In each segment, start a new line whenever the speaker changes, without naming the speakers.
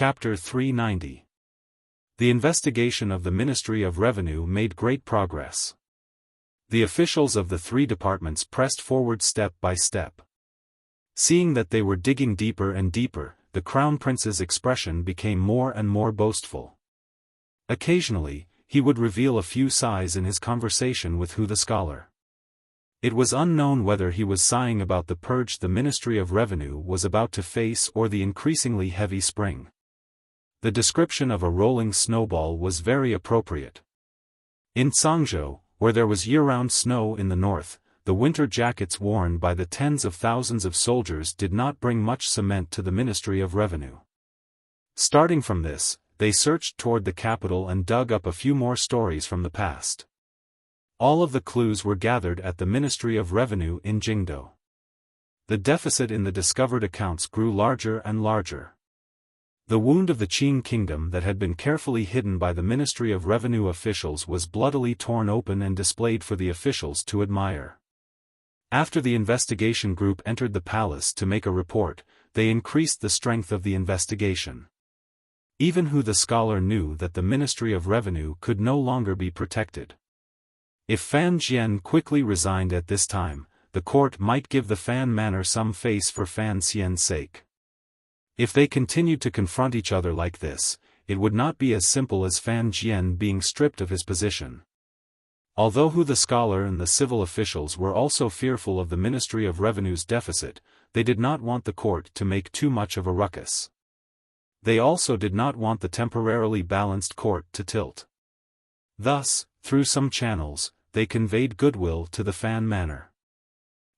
Chapter 390. The investigation of the Ministry of Revenue made great progress. The officials of the three departments pressed forward step by step. Seeing that they were digging deeper and deeper, the Crown Prince's expression became more and more boastful. Occasionally, he would reveal a few sighs in his conversation with Hu the scholar. It was unknown whether he was sighing about the purge the Ministry of Revenue was about to face or the increasingly heavy spring. The description of a rolling snowball was very appropriate. In Zhangzhou, where there was year-round snow in the north, the winter jackets worn by the tens of thousands of soldiers did not bring much cement to the Ministry of Revenue. Starting from this, they searched toward the capital and dug up a few more stories from the past. All of the clues were gathered at the Ministry of Revenue in Jingdou. The deficit in the discovered accounts grew larger and larger. The wound of the Qing kingdom that had been carefully hidden by the Ministry of Revenue officials was bloodily torn open and displayed for the officials to admire. After the investigation group entered the palace to make a report, they increased the strength of the investigation. Even Hu the scholar knew that the Ministry of Revenue could no longer be protected. If Fan Jian quickly resigned at this time, the court might give the Fan manor some face for Fan Xian's sake. If they continued to confront each other like this, it would not be as simple as Fan Jian being stripped of his position. Although Hu the scholar and the civil officials were also fearful of the Ministry of Revenue's deficit, they did not want the court to make too much of a ruckus. They also did not want the temporarily balanced court to tilt. Thus, through some channels, they conveyed goodwill to the Fan manor.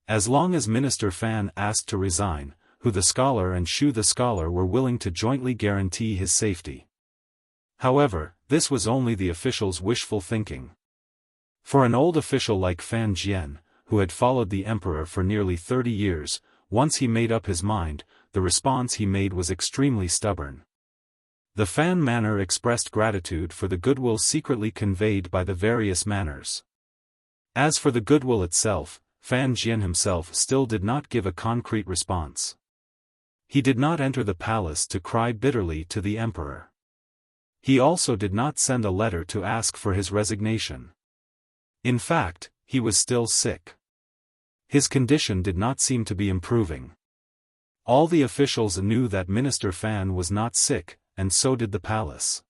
As long as Minister Fan asked to resign, Hu the scholar and Shu the scholar were willing to jointly guarantee his safety. However, this was only the officials' wishful thinking. For an old official like Fan Jian, who had followed the emperor for nearly 30 years, once he made up his mind, the response he made was extremely stubborn. The Fan manor expressed gratitude for the goodwill secretly conveyed by the various manors. As for the goodwill itself, Fan Jian himself still did not give a concrete response. He did not enter the palace to cry bitterly to the emperor. He also did not send a letter to ask for his resignation. In fact, he was still sick. His condition did not seem to be improving. All the officials knew that Minister Fan was not sick, and so did the palace.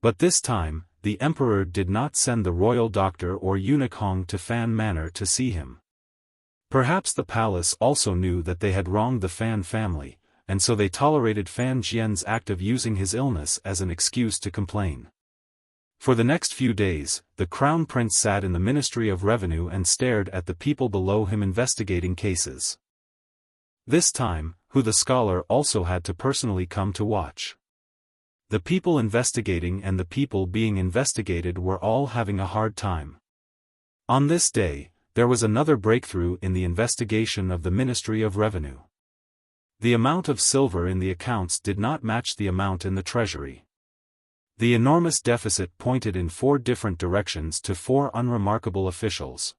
But this time, the emperor did not send the royal doctor or eunuch Hong to Fan manor to see him. Perhaps the palace also knew that they had wronged the Fan family, and so they tolerated Fan Jian's act of using his illness as an excuse to complain. For the next few days, the Crown Prince sat in the Ministry of Revenue and stared at the people below him investigating cases. This time, Hu the scholar also had to personally come to watch. The people investigating and the people being investigated were all having a hard time. On this day, there was another breakthrough in the investigation of the Ministry of Revenue. The amount of silver in the accounts did not match the amount in the treasury. The enormous deficit pointed in 4 different directions to 4 unremarkable officials.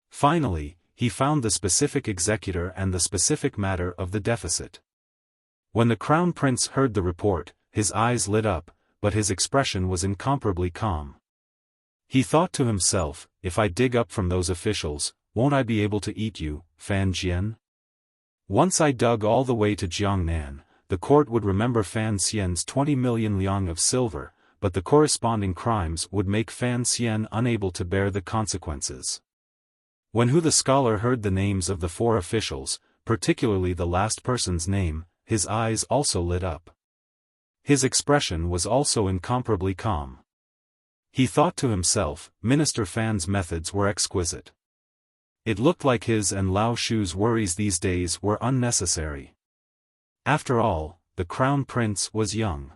Finally, he found the specific executor and the specific matter of the deficit. When the Crown Prince heard the report, his eyes lit up, but his expression was incomparably calm. He thought to himself, if I dig up from those officials, won't I be able to eat you, Fan Jian? Once I dug all the way to Jiangnan, the court would remember Fan Xian's 20 million liang of silver, but the corresponding crimes would make Fan Xian unable to bear the consequences. When Hu the scholar heard the names of the 4 officials, particularly the last person's name, his eyes also lit up. His expression was also incomparably calm. He thought to himself, Minister Fan's methods were exquisite. It looked like his and Lao Shu's worries these days were unnecessary. After all, the Crown Prince was young.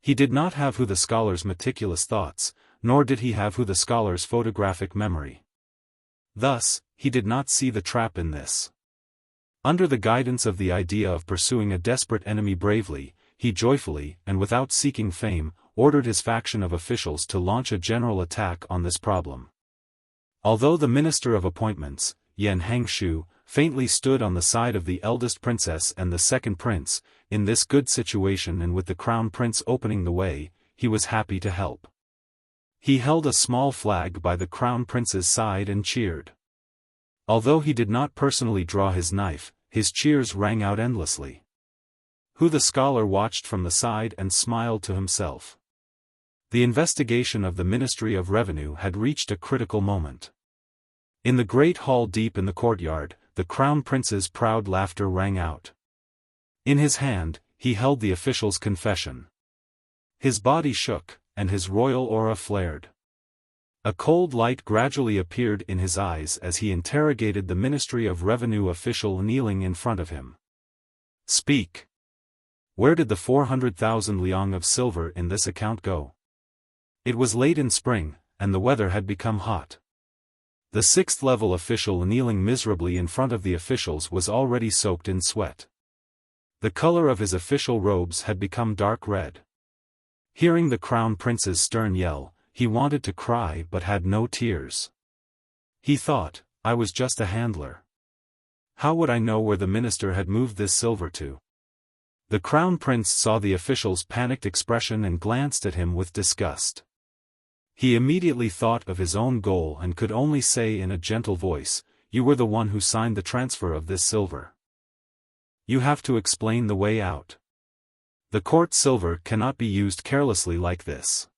He did not have Hu the scholar's meticulous thoughts, nor did he have Hu the scholar's photographic memory. Thus, he did not see the trap in this. Under the guidance of the idea of pursuing a desperate enemy bravely, he joyfully, and without seeking fame, ordered his faction of officials to launch a general attack on this problem. Although the Minister of Appointments, Yan Hangshu, faintly stood on the side of the eldest princess and the second prince, in this good situation and with the crown prince opening the way, he was happy to help. He held a small flag by the crown prince's side and cheered. Although he did not personally draw his knife, his cheers rang out endlessly. Hu the scholar watched from the side and smiled to himself. The investigation of the Ministry of Revenue had reached a critical moment. In the great hall deep in the courtyard, the crown prince's proud laughter rang out. In his hand, he held the official's confession. His body shook, and his royal aura flared. A cold light gradually appeared in his eyes as he interrogated the Ministry of Revenue official kneeling in front of him. Speak. Where did the 400,000 liang of silver in this account go? It was late in spring, and the weather had become hot. The sixth-level official kneeling miserably in front of the officials was already soaked in sweat. The color of his official robes had become dark red. Hearing the crown prince's stern yell, he wanted to cry but had no tears. He thought, I was just a handler. How would I know where the minister had moved this silver to? The crown prince saw the official's panicked expression and glanced at him with disgust. He immediately thought of his own goal and could only say in a gentle voice, You were the one who signed the transfer of this silver. You have to explain the way out. The court silver cannot be used carelessly like this.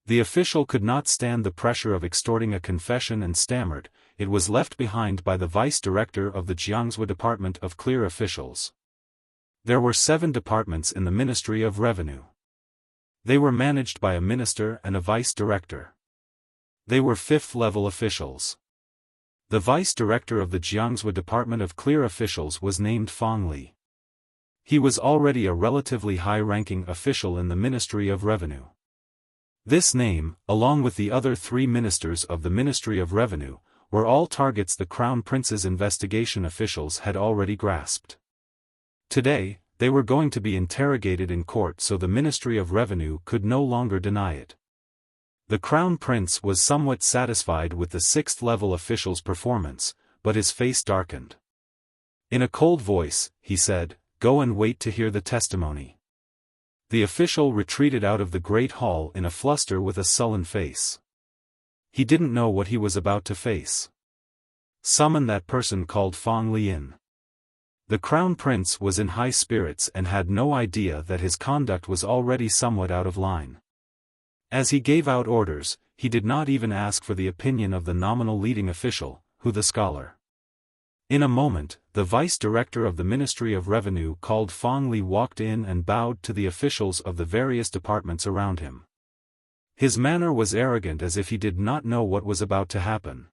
The official could not stand the pressure of extorting a confession and stammered, it was left behind by the vice director of the Jiangsu Department of Clear Officials. There were 7 departments in the Ministry of Revenue. They were managed by a minister and a vice director. They were 5th-level officials. The vice director of the Jiangsu Department of Clear Officials was named Fang Li. He was already a relatively high-ranking official in the Ministry of Revenue. This name, along with the other 3 ministers of the Ministry of Revenue, were all targets the Crown Prince's investigation officials had already grasped. Today, they were going to be interrogated in court so the Ministry of Revenue could no longer deny it. The Crown Prince was somewhat satisfied with the 6th-level official's performance, but his face darkened. In a cold voice, he said, Go and wait to hear the testimony. The official retreated out of the great hall in a fluster with a sullen face. He didn't know what he was about to face. Summon that person called Fang Li in. The Crown Prince was in high spirits and had no idea that his conduct was already somewhat out of line. As he gave out orders, he did not even ask for the opinion of the nominal leading official, Hu the scholar. In a moment, the vice director of the Ministry of Revenue called Fang Li walked in and bowed to the officials of the various departments around him. His manner was arrogant as if he did not know what was about to happen.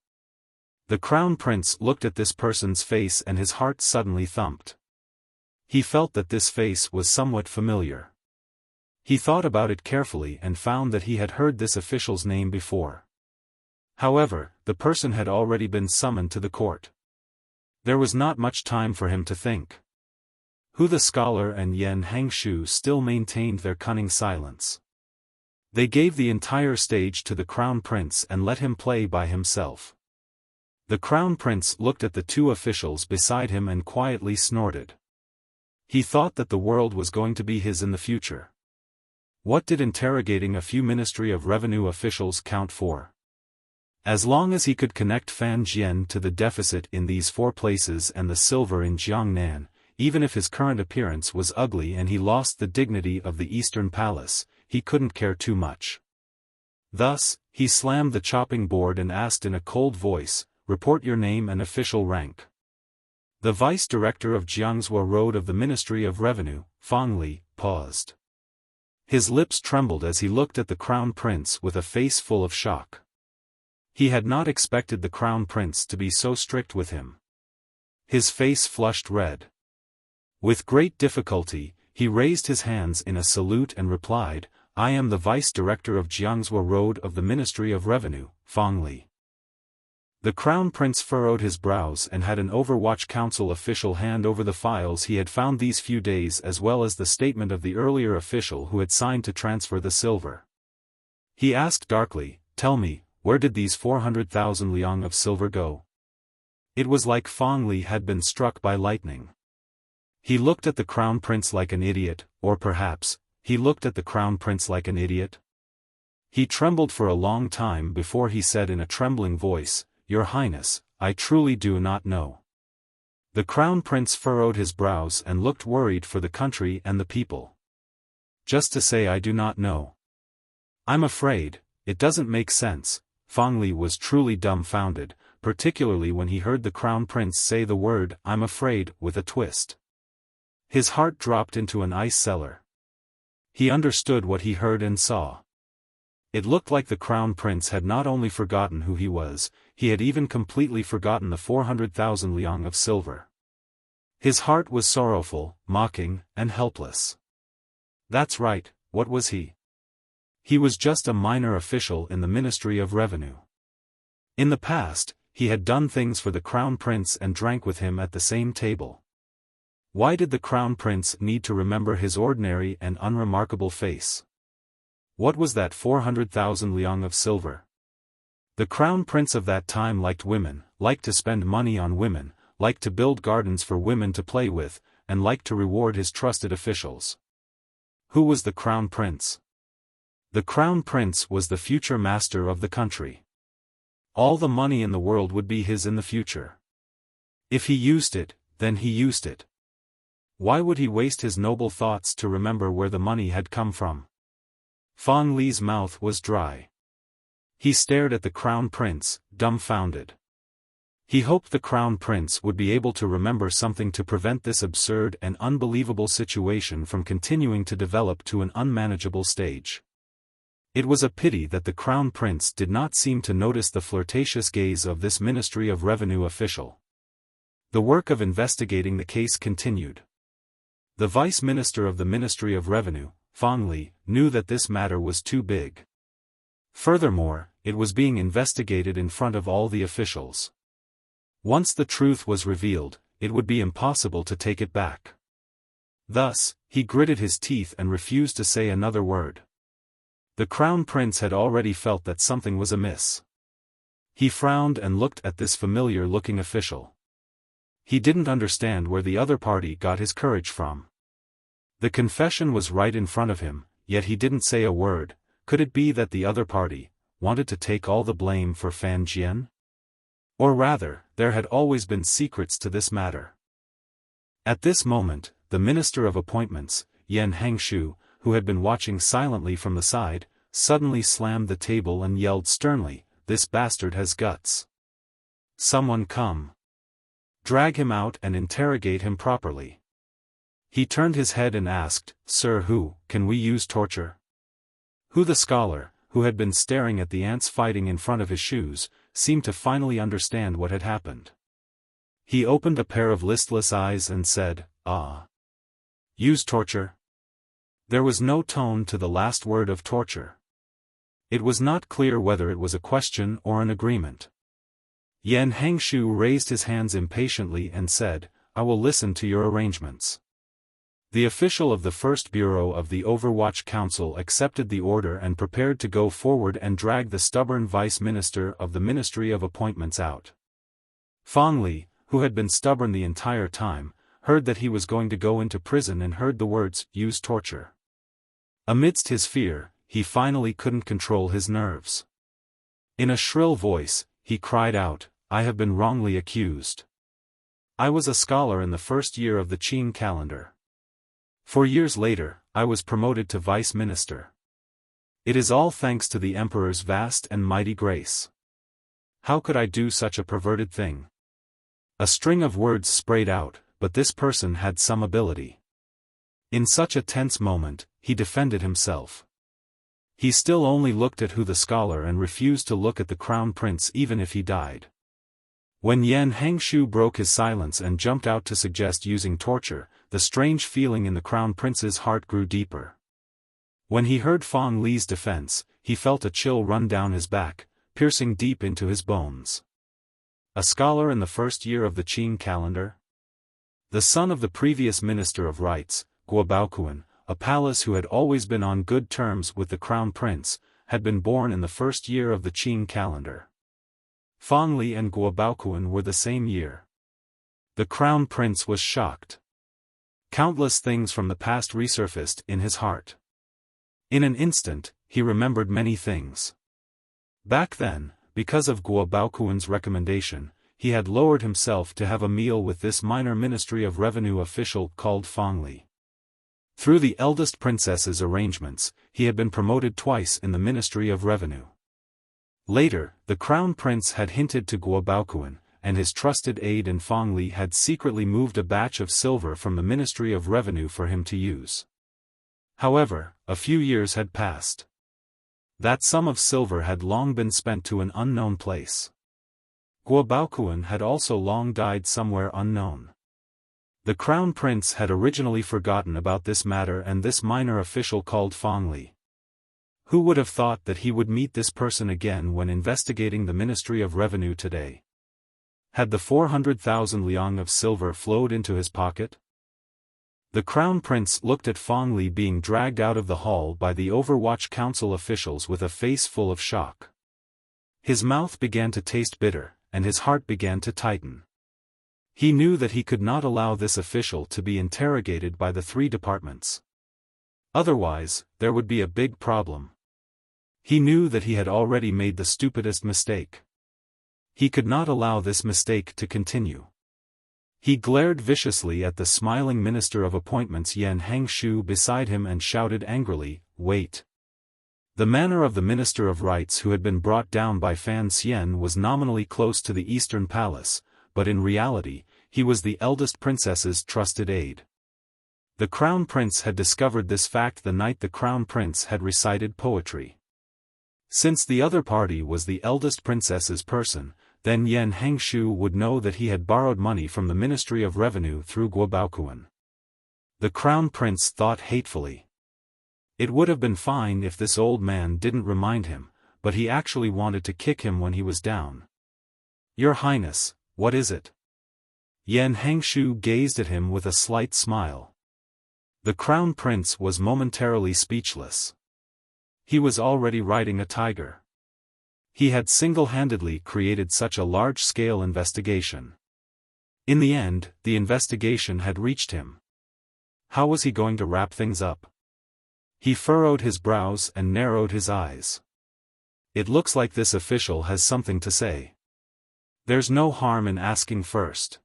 The Crown Prince looked at this person's face and his heart suddenly thumped. He felt that this face was somewhat familiar. He thought about it carefully and found that he had heard this official's name before. However, the person had already been summoned to the court. There was not much time for him to think. Hu the scholar and Yan Hangshu still maintained their cunning silence. They gave the entire stage to the Crown Prince and let him play by himself. The Crown Prince looked at the 2 officials beside him and quietly snorted. He thought that the world was going to be his in the future. What did interrogating a few Ministry of Revenue officials count for? As long as he could connect Fan Jian to the deficit in these 4 places and the silver in Jiangnan, even if his current appearance was ugly and he lost the dignity of the Eastern Palace, he couldn't care too much. Thus, he slammed the chopping board and asked in a cold voice, Report your name and official rank. The vice director of Jiangsu Road of the Ministry of Revenue, Fang Li, paused. His lips trembled as he looked at the Crown Prince with a face full of shock. He had not expected the Crown Prince to be so strict with him. His face flushed red. With great difficulty, he raised his hands in a salute and replied, I am the Vice Director of Jiangsu Road of the Ministry of Revenue, Fang Li. The Crown Prince furrowed his brows and had an Overwatch Council official hand over the files he had found these few days as well as the statement of the earlier official who had signed to transfer the silver. He asked darkly, Tell me, where did these 400,000 liang of silver go? It was like Fang Li had been struck by lightning. He looked at the crown prince like an idiot, or perhaps, he looked at the crown prince like an idiot. He trembled for a long time before he said in a trembling voice, "Your Highness, I truly do not know." The crown prince furrowed his brows and looked worried for the country and the people. "Just to say I do not know. I'm afraid, it doesn't make sense." Fang Li was truly dumbfounded, particularly when he heard the crown prince say the word "I'm afraid" with a twist. His heart dropped into an ice cellar. He understood what he heard and saw. It looked like the crown prince had not only forgotten who he was, he had even completely forgotten the 400,000 liang of silver. His heart was sorrowful, mocking, and helpless. That's right, what was he? He was just a minor official in the Ministry of Revenue. In the past, he had done things for the crown prince and drank with him at the same table. Why did the crown prince need to remember his ordinary and unremarkable face? What was that 400,000 liang of silver? The crown prince of that time liked women, liked to spend money on women, liked to build gardens for women to play with, and liked to reward his trusted officials. Who was the crown prince? The crown prince was the future master of the country. All the money in the world would be his in the future. If he used it, then he used it. Why would he waste his noble thoughts to remember where the money had come from? Fang Li's mouth was dry. He stared at the crown prince, dumbfounded. He hoped the crown prince would be able to remember something to prevent this absurd and unbelievable situation from continuing to develop to an unmanageable stage. It was a pity that the crown prince did not seem to notice the flirtatious gaze of this Ministry of Revenue official. The work of investigating the case continued. The Vice Minister of the Ministry of Revenue, Fang Li, knew that this matter was too big. Furthermore, it was being investigated in front of all the officials. Once the truth was revealed, it would be impossible to take it back. Thus, he gritted his teeth and refused to say another word. The crown prince had already felt that something was amiss. He frowned and looked at this familiar-looking official. He didn't understand where the other party got his courage from. The confession was right in front of him, yet he didn't say a word. Could it be that the other party wanted to take all the blame for Fan Jian? Or rather, there had always been secrets to this matter. At this moment, the Minister of Appointments, Yan Hangshu, who had been watching silently from the side, suddenly slammed the table and yelled sternly, "This bastard has guts. Someone come. Drag him out and interrogate him properly." He turned his head and asked, "Sir, who, can we use torture?" Who the scholar, who had been staring at the ants fighting in front of his shoes, seemed to finally understand what had happened. He opened a pair of listless eyes and said, "Ah. Use torture?" There was no tone to the last word of torture. It was not clear whether it was a question or an agreement. Yan Hangshu raised his hands impatiently and said, "I will listen to your arrangements." The official of the First Bureau of the Overwatch Council accepted the order and prepared to go forward and drag the stubborn vice minister of the Ministry of Appointments out. Fang Li, who had been stubborn the entire time, heard that he was going to go into prison and heard the words, "use torture." Amidst his fear, he finally couldn't control his nerves. In a shrill voice, he cried out, "I have been wrongly accused. I was a scholar in the first year of the Qing calendar. 4 years later, I was promoted to vice minister. It is all thanks to the emperor's vast and mighty grace. How could I do such a perverted thing?" A string of words sprayed out, but this person had some ability. In such a tense moment, he defended himself. He still only looked at Hu the scholar and refused to look at the crown prince even if he died. When Yan Hangshu broke his silence and jumped out to suggest using torture, the strange feeling in the crown prince's heart grew deeper. When he heard Fang Li's defense, he felt a chill run down his back, piercing deep into his bones. A scholar in the first year of the Qing calendar? The son of the previous Minister of Rites, Guobaoquan, a palace who had always been on good terms with the crown prince, had been born in the first year of the Qing calendar. Fang Li and Guobaoquan were the same year. The crown prince was shocked. Countless things from the past resurfaced in his heart. In an instant, he remembered many things. Back then, because of Guo Baoquan's recommendation, he had lowered himself to have a meal with this minor Ministry of Revenue official called Fang Li. Through the eldest princess's arrangements, he had been promoted twice in the Ministry of Revenue. Later, the Crown Prince had hinted to Guo Baoquan, and his trusted aide in Fang Li had secretly moved a batch of silver from the Ministry of Revenue for him to use. However, a few years had passed. That sum of silver had long been spent to an unknown place. Guo Baoquan had also long died somewhere unknown. The Crown Prince had originally forgotten about this matter and this minor official called Fang Li. Who would have thought that he would meet this person again when investigating the Ministry of Revenue today? Had the 400,000 liang of silver flowed into his pocket? The Crown Prince looked at Fang Li being dragged out of the hall by the Overwatch Council officials with a face full of shock. His mouth began to taste bitter, and his heart began to tighten. He knew that he could not allow this official to be interrogated by the three departments. Otherwise, there would be a big problem. He knew that he had already made the stupidest mistake. He could not allow this mistake to continue. He glared viciously at the smiling Minister of Appointments Yan Hangshu beside him and shouted angrily, "Wait!" The manner of the Minister of Rights who had been brought down by Fan Xian was nominally close to the Eastern Palace, but in reality, he was the eldest princess's trusted aide. The Crown Prince had discovered this fact the night the Crown Prince had recited poetry. Since the other party was the eldest princess's person, then Yan Hangshu would know that he had borrowed money from the Ministry of Revenue through Guo Baoquan. The Crown Prince thought hatefully. It would have been fine if this old man didn't remind him, but he actually wanted to kick him when he was down. "Your Highness, what is it?" Yan Hangshu gazed at him with a slight smile. The Crown Prince was momentarily speechless. He was already riding a tiger. He had single-handedly created such a large-scale investigation. In the end, the investigation had reached him. How was he going to wrap things up? He furrowed his brows and narrowed his eyes. It looks like this official has something to say. There's no harm in asking first.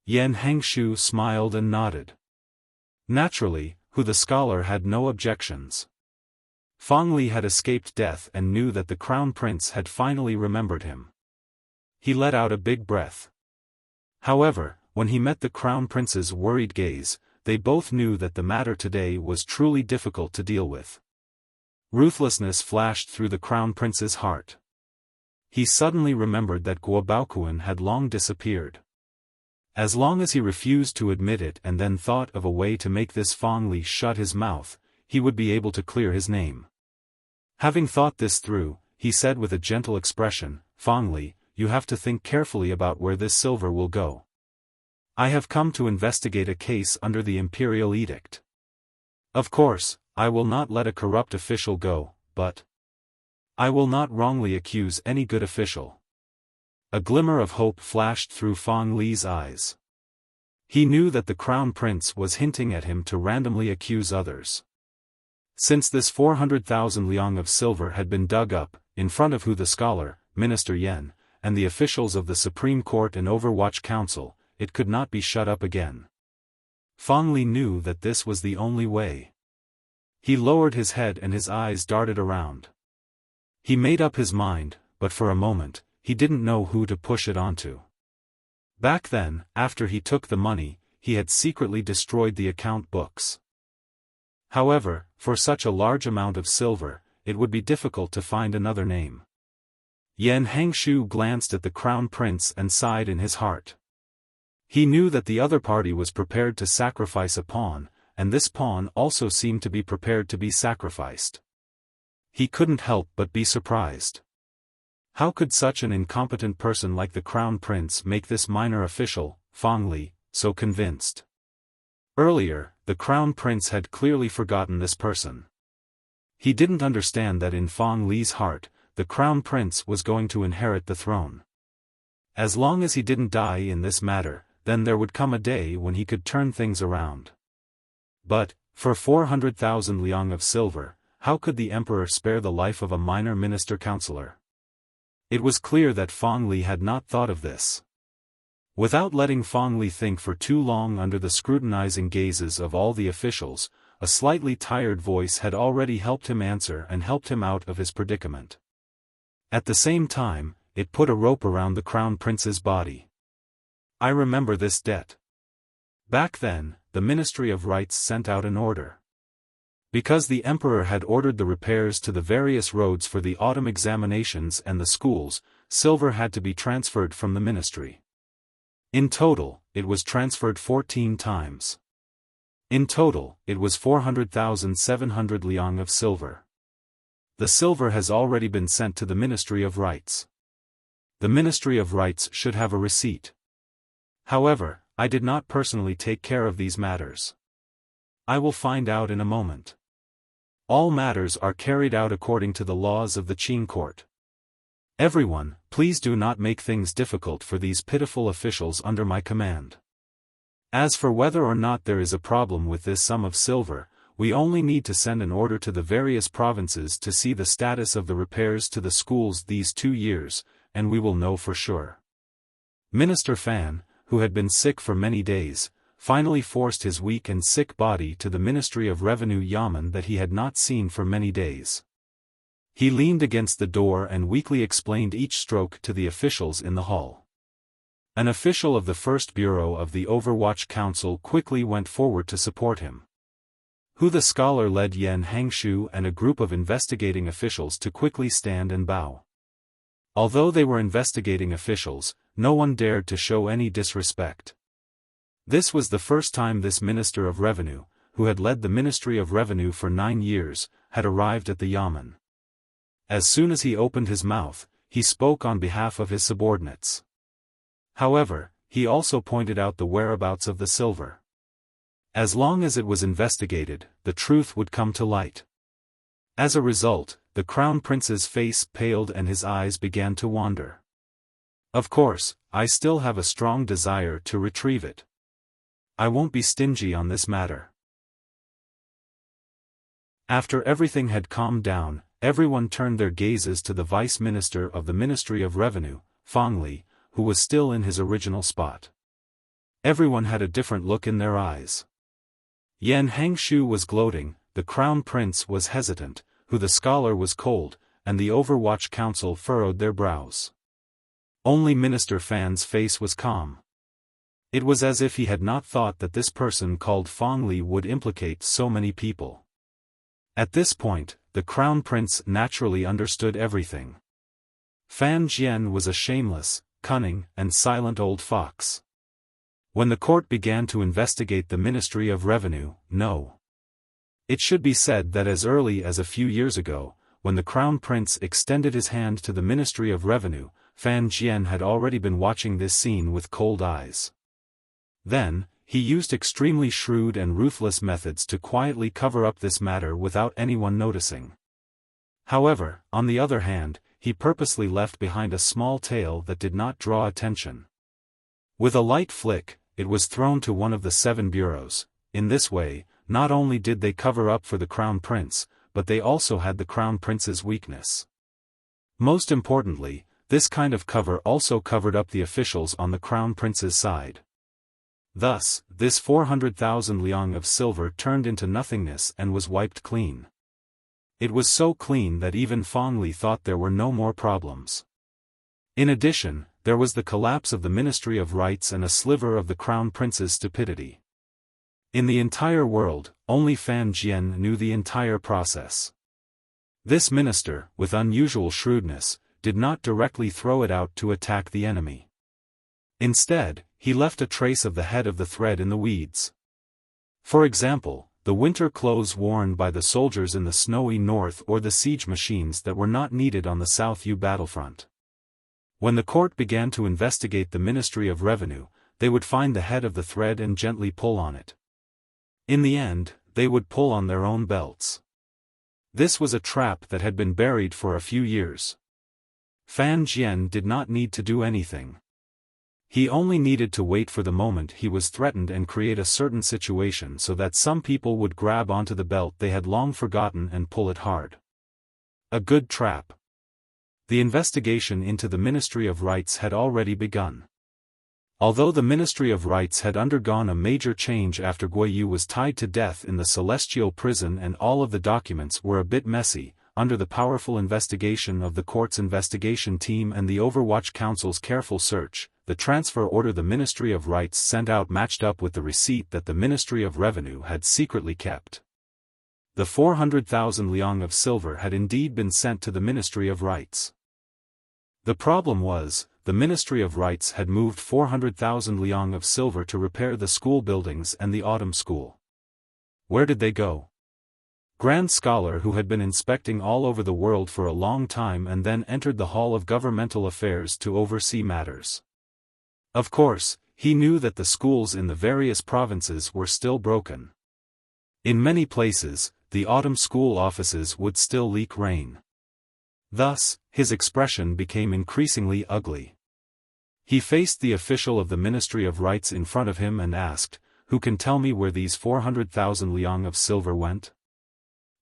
Yan Hangshu smiled and nodded. Naturally, Hu the scholar had no objections. Fang Li had escaped death and knew that the Crown Prince had finally remembered him. He let out a big breath. However, when he met the Crown Prince's worried gaze, they both knew that the matter today was truly difficult to deal with. Ruthlessness flashed through the Crown Prince's heart. He suddenly remembered that Guo Baoquan had long disappeared. As long as he refused to admit it and then thought of a way to make this Fang Li shut his mouth, he would be able to clear his name. Having thought this through, he said with a gentle expression, "Fang Li, you have to think carefully about where this silver will go. I have come to investigate a case under the imperial edict. Of course, I will not let a corrupt official go, but I will not wrongly accuse any good official." A glimmer of hope flashed through Fang Li's eyes. He knew that the Crown Prince was hinting at him to randomly accuse others. Since this 400,000 liang of silver had been dug up, in front of Hu the scholar, Minister Yan, and the officials of the Supreme Court and Overwatch Council, it could not be shut up again. Fang Li knew that this was the only way. He lowered his head and his eyes darted around. He made up his mind, but for a moment, he didn't know who to push it onto. Back then, after he took the money, he had secretly destroyed the account books. However, for such a large amount of silver, it would be difficult to find another name. Yan Hangshu glanced at the Crown Prince and sighed in his heart. He knew that the other party was prepared to sacrifice a pawn, and this pawn also seemed to be prepared to be sacrificed. He couldn't help but be surprised. How could such an incompetent person like the Crown Prince make this minor official, Fang Li, so convinced? Earlier, the Crown Prince had clearly forgotten this person. He didn't understand that in Fang Li's heart, the Crown Prince was going to inherit the throne. As long as he didn't die in this matter, then there would come a day when he could turn things around. But, for 400,000 liang of silver, how could the emperor spare the life of a minor minister-councillor? It was clear that Fong Li had not thought of this. Without letting Fong Li think for too long under the scrutinizing gazes of all the officials, a slightly tired voice had already helped him answer and helped him out of his predicament. At the same time, it put a rope around the crown prince's body. I remember this debt. Back then, the Ministry of Rights sent out an order. Because the emperor had ordered the repairs to the various roads for the autumn examinations and the schools, silver had to be transferred from the ministry. In total, it was transferred 14 times. In total, it was 400,700 liang of silver. The silver has already been sent to the Ministry of Rights. The Ministry of Rights should have a receipt. However, I did not personally take care of these matters. I will find out in a moment. All matters are carried out according to the laws of the Qing court. Everyone, please do not make things difficult for these pitiful officials under my command. As for whether or not there is a problem with this sum of silver, we only need to send an order to the various provinces to see the status of the repairs to the schools these 2 years, and we will know for sure. Minister Fan, who had been sick for many days, finally forced his weak and sick body to the Ministry of Revenue Yamen that he had not seen for many days. He leaned against the door and weakly explained each stroke to the officials in the hall. An official of the First Bureau of the Overwatch Council quickly went forward to support him. The scholar led Yan Hangshu and a group of investigating officials to quickly stand and bow. Although they were investigating officials, no one dared to show any disrespect. This was the first time this Minister of Revenue, who had led the Ministry of Revenue for 9 years, had arrived at the Yamen. As soon as he opened his mouth, he spoke on behalf of his subordinates. However, he also pointed out the whereabouts of the silver. As long as it was investigated, the truth would come to light. As a result, the Crown Prince's face paled and his eyes began to wander. Of course, I still have a strong desire to retrieve it. I won't be stingy on this matter. After everything had calmed down, everyone turned their gazes to the Vice Minister of the Ministry of Revenue, Fong Li, who was still in his original spot. Everyone had a different look in their eyes. Yan Hangshu was gloating, the Crown Prince was hesitant, the scholar was cold, and the Overwatch Council furrowed their brows. Only Minister Fan's face was calm. It was as if he had not thought that this person called Fong Li would implicate so many people. At this point, the Crown Prince naturally understood everything. Fan Jian was a shameless, cunning, and silent old fox. When the court began to investigate the Ministry of Revenue, it should be said that as early as a few years ago, when the Crown Prince extended his hand to the Ministry of Revenue, Fan Jian had already been watching this scene with cold eyes. Then, he used extremely shrewd and ruthless methods to quietly cover up this matter without anyone noticing. However, on the other hand, he purposely left behind a small tail that did not draw attention. With a light flick, it was thrown to one of the 7 bureaus. In this way, not only did they cover up for the Crown Prince, but they also had the Crown Prince's weakness. Most importantly, this kind of cover also covered up the officials on the Crown Prince's side. Thus, this 400,000 liang of silver turned into nothingness and was wiped clean. It was so clean that even Fong Li thought there were no more problems. In addition, there was the collapse of the Ministry of Rights and a sliver of the Crown Prince's stupidity. In the entire world, only Fan Jian knew the entire process. This minister, with unusual shrewdness, did not directly throw it out to attack the enemy. Instead, he left a trace of the head of the thread in the weeds. For example, the winter clothes worn by the soldiers in the snowy north or the siege machines that were not needed on the South U battlefront. When the court began to investigate the Ministry of Revenue, they would find the head of the thread and gently pull on it. In the end, they would pull on their own belts. This was a trap that had been buried for a few years. Fan Jian did not need to do anything. He only needed to wait for the moment he was threatened and create a certain situation so that some people would grab onto the belt they had long forgotten and pull it hard. A good trap. The investigation into the Ministry of Rights had already begun. Although the Ministry of Rights had undergone a major change after Guiyu was tied to death in the Celestial Prison and all of the documents were a bit messy, under the powerful investigation of the court's investigation team and the Overwatch Council's careful search, the transfer order the Ministry of Rights sent out matched up with the receipt that the Ministry of Revenue had secretly kept. The 400,000 liang of silver had indeed been sent to the Ministry of Rights. The problem was, the Ministry of Rights had moved 400,000 liang of silver to repair the school buildings and the autumn school. Where did they go? Grand Scholar, who had been inspecting all over the world for a long time and then entered the Hall of Governmental Affairs to oversee matters. Of course, he knew that the schools in the various provinces were still broken. In many places, the autumn school offices would still leak rain. Thus, his expression became increasingly ugly. He faced the official of the Ministry of Rights in front of him and asked, "Who can tell me where these 400,000 liang of silver went?"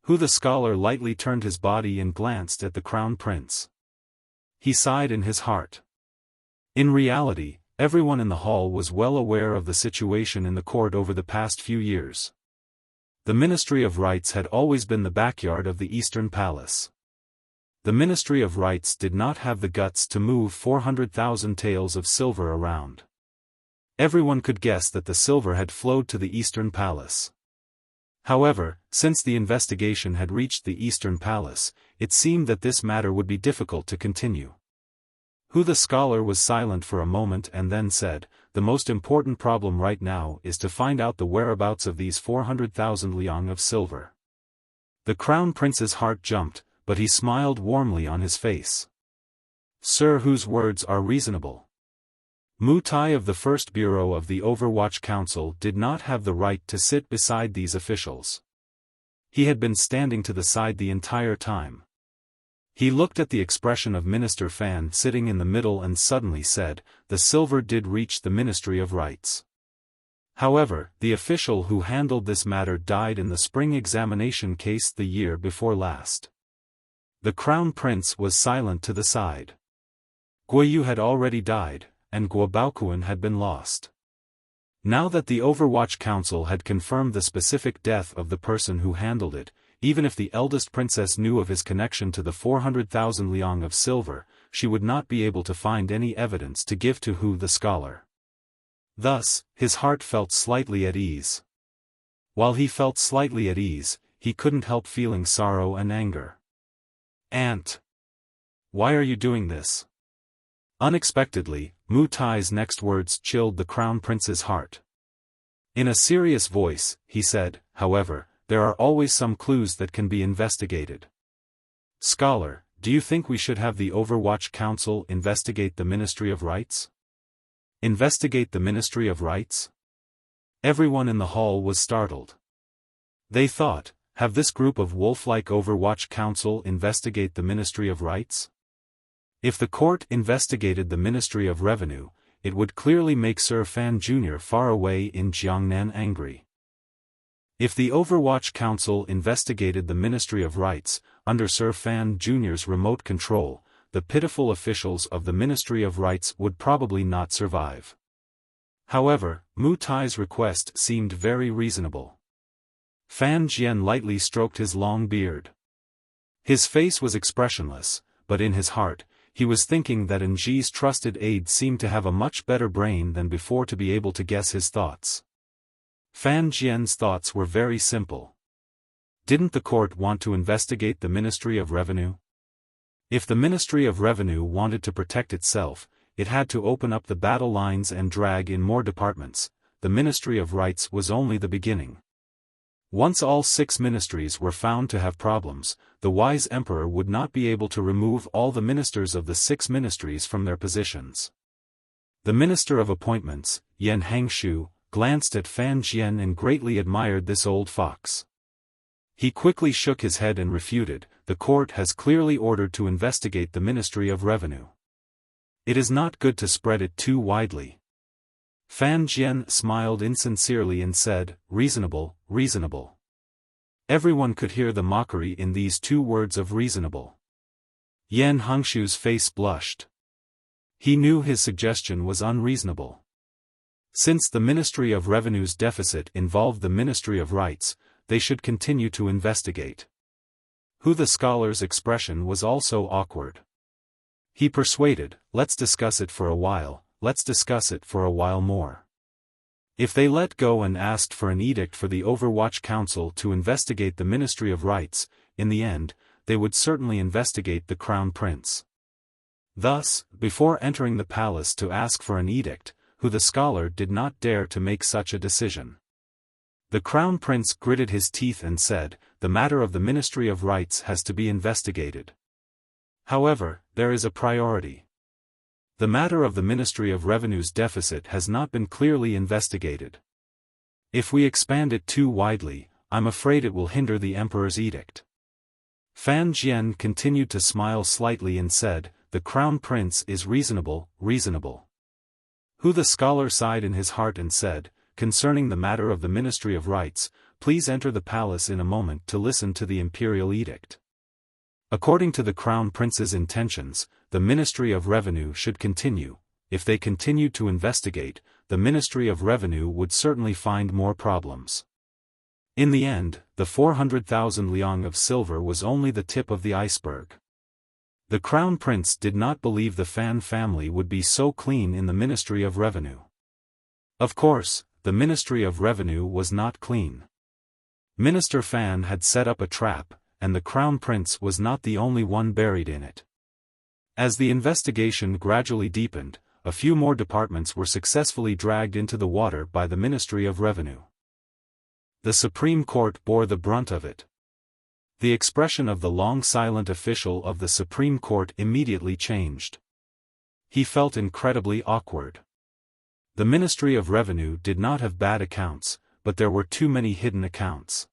Who? The scholar lightly turned his body and glanced at the Crown Prince. He sighed in his heart. In reality, everyone in the hall was well aware of the situation in the court over the past few years. The Ministry of Rights had always been the backyard of the Eastern Palace. The Ministry of Rights did not have the guts to move 400,000 taels of silver around. Everyone could guess that the silver had flowed to the Eastern Palace. However, since the investigation had reached the Eastern Palace, it seemed that this matter would be difficult to continue. Who? The scholar was silent for a moment and then said, "The most important problem right now is to find out the whereabouts of these 400,000 liang of silver." The Crown Prince's heart jumped, but he smiled warmly on his face. "Sir, whose words are reasonable?" Mu Tai of the First Bureau of the Overwatch Council did not have the right to sit beside these officials. He had been standing to the side the entire time. He looked at the expression of Minister Fan sitting in the middle and suddenly said, "The silver did reach the Ministry of Rights." However, the official who handled this matter died in the spring examination case the year before last. The Crown Prince was silent to the side. Guiyu had already died, and Guobaoquan had been lost. Now that the Overwatch Council had confirmed the specific death of the person who handled it, even if the eldest princess knew of his connection to the 400,000 liang of silver, she would not be able to find any evidence to give to Hu the scholar. Thus, his heart felt slightly at ease. While he felt slightly at ease, he couldn't help feeling sorrow and anger. "Aunt! Why are you doing this?" Unexpectedly, Mu Tai's next words chilled the Crown Prince's heart. In a serious voice, he said, "However, there are always some clues that can be investigated. Scholar, do you think we should have the Overwatch Council investigate the Ministry of Rights?" Investigate the Ministry of Rights? Everyone in the hall was startled. They thought, have this group of wolf-like Overwatch Council investigate the Ministry of Rights? If the court investigated the Ministry of Revenue, it would clearly make Sir Fan Jr. far away in Jiangnan angry. If the Overwatch Council investigated the Ministry of Rights, under Sir Fan Jr.'s remote control, the pitiful officials of the Ministry of Rights would probably not survive. However, Mu Tai's request seemed very reasonable. Fan Jian lightly stroked his long beard. His face was expressionless, but in his heart, he was thinking that Nji's trusted aide seemed to have a much better brain than before to be able to guess his thoughts. Fan Jian's thoughts were very simple. Didn't the court want to investigate the Ministry of Revenue? If the Ministry of Revenue wanted to protect itself, it had to open up the battle lines and drag in more departments. The Ministry of Rights was only the beginning. Once all 6 ministries were found to have problems, the wise emperor would not be able to remove all the ministers of the 6 ministries from their positions. The Minister of Appointments, Yan Hangshu, glanced at Fan Jian and greatly admired this old fox. He quickly shook his head and refuted, "The court has clearly ordered to investigate the Ministry of Revenue. It is not good to spread it too widely." Fan Jian smiled insincerely and said, "Reasonable, reasonable." Everyone could hear the mockery in these two words of reasonable. Yan Hengshu's face blushed. He knew his suggestion was unreasonable. Since the Ministry of Revenue's deficit involved the Ministry of Rights, they should continue to investigate. Who the scholar's expression was also awkward. He persuaded, "Let's discuss it for a while, let's discuss it for a while more." If they let go and asked for an edict for the Overwatch Council to investigate the Ministry of Rights, in the end, they would certainly investigate the Crown Prince. Thus, before entering the palace to ask for an edict, Who the scholar did not dare to make such a decision. The Crown Prince gritted his teeth and said, "The matter of the Ministry of Rights has to be investigated. However, there is a priority. The matter of the Ministry of Revenue's deficit has not been clearly investigated. If we expand it too widely, I'm afraid it will hinder the Emperor's edict." Fan Jian continued to smile slightly and said, "The Crown Prince is reasonable, reasonable." Who the scholar sighed in his heart and said, "Concerning the matter of the Ministry of Rights, please enter the palace in a moment to listen to the imperial edict." According to the Crown Prince's intentions, the Ministry of Revenue should continue. If they continued to investigate, the Ministry of Revenue would certainly find more problems. In the end, the 400,000 liang of silver was only the tip of the iceberg. The Crown Prince did not believe the Fan family would be so clean in the Ministry of Revenue. Of course, the Ministry of Revenue was not clean. Minister Fan had set up a trap, and the Crown Prince was not the only one buried in it. As the investigation gradually deepened, a few more departments were successfully dragged into the water by the Ministry of Revenue. The Supreme Court bore the brunt of it. The expression of the long-silent official of the Supreme Court immediately changed. He felt incredibly awkward. The Ministry of Revenue did not have bad accounts, but there were too many hidden accounts.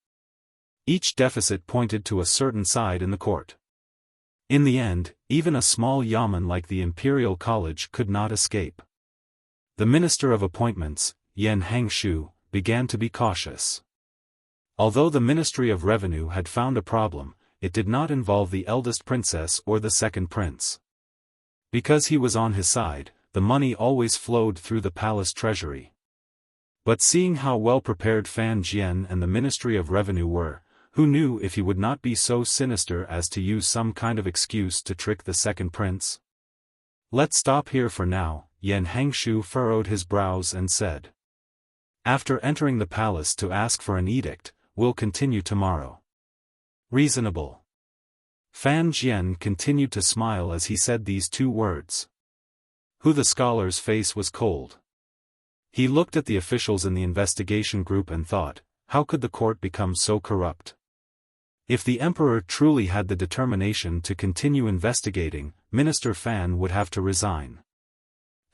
Each deficit pointed to a certain side in the court. In the end, even a small yamen like the Imperial College could not escape. The Minister of Appointments, Yan Hengshu, began to be cautious. Although the Ministry of Revenue had found a problem, it did not involve the eldest princess or the second prince. Because he was on his side, the money always flowed through the palace treasury. But seeing how well prepared Fan Jian and the Ministry of Revenue were, who knew if he would not be so sinister as to use some kind of excuse to trick the second prince? "Let's stop here for now," Yan Hengshu furrowed his brows and said. "After entering the palace to ask for an edict, we'll continue tomorrow." Reasonable. Fan Jian continued to smile as he said these two words. Who the scholar's face was cold. He looked at the officials in the investigation group and thought, how could the court become so corrupt? If the emperor truly had the determination to continue investigating, Minister Fan would have to resign.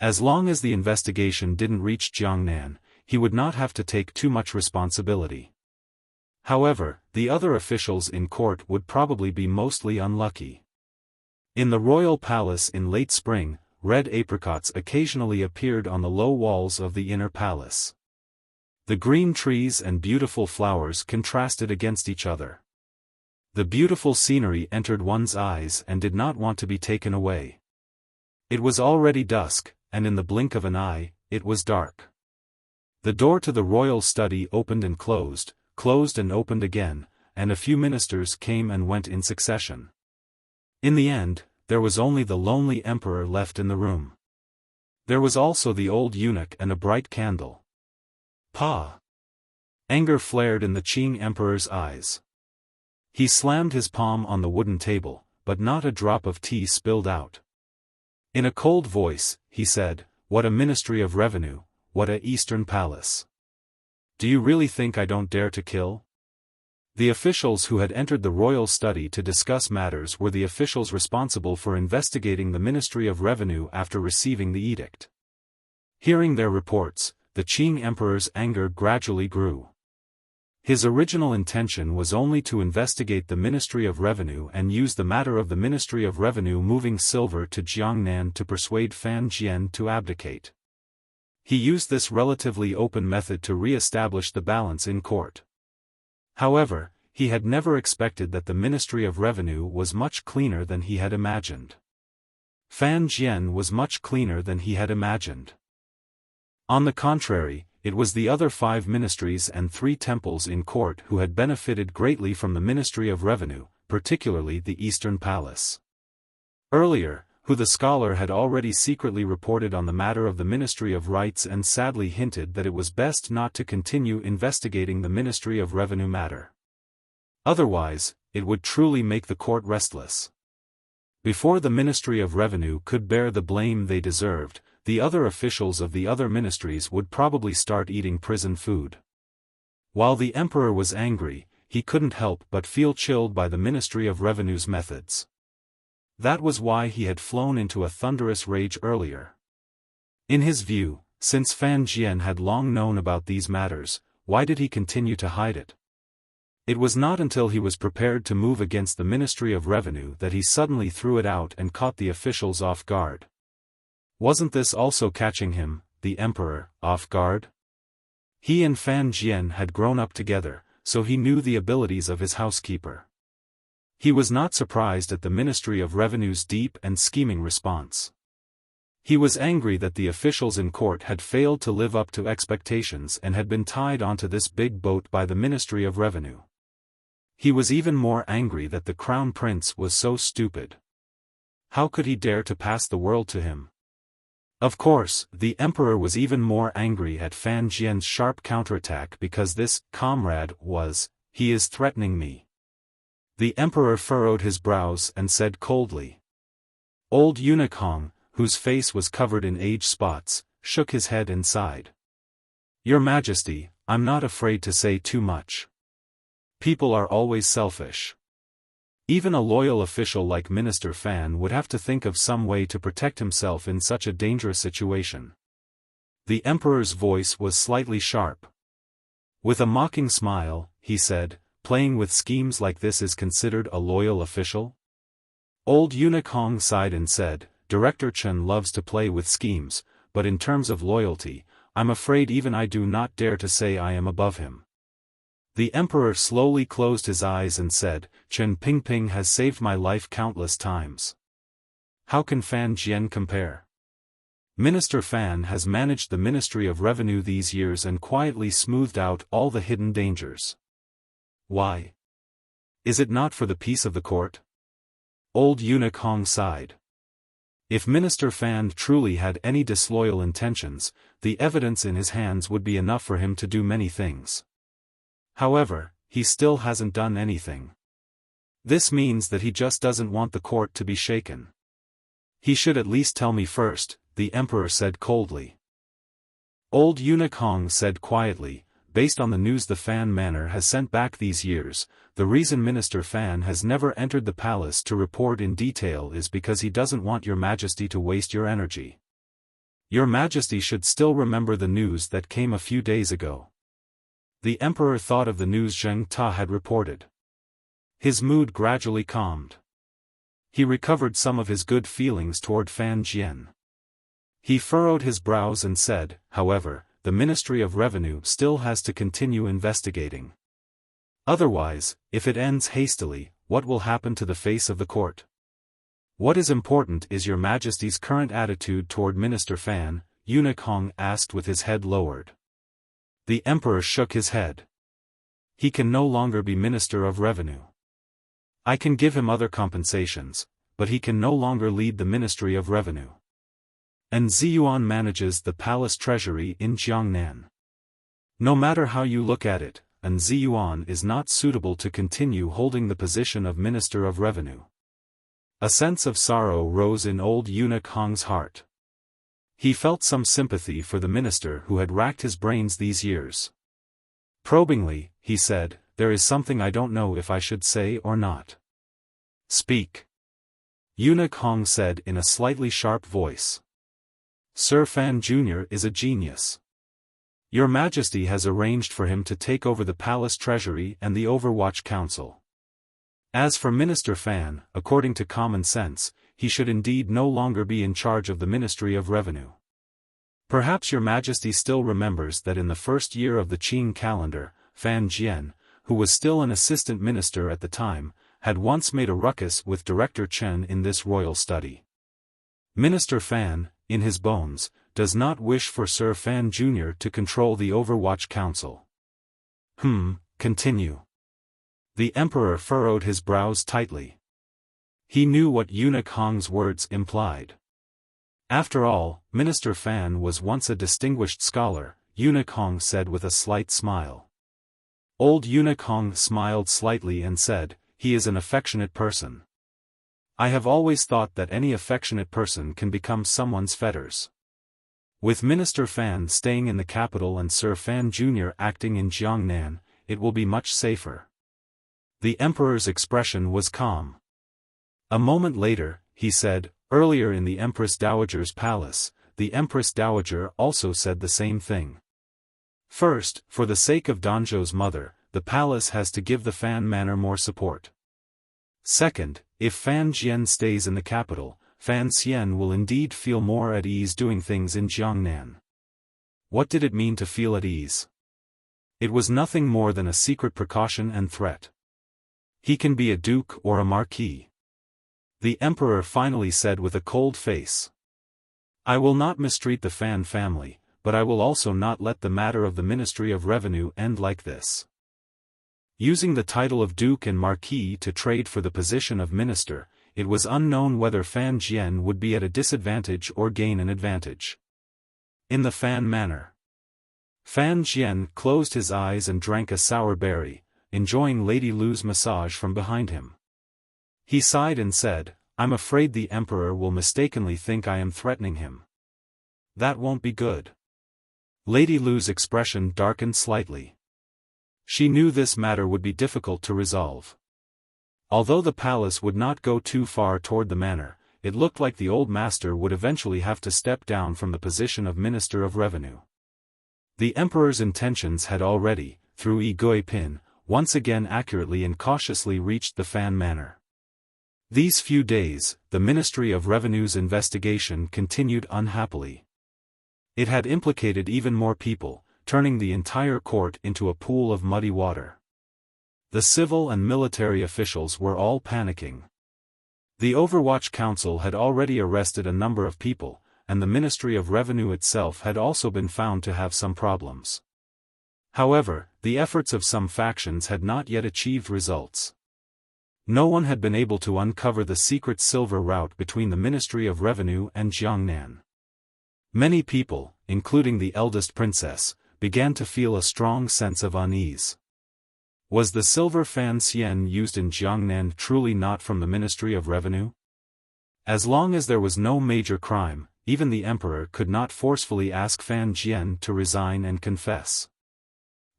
As long as the investigation didn't reach Jiangnan, he would not have to take too much responsibility. However, the other officials in court would probably be mostly unlucky. In the royal palace in late spring, red apricots occasionally appeared on the low walls of the inner palace. The green trees and beautiful flowers contrasted against each other. The beautiful scenery entered one's eyes and did not want to be taken away. It was already dusk, and in the blink of an eye, it was dark. The door to the royal study opened and closed and opened again, and a few ministers came and went in succession. In the end, there was only the lonely emperor left in the room. There was also the old eunuch and a bright candle. Pa! Anger flared in the Qing emperor's eyes. He slammed his palm on the wooden table, but not a drop of tea spilled out. In a cold voice, he said, "What a Ministry of Revenue, what a Eastern Palace. Do you really think I don't dare to kill?" The officials who had entered the royal study to discuss matters were the officials responsible for investigating the Ministry of Revenue after receiving the edict. Hearing their reports, the Qing emperor's anger gradually grew. His original intention was only to investigate the Ministry of Revenue and use the matter of the Ministry of Revenue moving silver to Jiangnan to persuade Fan Jian to abdicate. He used this relatively open method to re-establish the balance in court. However, he had never expected that the Ministry of Revenue was much cleaner than he had imagined. Fan Jian was much cleaner than he had imagined. On the contrary, it was the other 5 ministries and 3 temples in court who had benefited greatly from the Ministry of Revenue, particularly the Eastern Palace. Earlier, the scholar had already secretly reported on the matter of the Ministry of Rights and sadly hinted that it was best not to continue investigating the Ministry of Revenue matter. Otherwise, it would truly make the court restless. Before the Ministry of Revenue could bear the blame they deserved, the other officials of the other ministries would probably start eating prison food. While the emperor was angry, he couldn't help but feel chilled by the Ministry of Revenue's methods. That was why he had flown into a thunderous rage earlier. In his view, since Fan Jian had long known about these matters, why did he continue to hide it? It was not until he was prepared to move against the Ministry of Revenue that he suddenly threw it out and caught the officials off guard. Wasn't this also catching him, the emperor, off guard? He and Fan Jian had grown up together, so he knew the abilities of his housekeeper. He was not surprised at the Ministry of Revenue's deep and scheming response. He was angry that the officials in court had failed to live up to expectations and had been tied onto this big boat by the Ministry of Revenue. He was even more angry that the Crown Prince was so stupid. How could he dare to pass the world to him? Of course, the emperor was even more angry at Fan Jian's sharp counterattack because this comrade he is threatening me. The emperor furrowed his brows and said coldly. Old eunuch Hong, whose face was covered in age spots, shook his head and sighed. Your Majesty, I'm not afraid to say too much. People are always selfish. Even a loyal official like Minister Fan would have to think of some way to protect himself in such a dangerous situation. The emperor's voice was slightly sharp. With a mocking smile, he said, playing with schemes like this is considered a loyal official? Old eunuch Hong sighed and said, Director Chen loves to play with schemes, but in terms of loyalty, I'm afraid even I do not dare to say I am above him. The emperor slowly closed his eyes and said, Chen Pingping has saved my life countless times. How can Fan Jian compare? Minister Fan has managed the Ministry of Revenue these years and quietly smoothed out all the hidden dangers. Why? Is it not for the peace of the court? Old eunuch Hong sighed. If Minister Fan truly had any disloyal intentions, the evidence in his hands would be enough for him to do many things. However, he still hasn't done anything. This means that he just doesn't want the court to be shaken. He should at least tell me first, the emperor said coldly. Old eunuch Hong said quietly, based on the news the Fan Manor has sent back these years, the reason Minister Fan has never entered the palace to report in detail is because he doesn't want Your Majesty to waste your energy. Your Majesty should still remember the news that came a few days ago. The emperor thought of the news Zheng Ta had reported. His mood gradually calmed. He recovered some of his good feelings toward Fan Jian. He furrowed his brows and said, however, the Ministry of Revenue still has to continue investigating. Otherwise, if it ends hastily, what will happen to the face of the court? What is important is Your Majesty's current attitude toward Minister Fan, eunuch Hong asked with his head lowered. The emperor shook his head. He can no longer be Minister of Revenue. I can give him other compensations, but he can no longer lead the Ministry of Revenue. And Ziyuan manages the palace treasury in Jiangnan. No matter how you look at it, An Ziyuan is not suitable to continue holding the position of Minister of Revenue. A sense of sorrow rose in old eunuch Hong's heart. He felt some sympathy for the minister who had racked his brains these years. Probingly, he said, there is something I don't know if I should say or not. Speak. Eunuch Hong said in a slightly sharp voice. Sir Fan Jr. is a genius. Your Majesty has arranged for him to take over the palace treasury and the Overwatch Council. As for Minister Fan, according to common sense, he should indeed no longer be in charge of the Ministry of Revenue. Perhaps your majesty still remembers that in the first year of the Qing calendar, Fan Jian, who was still an assistant minister at the time, had once made a ruckus with Director Chen in this royal study. Minister Fan, in his bones, does not wish for Sir Fan Jr. to control the Overwatch Council. Continue. The emperor furrowed his brows tightly. He knew what Eunuch Hong's words implied. After all, Minister Fan was once a distinguished scholar, Eunuch Hong said with a slight smile. Old Eunuch Hong smiled slightly and said, "He is an affectionate person. I have always thought that any affectionate person can become someone's fetters. With Minister Fan staying in the capital and Sir Fan Jr. acting in Jiangnan, it will be much safer." The emperor's expression was calm. A moment later, he said, "Earlier in the Empress Dowager's palace, the Empress Dowager also said the same thing. First, for the sake of Danzhou's mother, the palace has to give the Fan Manor more support. Second, if Fan Jian stays in the capital, Fan Xian will indeed feel more at ease doing things in Jiangnan." What did it mean to feel at ease? It was nothing more than a secret precaution and threat. He can be a duke or a marquis. The emperor finally said with a cold face. "I will not mistreat the Fan family, but I will also not let the matter of the Ministry of Revenue end like this." Using the title of duke and marquis to trade for the position of minister, it was unknown whether Fan Jian would be at a disadvantage or gain an advantage. In the Fan Manor, Fan Jian closed his eyes and drank a sour berry, enjoying Lady Lu's massage from behind him. He sighed and said, "I'm afraid the emperor will mistakenly think I am threatening him. That won't be good." Lady Lu's expression darkened slightly. She knew this matter would be difficult to resolve. Although the palace would not go too far toward the manor, it looked like the old master would eventually have to step down from the position of Minister of Revenue. The emperor's intentions had already, through Yi Gui-pin, once again accurately and cautiously reached the Fan Manor. These few days, the Ministry of Revenue's investigation continued unhappily. It had implicated even more people, turning the entire court into a pool of muddy water. The civil and military officials were all panicking. The Overwatch Council had already arrested a number of people, and the Ministry of Revenue itself had also been found to have some problems. However, the efforts of some factions had not yet achieved results. No one had been able to uncover the secret silver route between the Ministry of Revenue and Jiangnan. Many people, including the eldest princess, began to feel a strong sense of unease. Was the silver Fan Xian used in Jiangnan truly not from the Ministry of Revenue? As long as there was no major crime, even the emperor could not forcefully ask Fan Jian to resign and confess.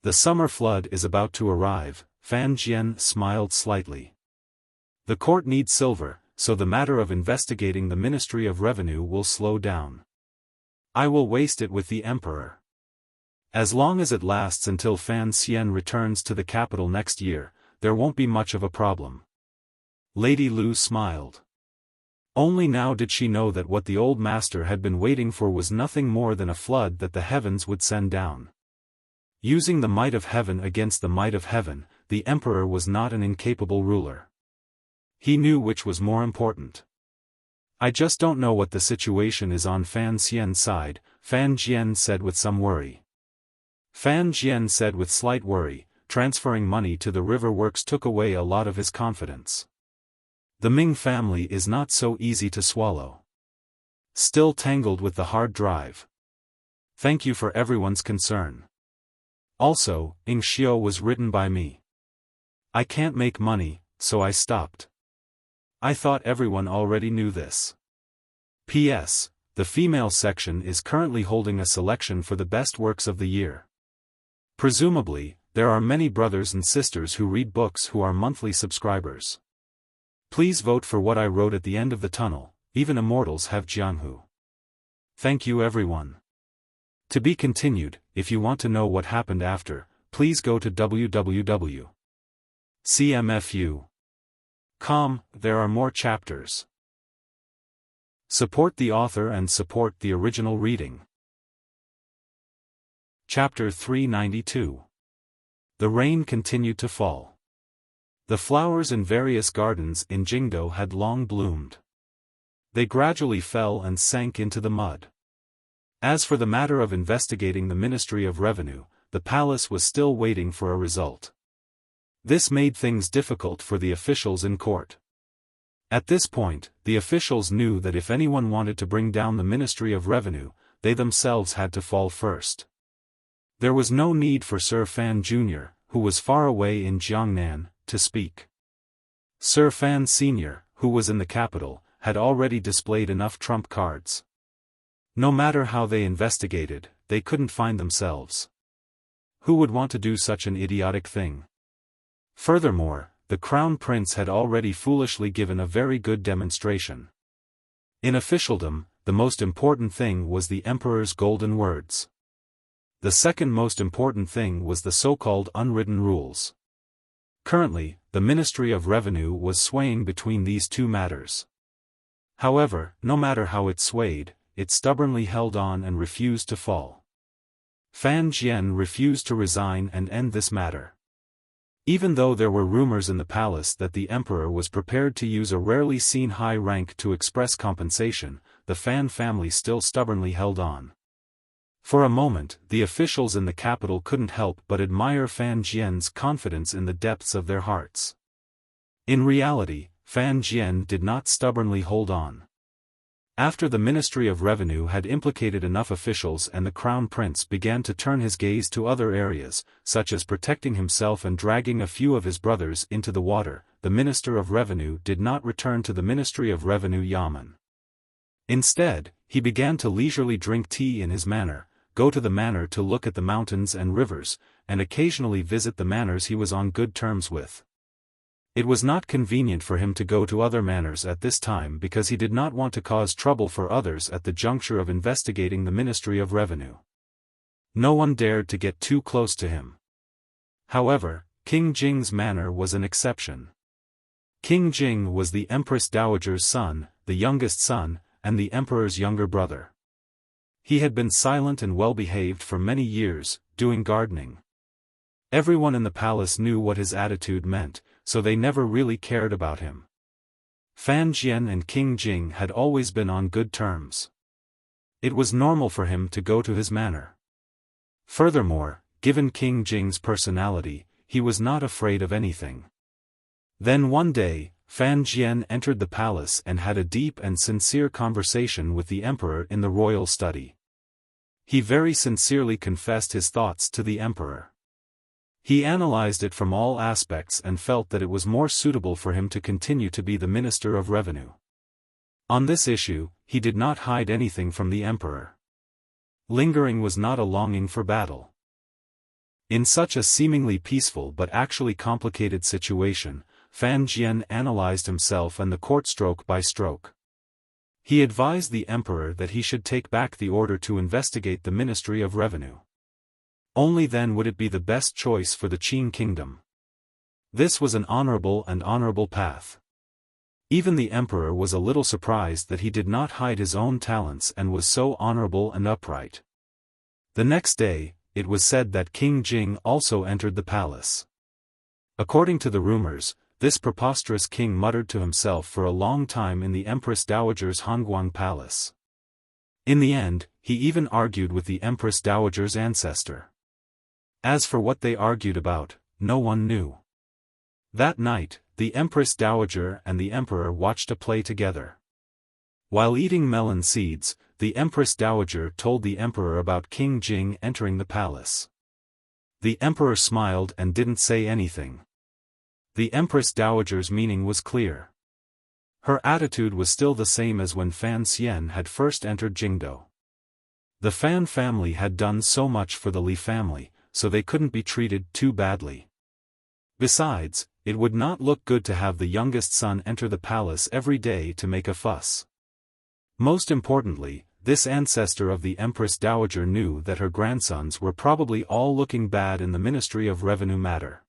The summer flood is about to arrive, Fan Jian smiled slightly. The court needs silver, so the matter of investigating the Ministry of Revenue will slow down. I will waste it with the emperor. As long as it lasts until Fan Xian returns to the capital next year, there won't be much of a problem. Lady Lu smiled. Only now did she know that what the old master had been waiting for was nothing more than a flood that the heavens would send down. Using the might of heaven against the might of heaven, the emperor was not an incapable ruler. He knew which was more important. I just don't know what the situation is on Fan Xian's side, Fan Jian said with some worry. Fan Jian said with slight worry, transferring money to the river works took away a lot of his confidence. The Ming family is not so easy to swallow. Still tangled with the hard drive. Thank you for everyone's concern. Also, Ing Xiao was written by me. I can't make money, so I stopped. I thought everyone already knew this. P.S. The female section is currently holding a selection for the best works of the year. Presumably, there are many brothers and sisters who read books who are monthly subscribers. Please vote for what I wrote at the end of the tunnel, even immortals have Jianghu. Thank you everyone. To be continued, if you want to know what happened after, please go to www.cmfu.com, there are more chapters. Support the author and support the original reading. Chapter 392. The rain continued to fall. The flowers in various gardens in Jingdo had long bloomed. They gradually fell and sank into the mud. As for the matter of investigating the Ministry of Revenue, the palace was still waiting for a result. This made things difficult for the officials in court. At this point, the officials knew that if anyone wanted to bring down the Ministry of Revenue, they themselves had to fall first. There was no need for Sir Fan Jr., who was far away in Jiangnan, to speak. Sir Fan Sr., who was in the capital, had already displayed enough trump cards. No matter how they investigated, they couldn't find themselves. Who would want to do such an idiotic thing? Furthermore, the Crown Prince had already foolishly given a very good demonstration. In officialdom, the most important thing was the Emperor's golden words. The second most important thing was the so-called unwritten rules. Currently, the Ministry of Revenue was swaying between these two matters. However, no matter how it swayed, it stubbornly held on and refused to fall. Fan Jian refused to resign and end this matter. Even though there were rumors in the palace that the emperor was prepared to use a rarely seen high rank to express compensation, the Fan family still stubbornly held on. For a moment, the officials in the capital couldn't help but admire Fan Jian's confidence in the depths of their hearts. In reality, Fan Jian did not stubbornly hold on. After the Ministry of Revenue had implicated enough officials and the Crown Prince began to turn his gaze to other areas, such as protecting himself and dragging a few of his brothers into the water, the Minister of Revenue did not return to the Ministry of Revenue Yamen. Instead, he began to leisurely drink tea in his manor, go to the manor to look at the mountains and rivers, and occasionally visit the manors he was on good terms with. It was not convenient for him to go to other manors at this time because he did not want to cause trouble for others at the juncture of investigating the Ministry of Revenue. No one dared to get too close to him. However, King Jing's manor was an exception. King Jing was the Empress Dowager's son, the youngest son, and the emperor's younger brother. He had been silent and well-behaved for many years, doing gardening. Everyone in the palace knew what his attitude meant, so they never really cared about him. Fan Jian and King Jing had always been on good terms. It was normal for him to go to his manor. Furthermore, given King Jing's personality, he was not afraid of anything. Then one day, Fan Jian entered the palace and had a deep and sincere conversation with the emperor in the royal study. He very sincerely confessed his thoughts to the emperor. He analyzed it from all aspects and felt that it was more suitable for him to continue to be the Minister of Revenue. On this issue, he did not hide anything from the emperor. Lingering was not a longing for battle. In such a seemingly peaceful but actually complicated situation, Fan Jian analyzed himself and the court stroke by stroke. He advised the emperor that he should take back the order to investigate the Ministry of Revenue. Only then would it be the best choice for the Qin kingdom. This was an honorable path. Even the emperor was a little surprised that he did not hide his own talents and was so honorable and upright. The next day, it was said that King Jing also entered the palace. According to the rumors, this preposterous king muttered to himself for a long time in the Empress Dowager's Hongguang palace. In the end, he even argued with the Empress Dowager's ancestor. As for what they argued about, no one knew. That night, the Empress Dowager and the Emperor watched a play together. While eating melon seeds, the Empress Dowager told the Emperor about King Jing entering the palace. The Emperor smiled and didn't say anything. The Empress Dowager's meaning was clear. Her attitude was still the same as when Fan Xian had first entered Jingdo. The Fan family had done so much for the Li family, so they couldn't be treated too badly. Besides, it would not look good to have the youngest son enter the palace every day to make a fuss. Most importantly, this ancestor of the Empress Dowager knew that her grandsons were probably all looking bad in the Ministry of Revenue matter.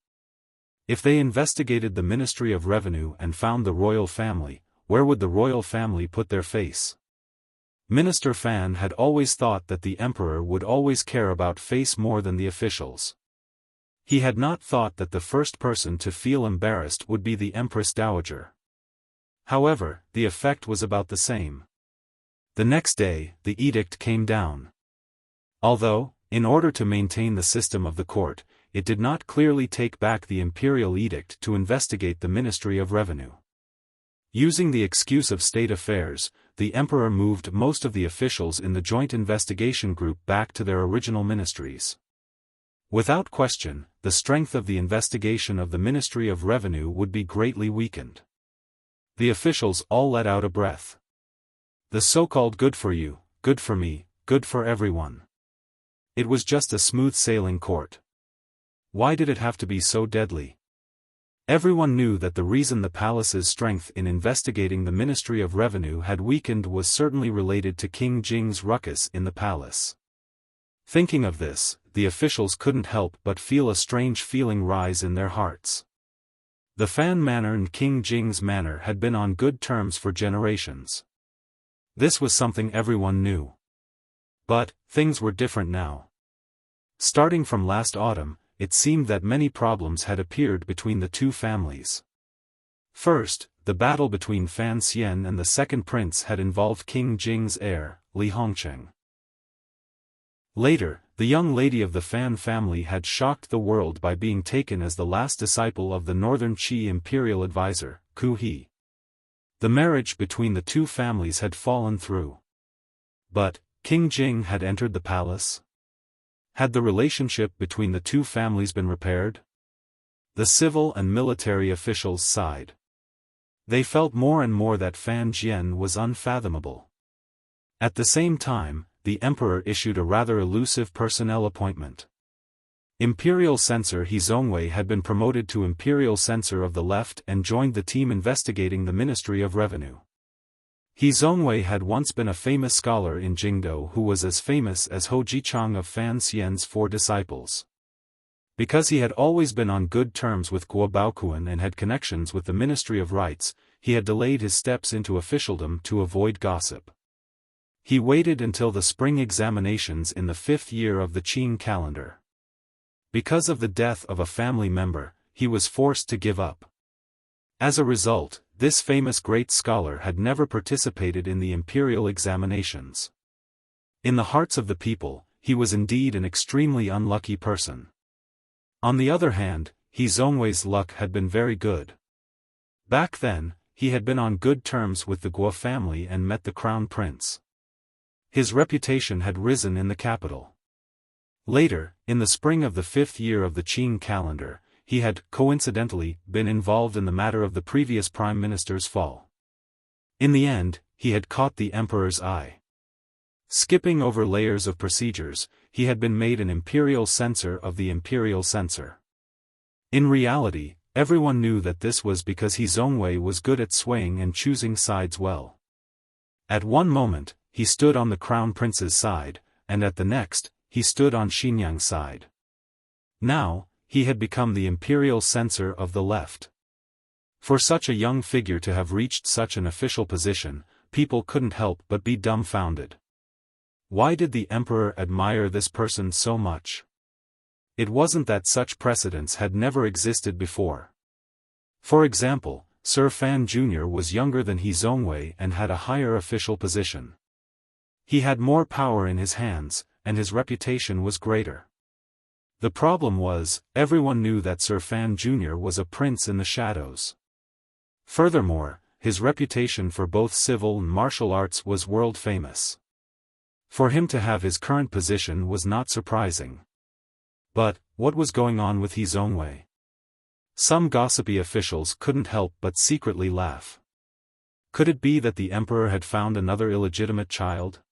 If they investigated the Ministry of Revenue and found the royal family, where would the royal family put their face? Minister Fan had always thought that the emperor would always care about face more than the officials. He had not thought that the first person to feel embarrassed would be the Empress Dowager. However, the effect was about the same. The next day, the edict came down. Although, in order to maintain the system of the court, it did not clearly take back the imperial edict to investigate the Ministry of Revenue. Using the excuse of state affairs, the emperor moved most of the officials in the joint investigation group back to their original ministries. Without question, the strength of the investigation of the Ministry of Revenue would be greatly weakened. The officials all let out a breath. The so-called good for you, good for me, good for everyone. It was just a smooth-sailing court. Why did it have to be so deadly? Everyone knew that the reason the palace's strength in investigating the Ministry of Revenue had weakened was certainly related to King Jing's ruckus in the palace. Thinking of this, the officials couldn't help but feel a strange feeling rise in their hearts. The Fan Manor and King Jing's manor had been on good terms for generations. This was something everyone knew. But, things were different now. Starting from last autumn, it seemed that many problems had appeared between the two families. First, the battle between Fan Xian and the second prince had involved King Jing's heir, Li Hongcheng. Later, the young lady of the Fan family had shocked the world by being taken as the last disciple of the Northern Qi imperial advisor, Ku He. The marriage between the two families had fallen through. But, King Jing had entered the palace? Had the relationship between the two families been repaired? The civil and military officials sighed. They felt more and more that Fan Jian was unfathomable. At the same time, the emperor issued a rather elusive personnel appointment. Imperial Censor He Zongwei had been promoted to Imperial Censor of the Left and joined the team investigating the Ministry of Revenue. He Zongwei had once been a famous scholar in Jingdo who was as famous as Ho Jichang of Fan Xian's 4 disciples. Because he had always been on good terms with Guo Baoquan and had connections with the Ministry of Rites, he had delayed his steps into officialdom to avoid gossip. He waited until the spring examinations in the 5th year of the Qing calendar. Because of the death of a family member, he was forced to give up. As a result, this famous great scholar had never participated in the imperial examinations. In the hearts of the people, he was indeed an extremely unlucky person. On the other hand, He Zongwei's luck had been very good. Back then, he had been on good terms with the Guo family and met the crown prince. His reputation had risen in the capital. Later, in the spring of the 5th year of the Qing calendar, he had, coincidentally, been involved in the matter of the previous prime minister's fall. In the end, he had caught the emperor's eye. Skipping over layers of procedures, he had been made an imperial censor of the imperial censor. In reality, everyone knew that this was because He Zongwei was good at swaying and choosing sides well. At one moment, he stood on the crown prince's side, and at the next, he stood on Xinyang's side. Now, he had become the imperial censor of the left. For such a young figure to have reached such an official position, people couldn't help but be dumbfounded. Why did the emperor admire this person so much? It wasn't that such precedents had never existed before. For example, Sir Fan Jr. was younger than He Zongwei and had a higher official position. He had more power in his hands, and his reputation was greater. The problem was, everyone knew that Sir Fan Jr. was a prince in the shadows. Furthermore, his reputation for both civil and martial arts was world-famous. For him to have his current position was not surprising. But, what was going on with He Zongwei? Some gossipy officials couldn't help but secretly laugh. Could it be that the emperor had found another illegitimate child?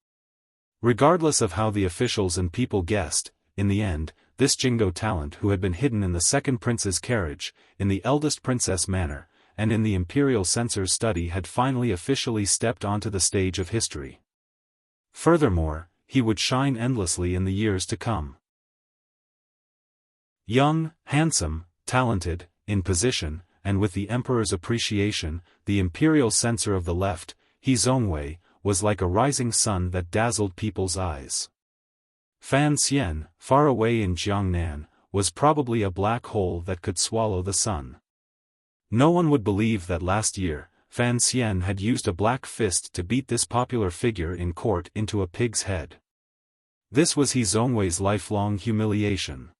Regardless of how the officials and people guessed, in the end, this Jingdo talent who had been hidden in the second prince's carriage, in the eldest princess manor, and in the imperial censor's study had finally officially stepped onto the stage of history. Furthermore, he would shine endlessly in the years to come. Young, handsome, talented, in position, and with the emperor's appreciation, the imperial censor of the left, He Zongwei, was like a rising sun that dazzled people's eyes. Fan Xian, far away in Jiangnan, was probably a black hole that could swallow the sun. No one would believe that last year, Fan Xian had used a black fist to beat this popular figure in court into a pig's head. This was He Zhongwei's lifelong humiliation.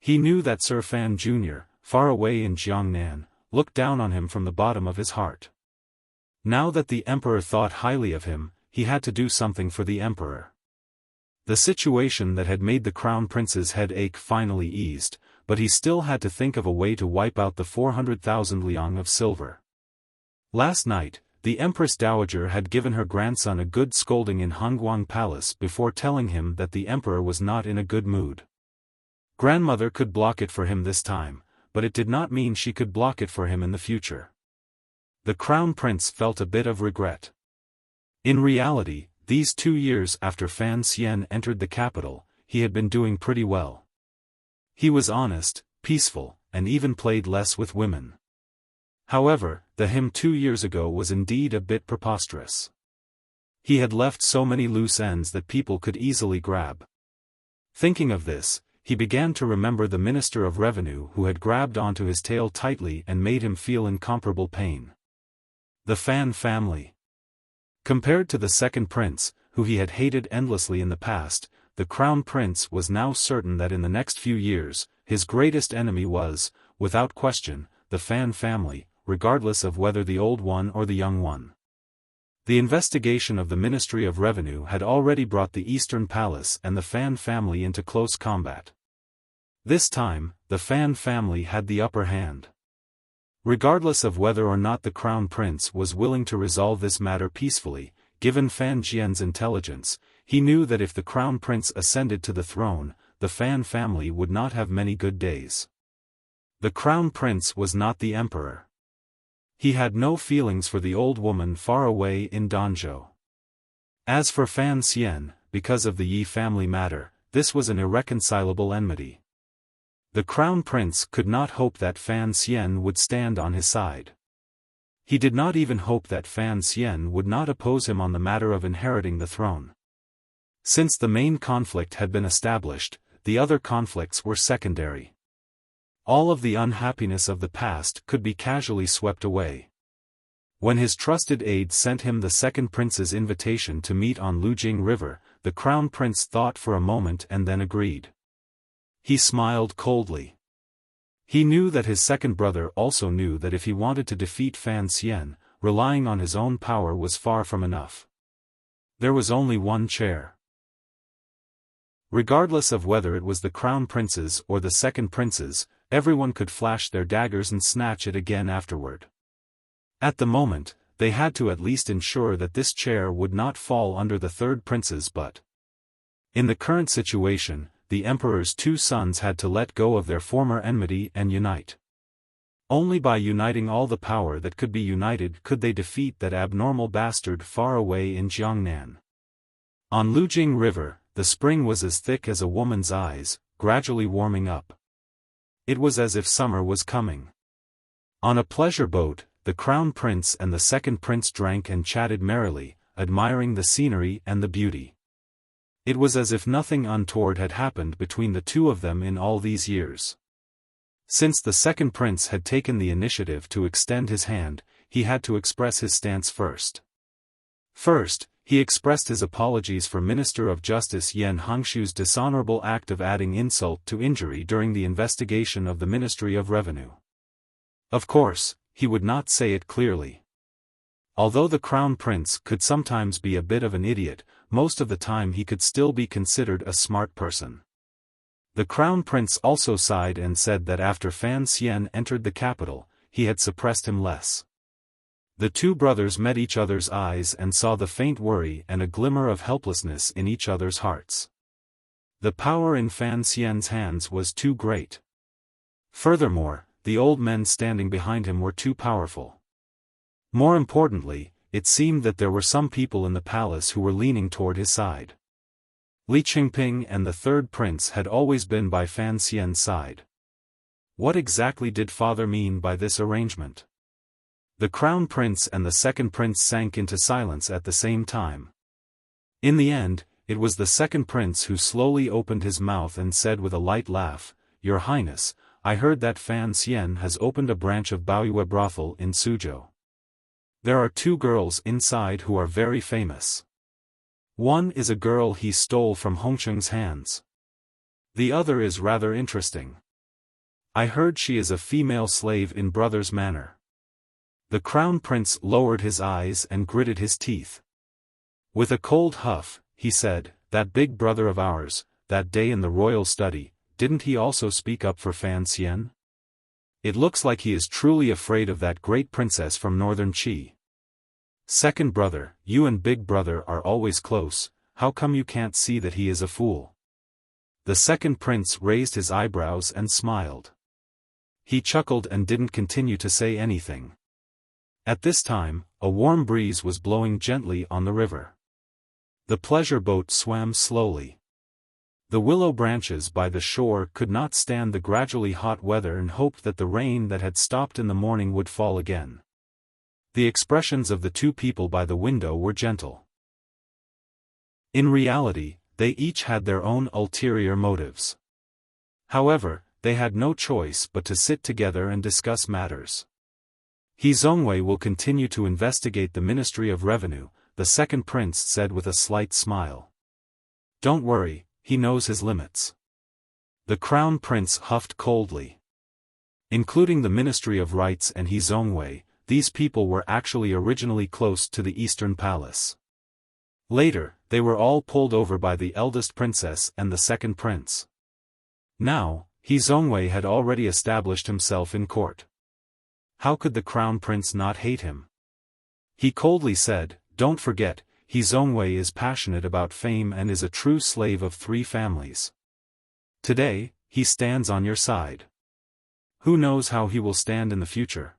He knew that Sir Fan Jr., far away in Jiangnan, looked down on him from the bottom of his heart. Now that the emperor thought highly of him, he had to do something for the emperor. The situation that had made the crown prince's head ache finally eased, but he still had to think of a way to wipe out the 400,000 liang of silver. Last night, the Empress Dowager had given her grandson a good scolding in Hongguang Palace before telling him that the emperor was not in a good mood. Grandmother could block it for him this time, but it did not mean she could block it for him in the future. The crown prince felt a bit of regret. In reality, these 2 years after Fan Xian entered the capital, he had been doing pretty well. He was honest, peaceful, and even played less with women. However, the him 2 years ago was indeed a bit preposterous. He had left so many loose ends that people could easily grab. Thinking of this, he began to remember the Minister of Revenue who had grabbed onto his tail tightly and made him feel incomparable pain. The Fan family. Compared to the second prince, who he had hated endlessly in the past, the crown prince was now certain that in the next few years, his greatest enemy was, without question, the Fan family, regardless of whether the old one or the young one. The investigation of the Ministry of Revenue had already brought the Eastern Palace and the Fan family into close combat. This time, the Fan family had the upper hand. Regardless of whether or not the crown prince was willing to resolve this matter peacefully, given Fan Jian's intelligence, he knew that if the crown prince ascended to the throne, the Fan family would not have many good days. The crown prince was not the emperor. He had no feelings for the old woman far away in Danzhou. As for Fan Xian, because of the Yi family matter, this was an irreconcilable enmity. The crown prince could not hope that Fan Xian would stand on his side. He did not even hope that Fan Xian would not oppose him on the matter of inheriting the throne. Since the main conflict had been established, the other conflicts were secondary. All of the unhappiness of the past could be casually swept away. When his trusted aide sent him the second prince's invitation to meet on Lujing River, the crown prince thought for a moment and then agreed. He smiled coldly. He knew that his second brother also knew that if he wanted to defeat Fan Xian, relying on his own power was far from enough. There was only one chair. Regardless of whether it was the crown prince's or the second prince's, everyone could flash their daggers and snatch it again afterward. At the moment, they had to at least ensure that this chair would not fall under the third prince's butt. In the current situation, the emperor's 2 sons had to let go of their former enmity and unite. Only by uniting all the power that could be united could they defeat that abnormal bastard far away in Jiangnan. On Lujing River, the spring was as thick as a woman's eyes, gradually warming up. It was as if summer was coming. On a pleasure boat, the crown prince and the second prince drank and chatted merrily, admiring the scenery and the beauty. It was as if nothing untoward had happened between the two of them in all these years. Since the second prince had taken the initiative to extend his hand, he had to express his stance first. First, he expressed his apologies for Minister of Justice Yan Hongshu's dishonorable act of adding insult to injury during the investigation of the Ministry of Revenue. Of course, he would not say it clearly. Although the crown prince could sometimes be a bit of an idiot, most of the time he could still be considered a smart person. The crown prince also sighed and said that after Fan Xian entered the capital, he had suppressed him less. The 2 brothers met each other's eyes and saw the faint worry and a glimmer of helplessness in each other's hearts. The power in Fan Xian's hands was too great. Furthermore, the old men standing behind him were too powerful. More importantly, it seemed that there were some people in the palace who were leaning toward his side. Li Qingping and the third prince had always been by Fan Xian's side. What exactly did father mean by this arrangement? The crown prince and the second prince sank into silence at the same time. In the end, it was the second prince who slowly opened his mouth and said with a light laugh, "Your Highness, I heard that Fan Xian has opened a branch of Baoyue brothel in Suzhou. There are 2 girls inside who are very famous. One is a girl he stole from Hongcheng's hands. The other is rather interesting. I heard she is a female slave in brother's manner." The crown prince lowered his eyes and gritted his teeth. With a cold huff, he said, "That big brother of ours, that day in the royal study, didn't he also speak up for Fan Xian? It looks like he is truly afraid of that great princess from northern Qi. Second brother, you and big brother are always close, how come you can't see that he is a fool?" The second prince raised his eyebrows and smiled. He chuckled and didn't continue to say anything. At this time, a warm breeze was blowing gently on the river. The pleasure boat swam slowly. The willow branches by the shore could not stand the gradually hot weather and hoped that the rain that had stopped in the morning would fall again. The expressions of the 2 people by the window were gentle. In reality, they each had their own ulterior motives. However, they had no choice but to sit together and discuss matters. "He Zongwei will continue to investigate the Ministry of Revenue," the second prince said with a slight smile. "Don't worry, he knows his limits." The crown prince huffed coldly. Including the Ministry of Rights and He Zongwei, these people were actually originally close to the Eastern Palace. Later, they were all pulled over by the eldest princess and the second prince. Now, He Zongwei had already established himself in court. How could the crown prince not hate him? He coldly said, "Don't forget, He Zongwei is passionate about fame and is a true slave of 3 families. Today, he stands on your side. Who knows how he will stand in the future?"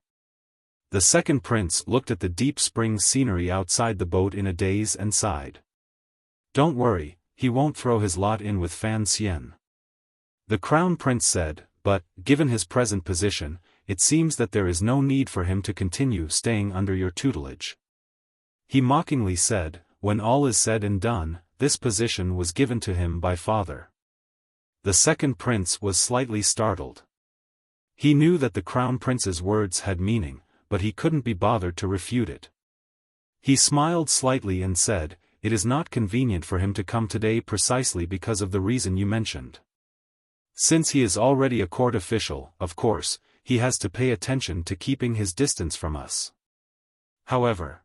The second prince looked at the deep spring scenery outside the boat in a daze and sighed. "Don't worry, he won't throw his lot in with Fan Xian." The crown prince said, "But, given his present position, it seems that there is no need for him to continue staying under your tutelage." He mockingly said, "When all is said and done, this position was given to him by father." The second prince was slightly startled. He knew that the crown prince's words had meaning, but he couldn't be bothered to refute it. He smiled slightly and said, "It is not convenient for him to come today precisely because of the reason you mentioned. Since he is already a court official, of course, he has to pay attention to keeping his distance from us." However,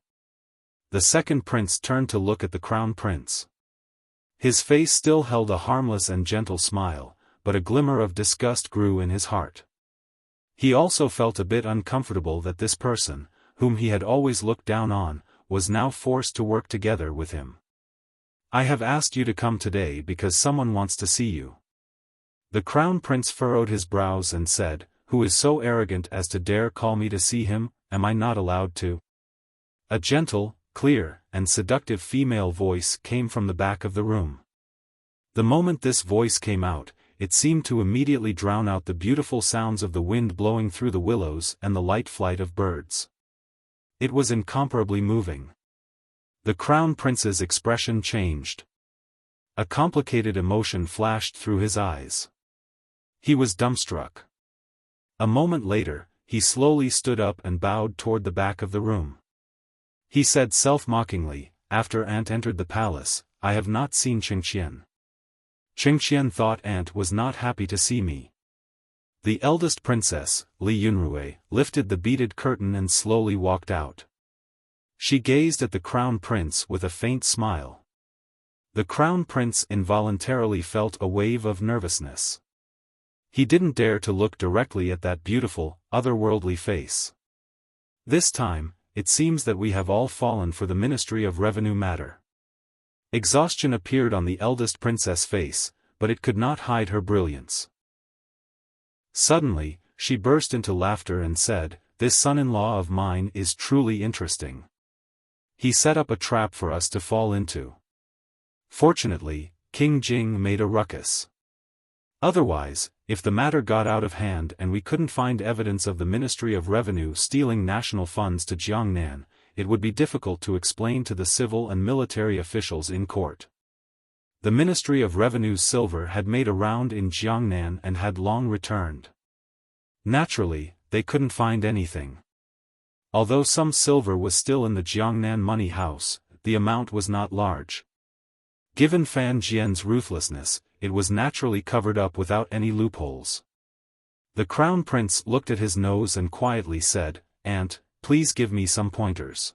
the second prince turned to look at the crown prince. His face still held a harmless and gentle smile, but a glimmer of disgust grew in his heart. He also felt a bit uncomfortable that this person, whom he had always looked down on, was now forced to work together with him. "I have asked you to come today because someone wants to see you." The crown prince furrowed his brows and said, "Who is so arrogant as to dare call me to see him? Am I not allowed to?" A gentle, clear, and seductive female voice came from the back of the room. The moment this voice came out, it seemed to immediately drown out the beautiful sounds of the wind blowing through the willows and the light flight of birds. It was incomparably moving. The crown prince's expression changed. A complicated emotion flashed through his eyes. He was dumbstruck. A moment later, he slowly stood up and bowed toward the back of the room. He said self-mockingly, "After Aunt entered the palace, I have not seen Qingqian. Qingqian thought Aunt was not happy to see me." The eldest princess, Li Yunrui, lifted the beaded curtain and slowly walked out. She gazed at the crown prince with a faint smile. The crown prince involuntarily felt a wave of nervousness. He didn't dare to look directly at that beautiful, otherworldly face. This time, it seems that we have all fallen for the Ministry of Revenue matter. Exhaustion appeared on the eldest princess' face, but it could not hide her brilliance. Suddenly, she burst into laughter and said, "This son-in-law of mine is truly interesting. He set up a trap for us to fall into." Fortunately, King Jing made a ruckus. Otherwise, if the matter got out of hand and we couldn't find evidence of the Ministry of Revenue stealing national funds to Jiangnan, it would be difficult to explain to the civil and military officials in court. The Ministry of Revenue's silver had made a round in Jiangnan and had long returned. Naturally, they couldn't find anything. Although some silver was still in the Jiangnan money house, the amount was not large. Given Fan Jian's ruthlessness, it was naturally covered up without any loopholes. The Crown Prince looked at his nose and quietly said, "Aunt, please give me some pointers."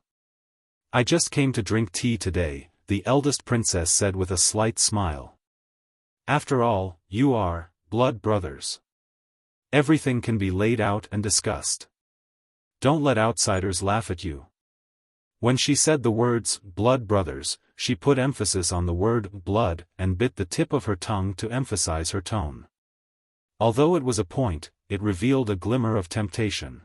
"I just came to drink tea today," the eldest princess said with a slight smile. "After all, you are blood brothers. Everything can be laid out and discussed. Don't let outsiders laugh at you." When she said the words, blood brothers, she put emphasis on the word blood and bit the tip of her tongue to emphasize her tone. Although it was a point, it revealed a glimmer of temptation.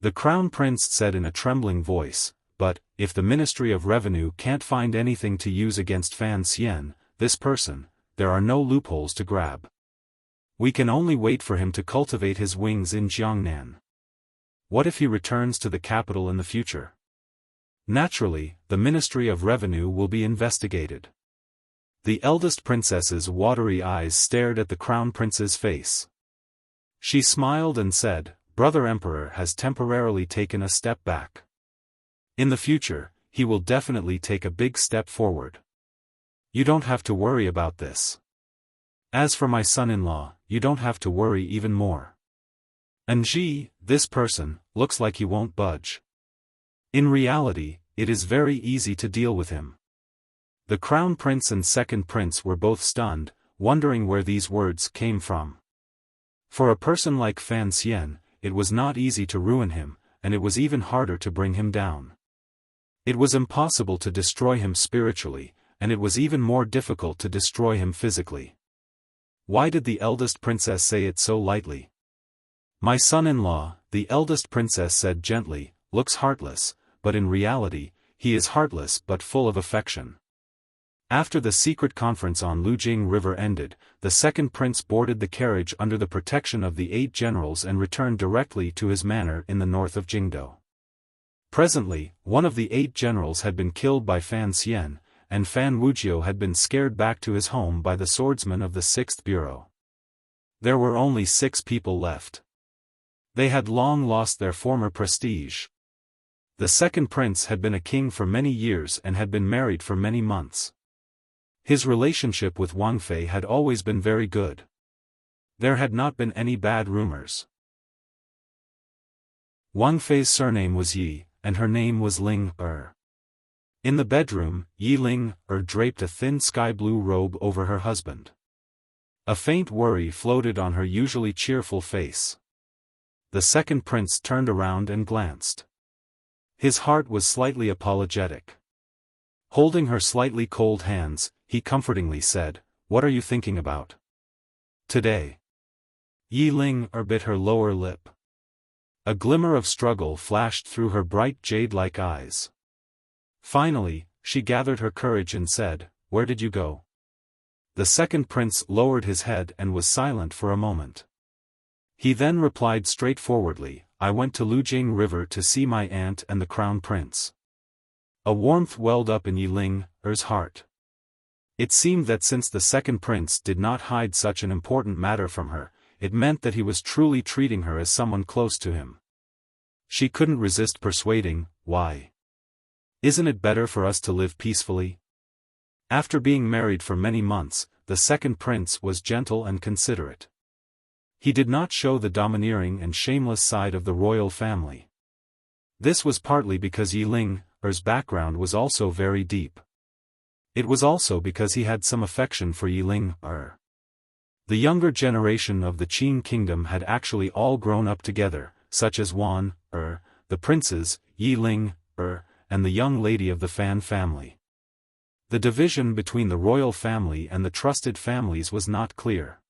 The Crown Prince said in a trembling voice, "But, if the Ministry of Revenue can't find anything to use against Fan Xian, this person, there are no loopholes to grab. We can only wait for him to cultivate his wings in Jiangnan. What if he returns to the capital in the future? Naturally, the Ministry of Revenue will be investigated." The eldest princess's watery eyes stared at the Crown Prince's face. She smiled and said, "Brother Emperor has temporarily taken a step back. In the future, he will definitely take a big step forward. You don't have to worry about this. As for my son-in-law, you don't have to worry even more. And this person, looks like he won't budge. In reality, it is very easy to deal with him." The Crown Prince and Second Prince were both stunned, wondering where these words came from. For a person like Fan Xian, it was not easy to ruin him, and it was even harder to bring him down. It was impossible to destroy him spiritually, and it was even more difficult to destroy him physically. Why did the eldest princess say it so lightly? "My son-in-law," the eldest princess said gently, "looks heartless, but in reality, he is heartless but full of affection." After the secret conference on Lujing River ended, the second prince boarded the carriage under the protection of the 8 generals and returned directly to his manor in the north of Jingdo. Presently, one of the 8 generals had been killed by Fan Xian, and Fan Wuxia had been scared back to his home by the swordsmen of the 6th Bureau. There were only 6 people left. They had long lost their former prestige. The second prince had been a king for many years and had been married for many months. His relationship with Wang Fei had always been very good. There had not been any bad rumors. Wang Fei's surname was Yi, and her name was Ling Er. In the bedroom, Yi Ling Er draped a thin sky-blue robe over her husband. A faint worry floated on her usually cheerful face. The second prince turned around and glanced. His heart was slightly apologetic. Holding her slightly cold hands, he comfortingly said, "What are you thinking about today?" Yi Ling Er bit her lower lip. A glimmer of struggle flashed through her bright jade-like eyes. Finally, she gathered her courage and said, "Where did you go?" The second prince lowered his head and was silent for a moment. He then replied straightforwardly, "I went to Lujing River to see my aunt and the Crown Prince." A warmth welled up in Yi Ling Er's heart. It seemed that since the second prince did not hide such an important matter from her, it meant that he was truly treating her as someone close to him. She couldn't resist persuading, "Why? Isn't it better for us to live peacefully?" After being married for many months, the second prince was gentle and considerate. He did not show the domineering and shameless side of the royal family. This was partly because Yi Ling Er's background was also very deep. It was also because he had some affection for Yi Ling Er. The younger generation of the Qin kingdom had actually all grown up together, such as Wan Er, the princes, Yi Ling Er, and the young lady of the Fan family. The division between the royal family and the trusted families was not clear.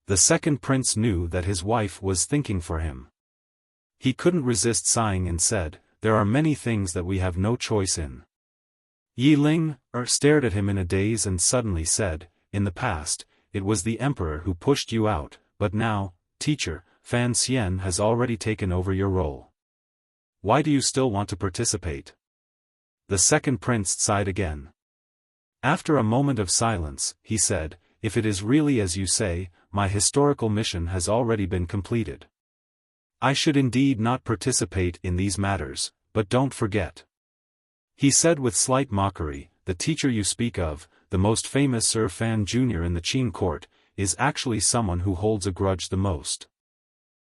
The second prince knew that his wife was thinking for him. He couldn't resist sighing and said, "There are many things that we have no choice in." Yi Ling Er stared at him in a daze and suddenly said, "In the past, it was the emperor who pushed you out, but now, teacher, Fan Xian has already taken over your role. Why do you still want to participate? The second prince sighed again. After a moment of silence, he said, if it is really as you say, my historical mission has already been completed. I should indeed not participate in these matters, but don't forget. He said with slight mockery, the teacher you speak of, the most famous Sir Fan Jr. in the Qin court, is actually someone who holds a grudge the most.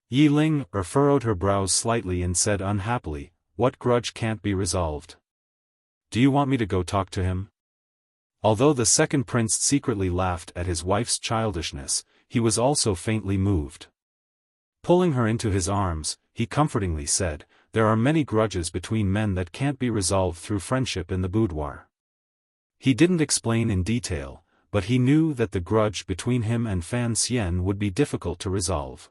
Yi Ling furrowed her brows slightly and said unhappily, what grudge can't be resolved? Do you want me to go talk to him? Although the second prince secretly laughed at his wife's childishness, he was also faintly moved. Pulling her into his arms, he comfortingly said, there are many grudges between men that can't be resolved through friendship in the boudoir. He didn't explain in detail, but he knew that the grudge between him and Fan Xian would be difficult to resolve.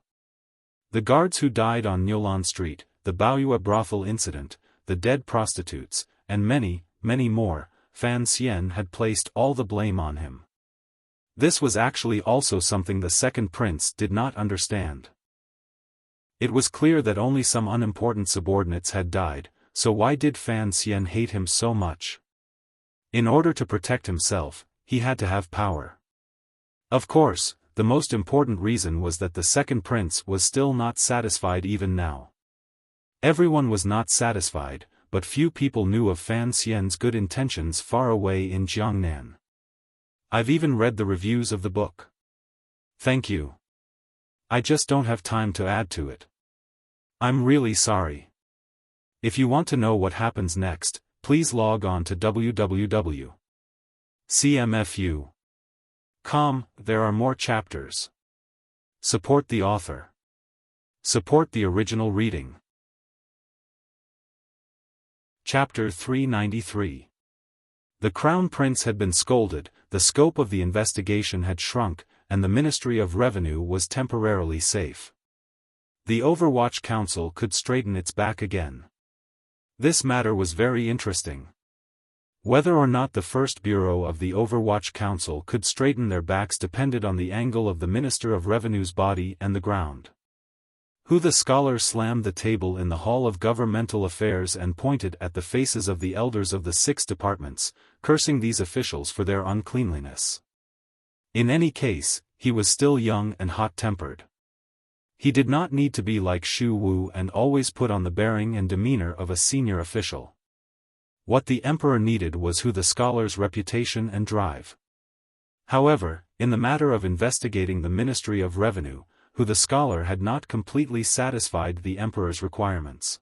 The guards who died on Nyolan Street, the Baoyue brothel incident, the dead prostitutes, and many, many more, Fan Xian had placed all the blame on him. This was actually also something the second prince did not understand. It was clear that only some unimportant subordinates had died, so why did Fan Xian hate him so much? In order to protect himself, he had to have power. Of course, the most important reason was that the second prince was still not satisfied even now. Everyone was not satisfied, but few people knew of Fan Xian's good intentions far away in Jiangnan. I've even read the reviews of the book. Thank you. I just don't have time to add to it. I'm really sorry. If you want to know what happens next, please log on to www.cmfu.com. There are more chapters. Support the author. Support the original reading. Chapter 393. The Crown Prince had been scolded, the scope of the investigation had shrunk, and the Ministry of Revenue was temporarily safe. The Overwatch Council could straighten its back again. This matter was very interesting. Whether or not the First Bureau of the Overwatch Council could straighten their backs depended on the angle of the Minister of Revenue's body and the ground. Who the scholar slammed the table in the Hall of Governmental Affairs and pointed at the faces of the elders of the 6 departments, cursing these officials for their uncleanliness. In any case, he was still young and hot-tempered. He did not need to be like Xu Wu and always put on the bearing and demeanor of a senior official. What the emperor needed was who the scholar's reputation and drive. However, in the matter of investigating the Ministry of Revenue, who the scholar had not completely satisfied the emperor's requirements.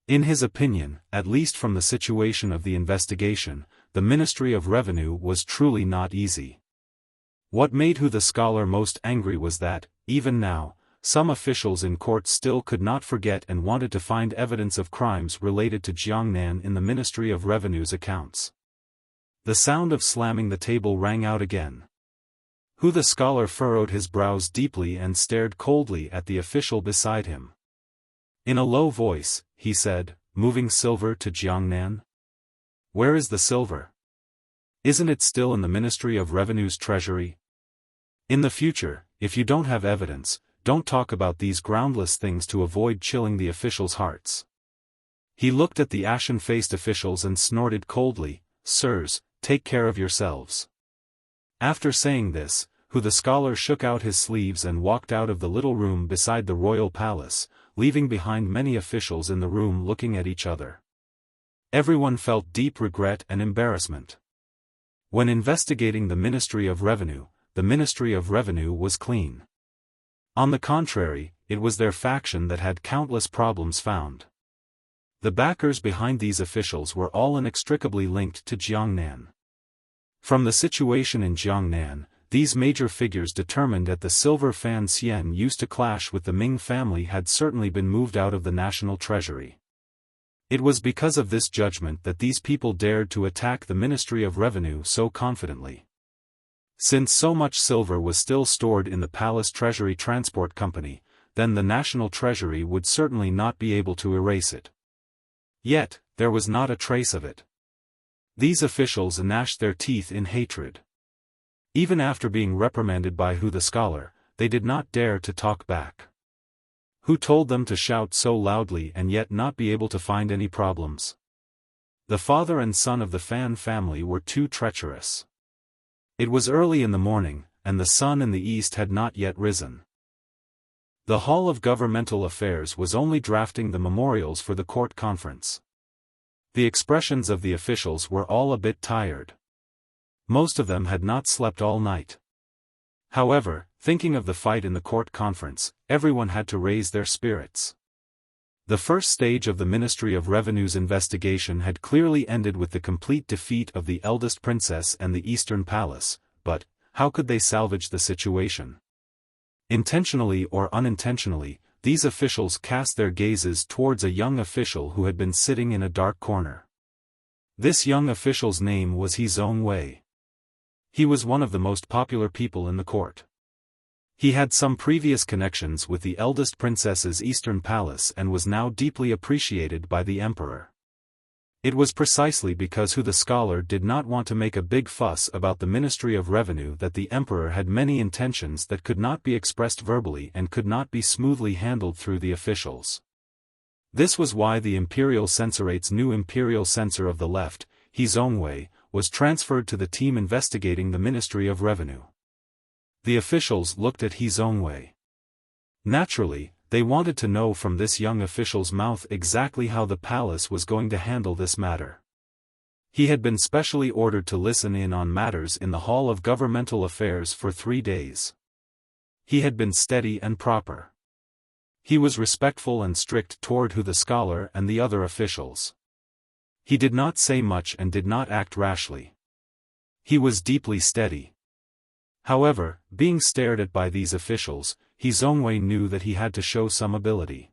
In his opinion, at least from the situation of the investigation, the Ministry of Revenue was truly not easy. What made who the scholar most angry was that, even now, some officials in court still could not forget and wanted to find evidence of crimes related to Jiangnan in the Ministry of Revenue's accounts. The sound of slamming the table rang out again. Who the scholar furrowed his brows deeply and stared coldly at the official beside him. In a low voice, he said, moving silver to Jiangnan? Where is the silver? Isn't it still in the Ministry of Revenue's treasury? In the future, if you don't have evidence, don't talk about these groundless things to avoid chilling the officials' hearts. He looked at the ashen-faced officials and snorted coldly, Sirs, take care of yourselves. After saying this, who the scholar shook out his sleeves and walked out of the little room beside the royal palace, leaving behind many officials in the room looking at each other. Everyone felt deep regret and embarrassment. When investigating the Ministry of Revenue, the Ministry of Revenue was clean. On the contrary, it was their faction that had countless problems found. The backers behind these officials were all inextricably linked to Jiangnan. From the situation in Jiangnan, these major figures determined that the silver Fan Xian used to clash with the Ming family had certainly been moved out of the national treasury. It was because of this judgment that these people dared to attack the Ministry of Revenue so confidently. Since so much silver was still stored in the Palace Treasury Transport Company, then the national treasury would certainly not be able to erase it. Yet, there was not a trace of it. These officials gnashed their teeth in hatred. Even after being reprimanded by Hu the scholar, they did not dare to talk back. Who told them to shout so loudly and yet not be able to find any problems? The father and son of the Fan family were too treacherous. It was early in the morning, and the sun in the east had not yet risen. The Hall of Governmental Affairs was only drafting the memorials for the court conference. The expressions of the officials were all a bit tired. Most of them had not slept all night. However, thinking of the fight in the court conference, everyone had to raise their spirits. The first stage of the Ministry of Revenue's investigation had clearly ended with the complete defeat of the eldest princess and the Eastern Palace, but how could they salvage the situation? Intentionally or unintentionally, these officials cast their gazes towards a young official who had been sitting in a dark corner. This young official's name was Xiaofan. He was one of the most popular people in the court. He had some previous connections with the eldest princess's Eastern Palace and was now deeply appreciated by the emperor. It was precisely because Hu the scholar did not want to make a big fuss about the Ministry of Revenue that the emperor had many intentions that could not be expressed verbally and could not be smoothly handled through the officials. This was why the imperial censorate's new imperial censor of the left, Xiaofan, was transferred to the team investigating the Ministry of Revenue. The officials looked at Xiaofan. Naturally, they wanted to know from this young official's mouth exactly how the palace was going to handle this matter. He had been specially ordered to listen in on matters in the Hall of Governmental Affairs for 3 days. He had been steady and proper. He was respectful and strict toward Hu the scholar and the other officials. He did not say much and did not act rashly. He was deeply steady. However, being stared at by these officials, Xiaofan knew that he had to show some ability.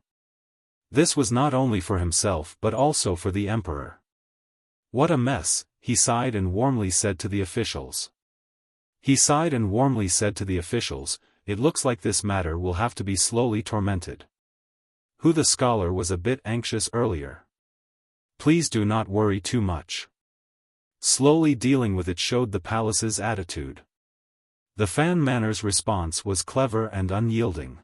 This was not only for himself but also for the emperor. What a mess, he sighed and warmly said to the officials. It looks like this matter will have to be slowly tormented. Hu the scholar was a bit anxious earlier. Please do not worry too much. Slowly dealing with it showed the palace's attitude. The Fan Manor's response was clever and unyielding.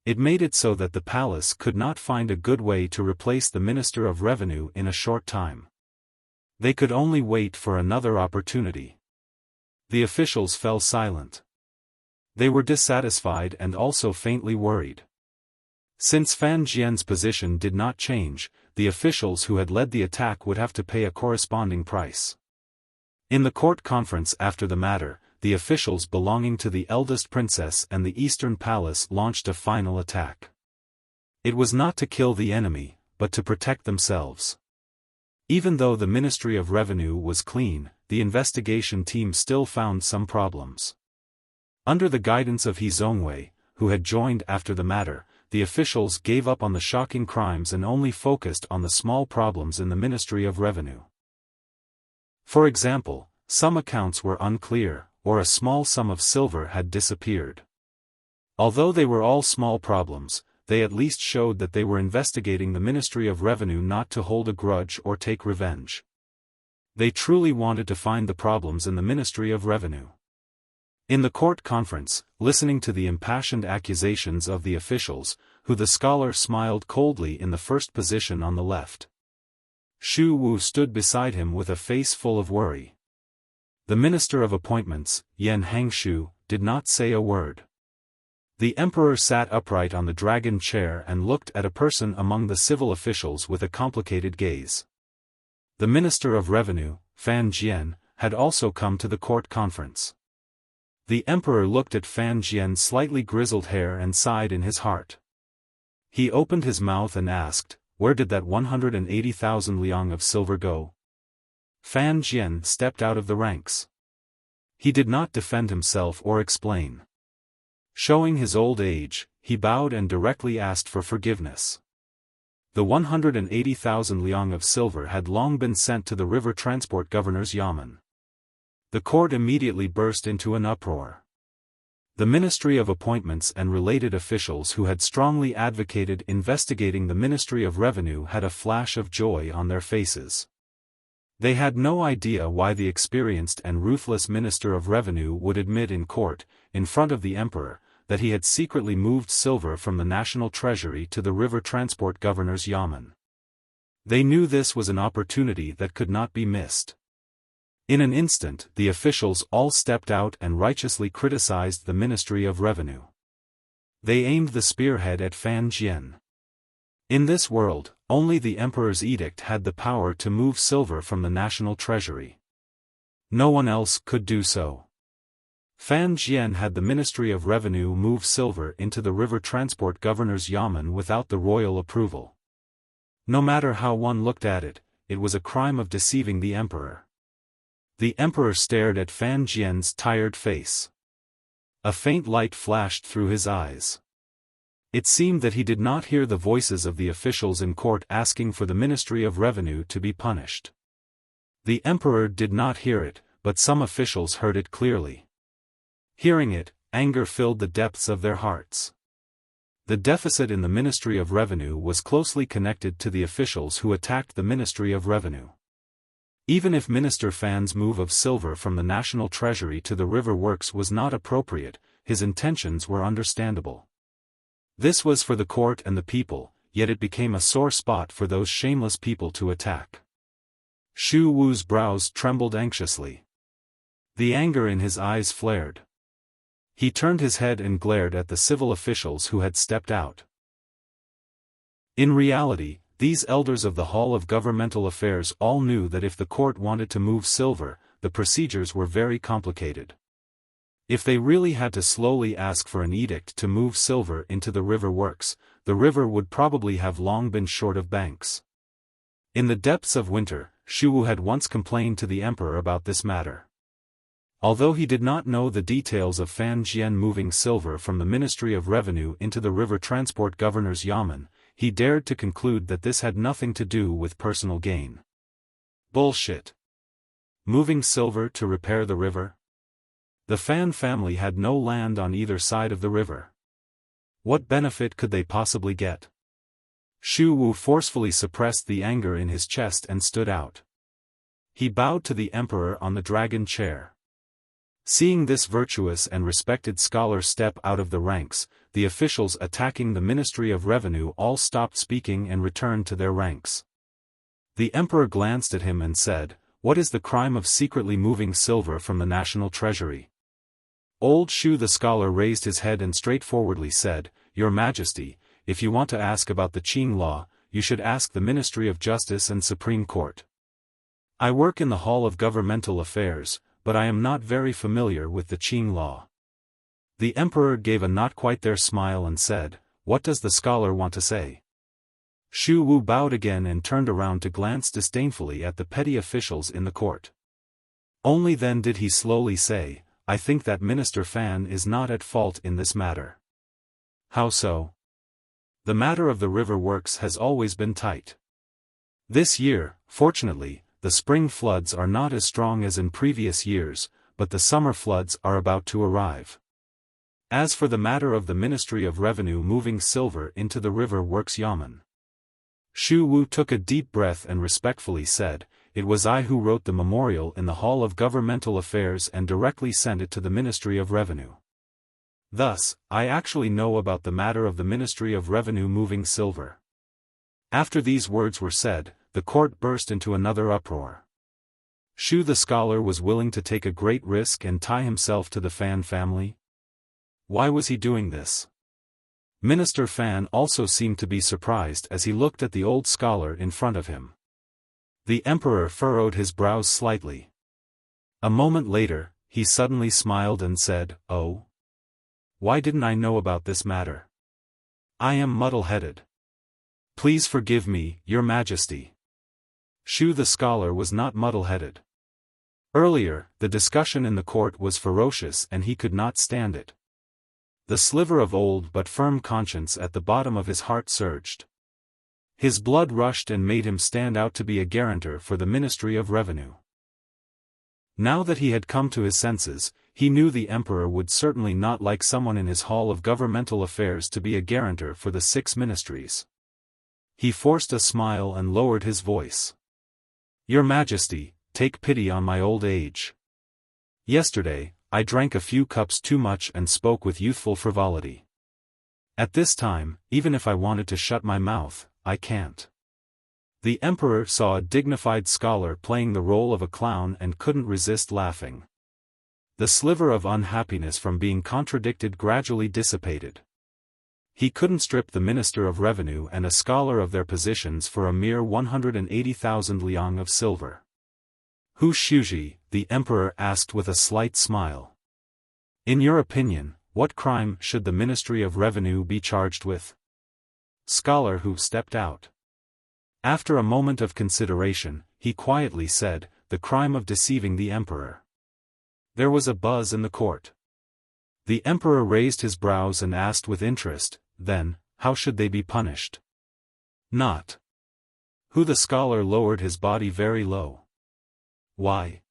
It made it so that the palace could not find a good way to replace the Minister of Revenue in a short time. They could only wait for another opportunity. The officials fell silent. They were dissatisfied and also faintly worried. Since Fan Jian's position did not change, the officials who had led the attack would have to pay a corresponding price. In the court conference after the matter, the officials belonging to the eldest princess and the Eastern Palace launched a final attack. It was not to kill the enemy, but to protect themselves. Even though the Ministry of Revenue was clean, the investigation team still found some problems. Under the guidance of Xiaofan, who had joined after the matter, the officials gave up on the shocking crimes and only focused on the small problems in the Ministry of Revenue. For example, some accounts were unclear, or a small sum of silver had disappeared. Although they were all small problems, they at least showed that they were investigating the Ministry of Revenue not to hold a grudge or take revenge. They truly wanted to find the problems in the Ministry of Revenue. In the court conference, listening to the impassioned accusations of the officials, Hu the scholar smiled coldly in the first position on the left. Shu Wu stood beside him with a face full of worry. The Minister of Appointments, Yan Hangshu, did not say a word. The emperor sat upright on the dragon chair and looked at a person among the civil officials with a complicated gaze. The Minister of Revenue, Fan Jian, had also come to the court conference. The emperor looked at Fan Jian's slightly grizzled hair and sighed in his heart. He opened his mouth and asked, "Where did that 180,000 liang of silver go?" Fan Jian stepped out of the ranks. He did not defend himself or explain. Showing his old age, he bowed and directly asked for forgiveness. The 180,000 liang of silver had long been sent to the river transport governor's yamen. The court immediately burst into an uproar. The Ministry of Appointments and related officials who had strongly advocated investigating the Ministry of Revenue had a flash of joy on their faces. They had no idea why the experienced and ruthless Minister of Revenue would admit in court, in front of the emperor, that he had secretly moved silver from the national treasury to the river transport governor's yamen. They knew this was an opportunity that could not be missed. In an instant the officials all stepped out and righteously criticized the Ministry of Revenue. They aimed the spearhead at Fan Jian. In this world, only the emperor's edict had the power to move silver from the national treasury. No one else could do so. Fan Jian had the Ministry of Revenue move silver into the river transport governor's yamen without the royal approval. No matter how one looked at it, it was a crime of deceiving the emperor. The emperor stared at Fan Jian's tired face. A faint light flashed through his eyes. It seemed that he did not hear the voices of the officials in court asking for the Ministry of Revenue to be punished. The emperor did not hear it, but some officials heard it clearly. Hearing it, anger filled the depths of their hearts. The deficit in the Ministry of Revenue was closely connected to the officials who attacked the Ministry of Revenue. Even if Minister Fan's move of silver from the national treasury to the river works was not appropriate, his intentions were understandable. This was for the court and the people, yet it became a sore spot for those shameless people to attack. Xu Wu's brows trembled anxiously. The anger in his eyes flared. He turned his head and glared at the civil officials who had stepped out. In reality, these elders of the Hall of Governmental Affairs all knew that if the court wanted to move silver, the procedures were very complicated. If they really had to slowly ask for an edict to move silver into the river works, the river would probably have long been short of banks. In the depths of winter, Xu Wu had once complained to the emperor about this matter. Although he did not know the details of Fan Jian moving silver from the Ministry of Revenue into the river transport governor's yamen, he dared to conclude that this had nothing to do with personal gain. Bullshit. Moving silver to repair the river? The Fan family had no land on either side of the river. What benefit could they possibly get? Xu Wu forcefully suppressed the anger in his chest and stood out. He bowed to the emperor on the dragon chair. Seeing this virtuous and respected scholar step out of the ranks, the officials attacking the Ministry of Revenue all stopped speaking and returned to their ranks. The emperor glanced at him and said, "What is the crime of secretly moving silver from the national treasury?" Old Xu the scholar raised his head and straightforwardly said, "Your Majesty, if you want to ask about the Qing law, you should ask the Ministry of Justice and Supreme Court. I work in the Hall of Governmental Affairs, but I am not very familiar with the Qing law." The emperor gave a not quite there smile and said, "What does the scholar want to say?" Xu Wu bowed again and turned around to glance disdainfully at the petty officials in the court. Only then did he slowly say, "I think that Minister Fan is not at fault in this matter." "How so?" "The matter of the river works has always been tight. This year, fortunately, the spring floods are not as strong as in previous years, but the summer floods are about to arrive. As for the matter of the Ministry of Revenue moving silver into the river works yamen." Xu Wu took a deep breath and respectfully said, "It was I who wrote the memorial in the Hall of Governmental Affairs and directly sent it to the Ministry of Revenue. Thus, I actually know about the matter of the Ministry of Revenue moving silver." After these words were said, the court burst into another uproar. Xu the scholar was willing to take a great risk and tie himself to the Fan family? Why was he doing this? Minister Fan also seemed to be surprised as he looked at the old scholar in front of him. The emperor furrowed his brows slightly. A moment later, he suddenly smiled and said, "Oh? Why didn't I know about this matter? I am muddle-headed. Please forgive me, Your Majesty." Xu the scholar was not muddle-headed. Earlier, the discussion in the court was ferocious and he could not stand it. The sliver of old but firm conscience at the bottom of his heart surged. His blood rushed and made him stand out to be a guarantor for the Ministry of Revenue. Now that he had come to his senses, he knew the emperor would certainly not like someone in his Hall of Governmental Affairs to be a guarantor for the 6 ministries. He forced a smile and lowered his voice. Your Majesty, take pity on my old age. Yesterday, I drank a few cups too much and spoke with youthful frivolity. At this time, even if I wanted to shut my mouth, I can't. The emperor saw a dignified scholar playing the role of a clown and couldn't resist laughing. The sliver of unhappiness from being contradicted gradually dissipated. He couldn't strip the Minister of Revenue and a scholar of their positions for a mere 180,000 liang of silver. Hu Shuji, the emperor asked with a slight smile. In your opinion, what crime should the Ministry of Revenue be charged with? Scholar Hu stepped out. After a moment of consideration, he quietly said, the crime of deceiving the emperor. There was a buzz in the court. The emperor raised his brows and asked with interest, then, how should they be punished? Not. Hu the scholar lowered his body very low. Why?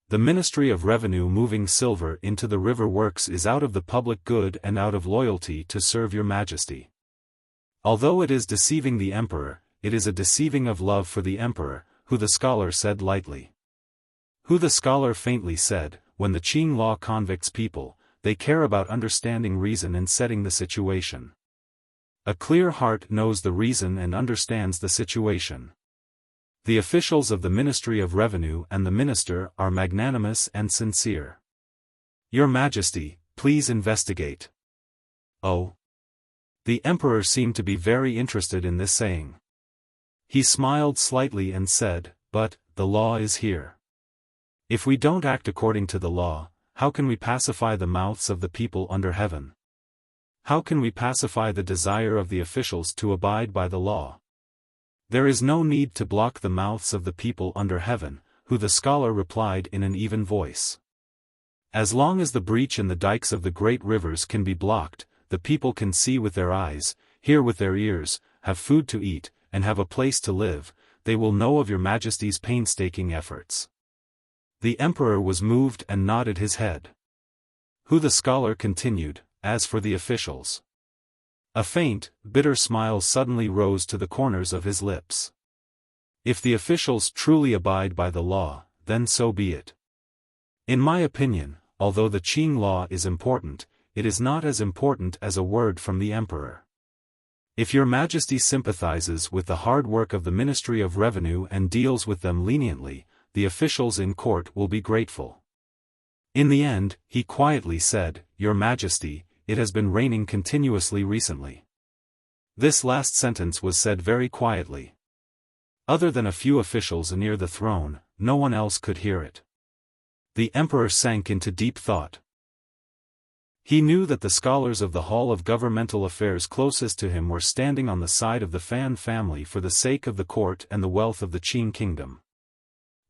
The Ministry of Revenue moving silver into the river works is out of the public good and out of loyalty to serve your Majesty. Although it is deceiving the emperor, it is a deceiving of love for the emperor, Hu the scholar said lightly. Hu the scholar faintly said, when the Qing law convicts people, they care about understanding reason and setting the situation. A clear heart knows the reason and understands the situation. The officials of the Ministry of Revenue and the minister are magnanimous and sincere. Your Majesty, please investigate. Oh. The emperor seemed to be very interested in this saying. He smiled slightly and said, but, the law is here. If we don't act according to the law, how can we pacify the mouths of the people under heaven? How can we pacify the desire of the officials to abide by the law? There is no need to block the mouths of the people under heaven, Hu the scholar replied in an even voice. As long as the breach in the dikes of the great rivers can be blocked, the people can see with their eyes, hear with their ears, have food to eat, and have a place to live, they will know of your Majesty's painstaking efforts. The emperor was moved and nodded his head. Hu the scholar continued, as for the officials. A faint, bitter smile suddenly rose to the corners of his lips. If the officials truly abide by the law, then so be it. In my opinion, although the Qing law is important, it is not as important as a word from the emperor. If your Majesty sympathizes with the hard work of the Ministry of Revenue and deals with them leniently, the officials in court will be grateful. In the end, he quietly said, Your Majesty, it has been raining continuously recently. This last sentence was said very quietly. Other than a few officials near the throne, no one else could hear it. The emperor sank into deep thought. He knew that the scholars of the Hall of Governmental Affairs closest to him were standing on the side of the Fan family for the sake of the court and the wealth of the Qing kingdom.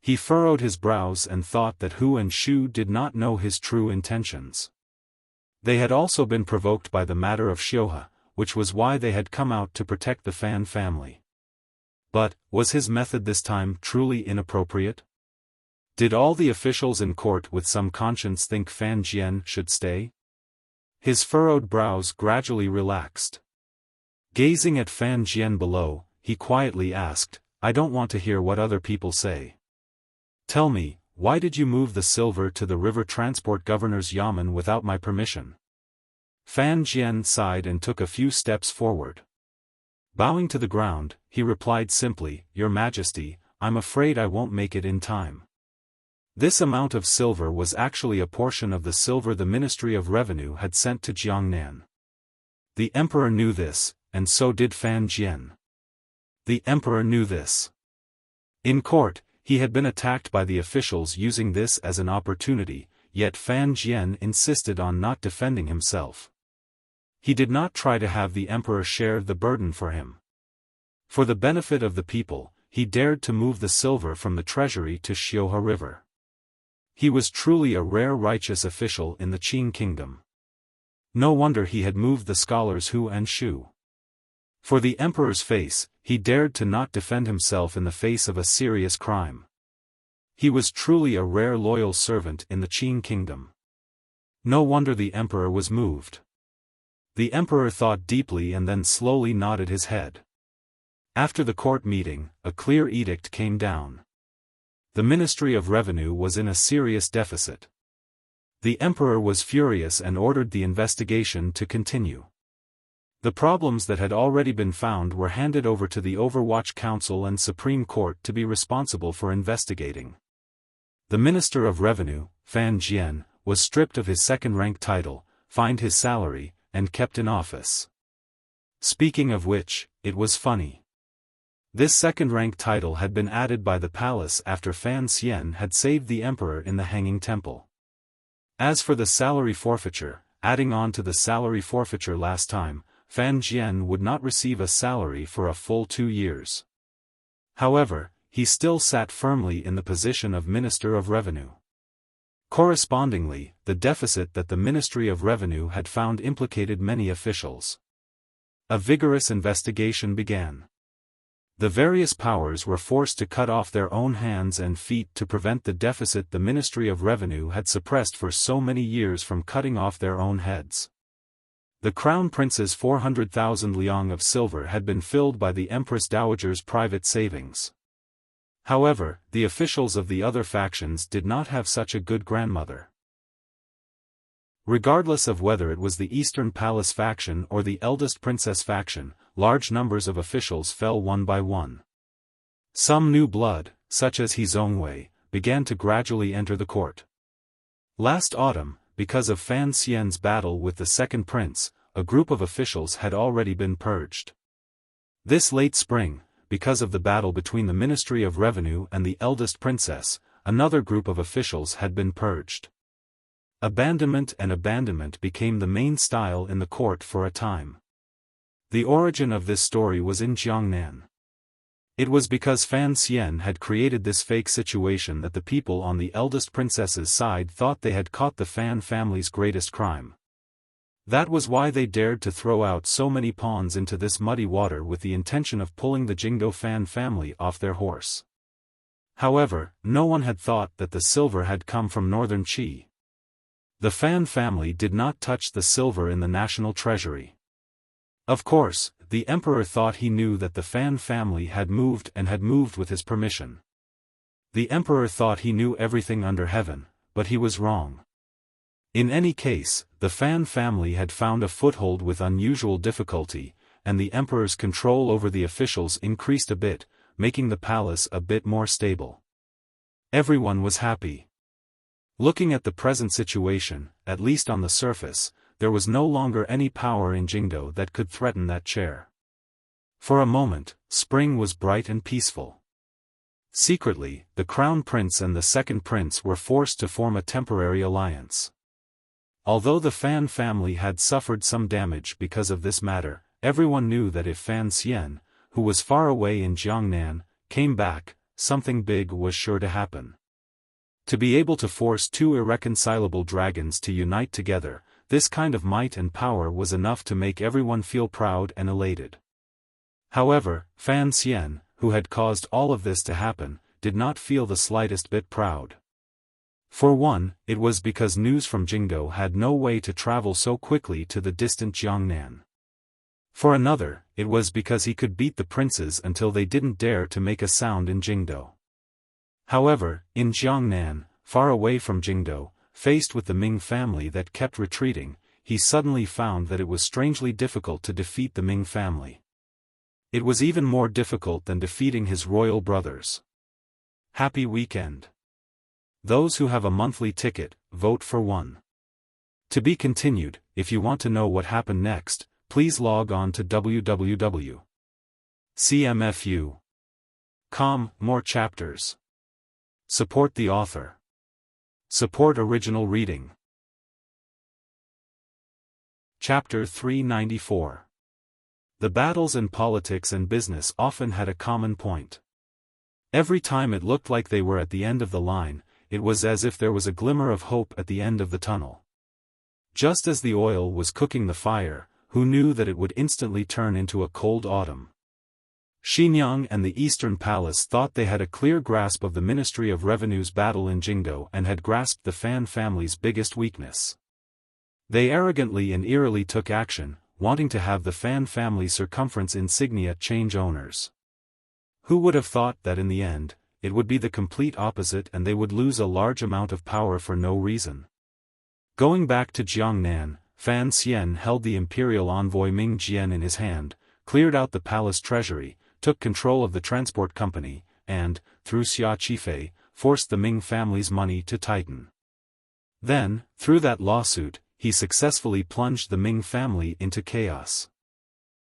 He furrowed his brows and thought that Hu and Shu did not know his true intentions. They had also been provoked by the matter of Xiaofan, which was why they had come out to protect the Fan family. But, was his method this time truly inappropriate? Did all the officials in court with some conscience think Fan Jian should stay? His furrowed brows gradually relaxed. Gazing at Fan Jian below, he quietly asked, I don't want to hear what other people say. Tell me, why did you move the silver to the river transport governor's yamen without my permission? Fan Jian sighed and took a few steps forward. Bowing to the ground, he replied simply, Your Majesty, I'm afraid I won't make it in time. This amount of silver was actually a portion of the silver the Ministry of Revenue had sent to Jiangnan. The emperor knew this, and so did Fan Jian. The emperor knew this. In court, he had been attacked by the officials using this as an opportunity, yet Fan Jian insisted on not defending himself. He did not try to have the emperor share the burden for him. For the benefit of the people, he dared to move the silver from the treasury to Xiaofan River. He was truly a rare righteous official in the Qing kingdom. No wonder he had moved the scholars Hu and Shu. For the emperor's face, he dared to not defend himself in the face of a serious crime. He was truly a rare loyal servant in the Qing kingdom. No wonder the emperor was moved. The emperor thought deeply and then slowly nodded his head. After the court meeting, a clear edict came down. The Ministry of Revenue was in a serious deficit. The emperor was furious and ordered the investigation to continue. The problems that had already been found were handed over to the Overwatch Council and Supreme Court to be responsible for investigating. The Minister of Revenue, Fan Jian, was stripped of his second-rank title, fined his salary, and kept in office. Speaking of which, it was funny. This second-rank title had been added by the palace after Fan Xian had saved the emperor in the Hanging Temple. As for the salary forfeiture, adding on to the salary forfeiture last time, Fan Jian would not receive a salary for a full 2 years. However, he still sat firmly in the position of Minister of Revenue. Correspondingly, the deficit that the Ministry of Revenue had found implicated many officials. A vigorous investigation began. The various powers were forced to cut off their own hands and feet to prevent the deficit the Ministry of Revenue had suppressed for so many years from cutting off their own heads. The Crown Prince's 400,000 liang of silver had been filled by the Empress Dowager's private savings. However, the officials of the other factions did not have such a good grandmother. Regardless of whether it was the Eastern Palace faction or the eldest princess faction, large numbers of officials fell one by one. Some new blood, such as He Zhongwei, began to gradually enter the court. Last autumn, because of Fan Xian's battle with the second prince, a group of officials had already been purged. This late spring, because of the battle between the Ministry of Revenue and the eldest princess, another group of officials had been purged. Abandonment became the main style in the court for a time. The origin of this story was in Jiangnan. It was because Fan Xian had created this fake situation that the people on the eldest princess's side thought they had caught the Fan family's greatest crime. That was why they dared to throw out so many pawns into this muddy water with the intention of pulling the Jingdo Fan family off their horse. However, no one had thought that the silver had come from northern Qi. The Fan family did not touch the silver in the national treasury. Of course, the emperor thought he knew that the Fan family had moved with his permission. The emperor thought he knew everything under heaven, but he was wrong. In any case, the Fan family had found a foothold with unusual difficulty, and the emperor's control over the officials increased a bit, making the palace a bit more stable. Everyone was happy. Looking at the present situation, at least on the surface, there was no longer any power in Jingdo that could threaten that chair. For a moment, spring was bright and peaceful. Secretly, the Crown Prince and the Second Prince were forced to form a temporary alliance. Although the Fan family had suffered some damage because of this matter, everyone knew that if Fan Xian, who was far away in Jiangnan, came back, something big was sure to happen. To be able to force two irreconcilable dragons to unite together, this kind of might and power was enough to make everyone feel proud and elated. However, Fan Xian, who had caused all of this to happen, did not feel the slightest bit proud. For one, it was because news from Jingdo had no way to travel so quickly to the distant Jiangnan. For another, it was because he could beat the princes until they didn't dare to make a sound in Jingdo. However, in Jiangnan, far away from Jingdo, faced with the Ming family that kept retreating, he suddenly found that it was strangely difficult to defeat the Ming family. It was even more difficult than defeating his royal brothers. Happy weekend. Those who have a monthly ticket, vote for one. To be continued. If you want to know what happened next, please log on to www.cmfu.com. More chapters. Support the author. Support original reading. Chapter 394. The battles in politics and business often had a common point. Every time it looked like they were at the end of the line, it was as if there was a glimmer of hope at the end of the tunnel. Just as the oil was cooking the fire, who knew that it would instantly turn into a cold autumn? Xinjiang and the Eastern Palace thought they had a clear grasp of the Ministry of Revenue's battle in Jingdo and had grasped the Fan family's biggest weakness. They arrogantly and eerily took action, wanting to have the Fan family circumference insignia change owners. Who would have thought that in the end, it would be the complete opposite and they would lose a large amount of power for no reason. Going back to Jiangnan, Fan Xian held the imperial envoy Ming Jian in his hand, cleared out the palace treasury, took control of the transport company, and, through Xia Qifei, forced the Ming family's money to tighten. Then, through that lawsuit, he successfully plunged the Ming family into chaos.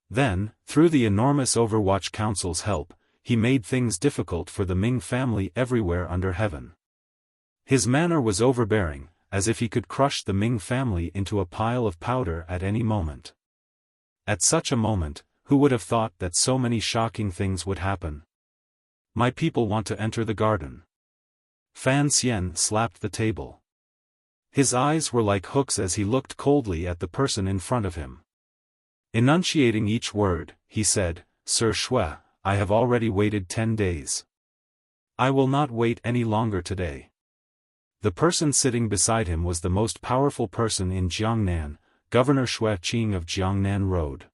Then, through the enormous Overwatch Council's help, he made things difficult for the Ming family everywhere under heaven. His manner was overbearing, as if he could crush the Ming family into a pile of powder at any moment. At such a moment, who would have thought that so many shocking things would happen? My people want to enter the garden. Fan Xian slapped the table. His eyes were like hooks as he looked coldly at the person in front of him. Enunciating each word, he said, Sir Shui, I have already waited 10 days. I will not wait any longer today. The person sitting beside him was the most powerful person in Jiangnan, Governor Shui Qing of Jiangnan Road.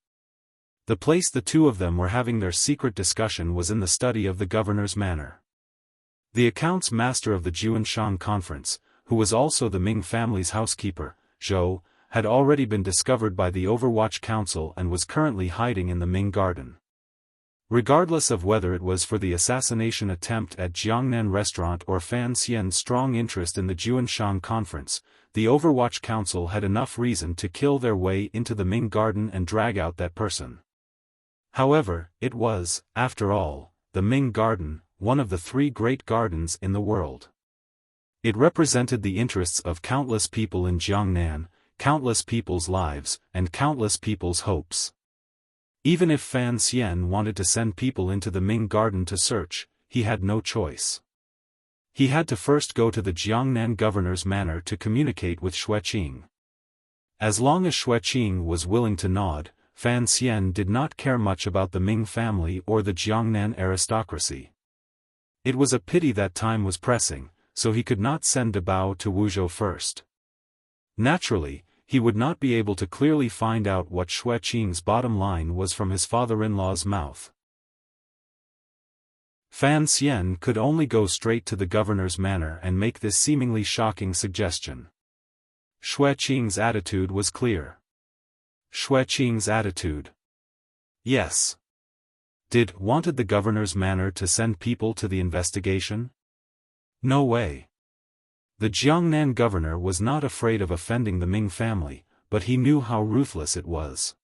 The place the two of them were having their secret discussion was in the study of the governor's manor. The accounts master of the Juanshan conference, who was also the Ming family's housekeeper, Zhou, had already been discovered by the Overwatch Council and was currently hiding in the Ming garden. Regardless of whether it was for the assassination attempt at Jiangnan restaurant or Fan Xian's strong interest in the Juanshan conference, the Overwatch Council had enough reason to kill their way into the Ming garden and drag out that person. However, it was, after all, the Ming garden, one of the 3 great gardens in the world. It represented the interests of countless people in Jiangnan, countless people's lives, and countless people's hopes. Even if Fan Xian wanted to send people into the Ming garden to search, he had no choice. He had to first go to the Jiangnan governor's manor to communicate with Shui Qing. As long as Shui Qing was willing to nod, Fan Xian did not care much about the Ming family or the Jiangnan aristocracy. It was a pity that time was pressing, so he could not send a Bao to Wuzhou first. Naturally, he would not be able to clearly find out what Shui Qing's bottom line was from his father-in-law's mouth. Fan Xian could only go straight to the governor's manor and make this seemingly shocking suggestion. Shui Qing's attitude was clear. Shui Qing's attitude. Yes. Wanted the governor's manor to send people to the investigation? No way. The Jiangnan governor was not afraid of offending the Ming family, but he knew how ruthless it was.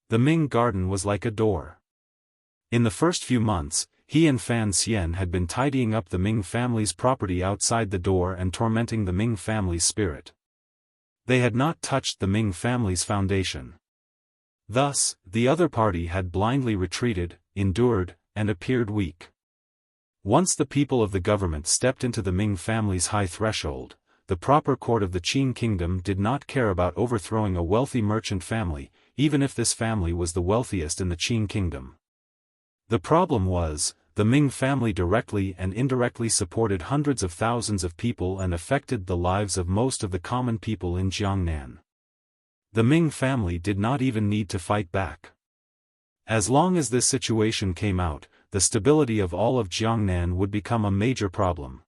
The Ming garden was like a door. In the first few months, he and Fan Xian had been tidying up the Ming family's property outside the door and tormenting the Ming family's spirit. They had not touched the Ming family's foundation. Thus, the other party had blindly retreated, endured, and appeared weak. Once the people of the government stepped into the Ming family's high threshold, the proper court of the Qing kingdom did not care about overthrowing a wealthy merchant family, even if this family was the wealthiest in the Qing kingdom. The problem was, the Ming family directly and indirectly supported hundreds of thousands of people and affected the lives of most of the common people in Jiangnan. The Ming family did not even need to fight back. As long as this situation came out, the stability of all of Jiangnan would become a major problem.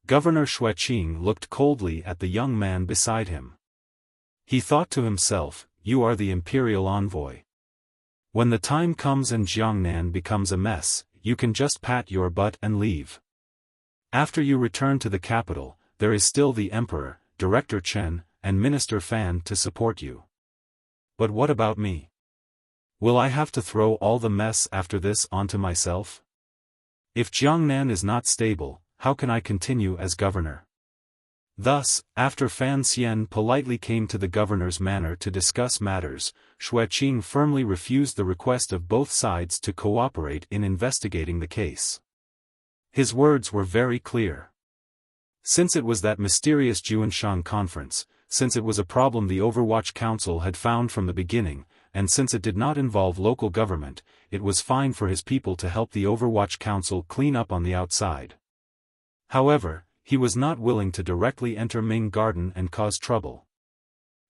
Governor Shui Qing looked coldly at the young man beside him. He thought to himself, "You are the imperial envoy. When the time comes and Jiangnan becomes a mess, you can just pat your butt and leave. After you return to the capital, there is still the emperor, Director Chen, and Minister Fan to support you. But what about me? Will I have to throw all the mess after this onto myself? If Jiangnan is not stable, how can I continue as governor?" Thus, after Fan Xian politely came to the governor's manor to discuss matters, Shui Qing firmly refused the request of both sides to cooperate in investigating the case. His words were very clear. Since it was that mysterious Juanshan conference, since it was a problem the Overwatch Council had found from the beginning, and since it did not involve local government, it was fine for his people to help the Overwatch Council clean up on the outside. However, he was not willing to directly enter Ming Garden and cause trouble.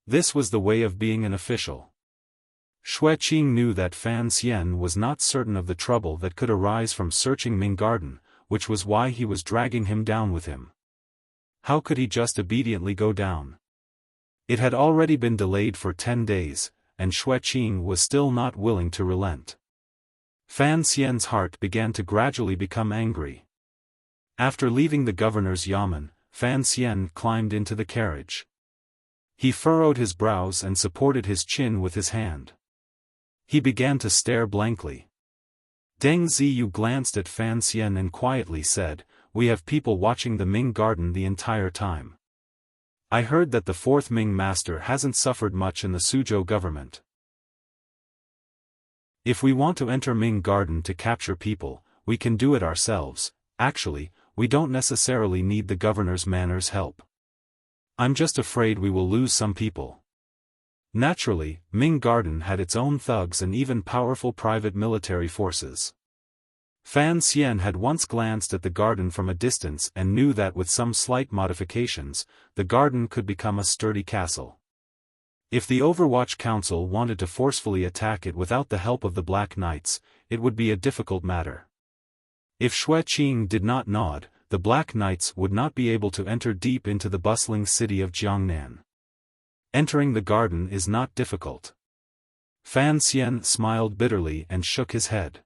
This was the way of being an official. Shui Qing knew that Fan Xian was not certain of the trouble that could arise from searching Ming Garden, which was why he was dragging him down with him. How could he just obediently go down? It had already been delayed for 10 days, and Xue Qing was still not willing to relent. Fan Xian's heart began to gradually become angry. After leaving the governor's yamen, Fan Xian climbed into the carriage. He furrowed his brows and supported his chin with his hand. He began to stare blankly. Deng Ziyu glanced at Fan Xian and quietly said, "We have people watching the Ming garden the entire time. I heard that the fourth Ming master hasn't suffered much in the Suzhou government. If we want to enter Ming garden to capture people, we can do it ourselves. Actually, we don't necessarily need the governor's manor's help. I'm just afraid we will lose some people." Naturally, Ming garden had its own thugs and even powerful private military forces. Fan Xian had once glanced at the garden from a distance and knew that with some slight modifications, the garden could become a sturdy castle. If the Overwatch Council wanted to forcefully attack it without the help of the Black Knights, it would be a difficult matter. If Xue Qing did not nod, the Black Knights would not be able to enter deep into the bustling city of Jiangnan. Entering the garden is not difficult. Fan Xian smiled bitterly and shook his head.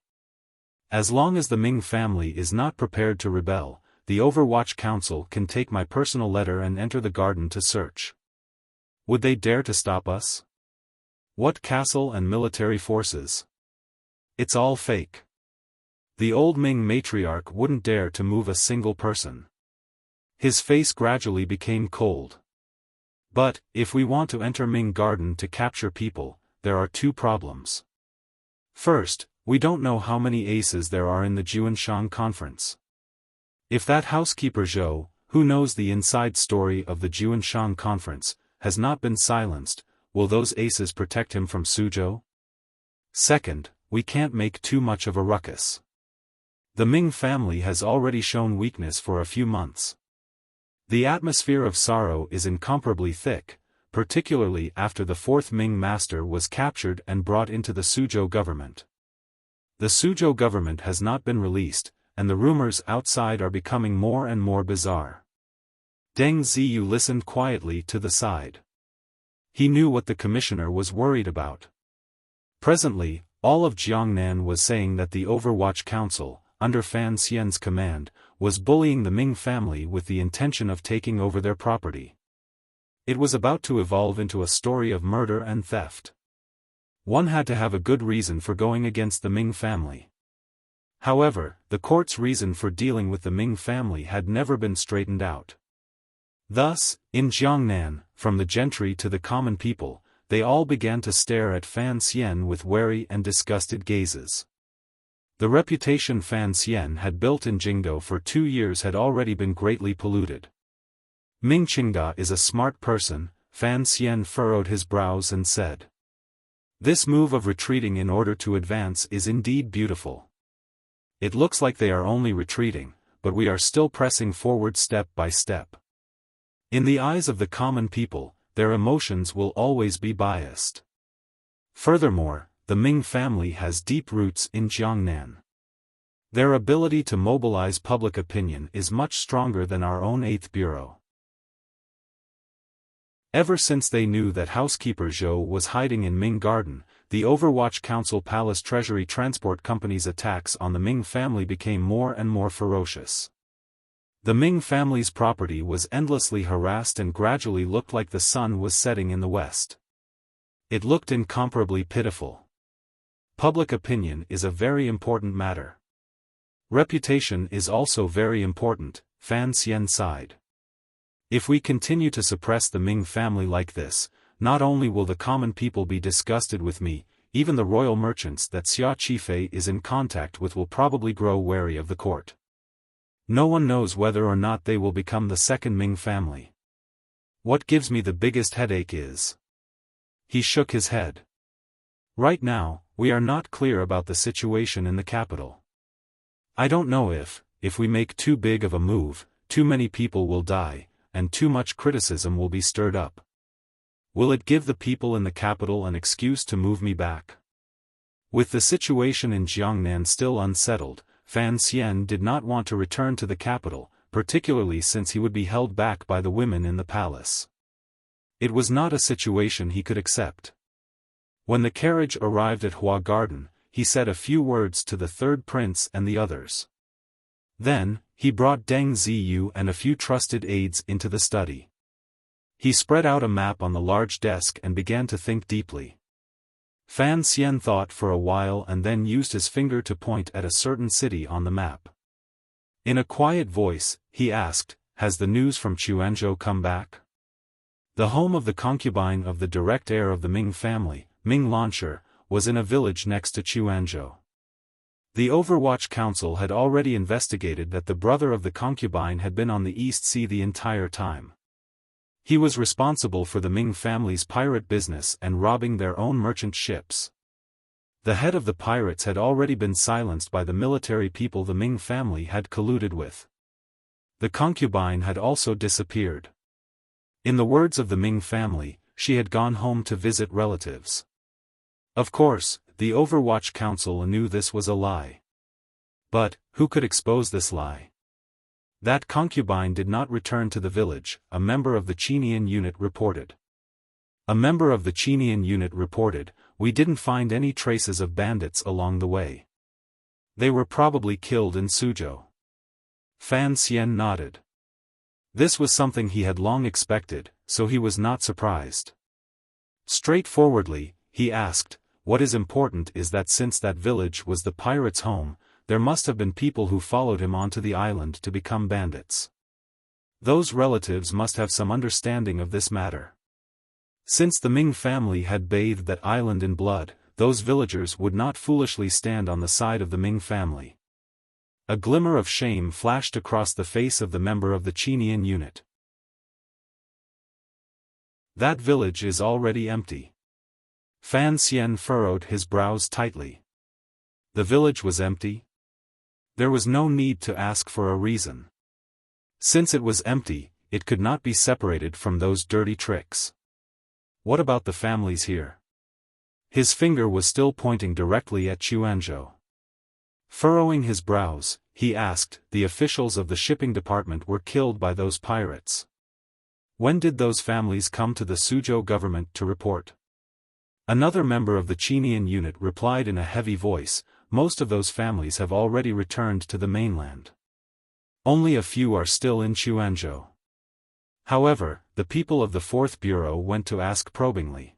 As long as the Ming family is not prepared to rebel, the Overwatch Council can take my personal letter and enter the garden to search. Would they dare to stop us? What castle and military forces? It's all fake. The old Ming matriarch wouldn't dare to move a single person. His face gradually became cold. But, if we want to enter Ming garden to capture people, there are two problems. First, we don't know how many aces there are in the Juanshan conference. If that housekeeper Zhou, who knows the inside story of the Juanshan conference, has not been silenced, will those aces protect him from Suzhou? Second, we can't make too much of a ruckus. The Ming family has already shown weakness for a few months. The atmosphere of sorrow is incomparably thick, particularly after the fourth Ming master was captured and brought into the Suzhou government. The Suzhou government has not been released, and the rumors outside are becoming more and more bizarre. Deng Ziyu listened quietly to the side. He knew what the commissioner was worried about. Presently, all of Jiangnan was saying that the Overwatch Council, under Fan Xian's command, was bullying the Ming family with the intention of taking over their property. It was about to evolve into a story of murder and theft. One had to have a good reason for going against the Ming family. However, the court's reason for dealing with the Ming family had never been straightened out. Thus, in Jiangnan, from the gentry to the common people, they all began to stare at Fan Xian with wary and disgusted gazes. The reputation Fan Xian had built in Jingdou for 2 years had already been greatly polluted. Ming Qingda is a smart person, Fan Xian furrowed his brows and said. This move of retreating in order to advance is indeed beautiful. It looks like they are only retreating, but we are still pressing forward step by step. In the eyes of the common people, their emotions will always be biased. Furthermore, the Ming family has deep roots in Jiangnan. Their ability to mobilize public opinion is much stronger than our own 8th Bureau. Ever since they knew that housekeeper Zhou was hiding in Ming Garden, the Overwatch Council Palace Treasury Transport Company's attacks on the Ming family became more and more ferocious. The Ming family's property was endlessly harassed and gradually looked like the sun was setting in the west. It looked incomparably pitiful. Public opinion is a very important matter. Reputation is also very important, Fan Xian sighed. If we continue to suppress the Ming family like this, not only will the common people be disgusted with me, even the royal merchants that Xia Qifei is in contact with will probably grow wary of the court. No one knows whether or not they will become the second Ming family. What gives me the biggest headache is... He shook his head. Right now, we are not clear about the situation in the capital. I don't know if we make too big of a move, too many people will die, and too much criticism will be stirred up. Will it give the people in the capital an excuse to move me back? With the situation in Jiangnan still unsettled, Fan Xian did not want to return to the capital, particularly since he would be held back by the women in the palace. It was not a situation he could accept. When the carriage arrived at Hua Garden, he said a few words to the third prince and the others. Then, he brought Deng Ziyu and a few trusted aides into the study. He spread out a map on the large desk and began to think deeply. Fan Xian thought for a while and then used his finger to point at a certain city on the map. In a quiet voice, he asked, "Has the news from Quanzhou come back?" The home of the concubine of the direct heir of the Ming family, Ming Lansher, was in a village next to Quanzhou. The Overwatch Council had already investigated that the brother of the concubine had been on the East Sea the entire time. He was responsible for the Ming family's pirate business and robbing their own merchant ships. The head of the pirates had already been silenced by the military people the Ming family had colluded with. The concubine had also disappeared. In the words of the Ming family, she had gone home to visit relatives. Of course, the Overwatch Council knew this was a lie. But, who could expose this lie? That concubine did not return to the village, a member of the Qinian unit reported. A member of the Qinian unit reported, "We didn't find any traces of bandits along the way. They were probably killed in Suzhou." Fan Xian nodded. This was something he had long expected, so he was not surprised. Straightforwardly, he asked, "What is important is that since that village was the pirate's home, there must have been people who followed him onto the island to become bandits. Those relatives must have some understanding of this matter. Since the Ming family had bathed that island in blood, those villagers would not foolishly stand on the side of the Ming family." A glimmer of shame flashed across the face of the member of the Qinian unit. "That village is already empty." Fan Xian furrowed his brows tightly. The village was empty? There was no need to ask for a reason. Since it was empty, it could not be separated from those dirty tricks. What about the families here? His finger was still pointing directly at Quanzhou. Furrowing his brows, he asked, "The officials of the shipping department were killed by those pirates. When did those families come to the Suzhou government to report?" Another member of the Qinian unit replied in a heavy voice, "Most of those families have already returned to the mainland. Only a few are still in Quanzhou. However, the people of the 4th Bureau went to ask probingly.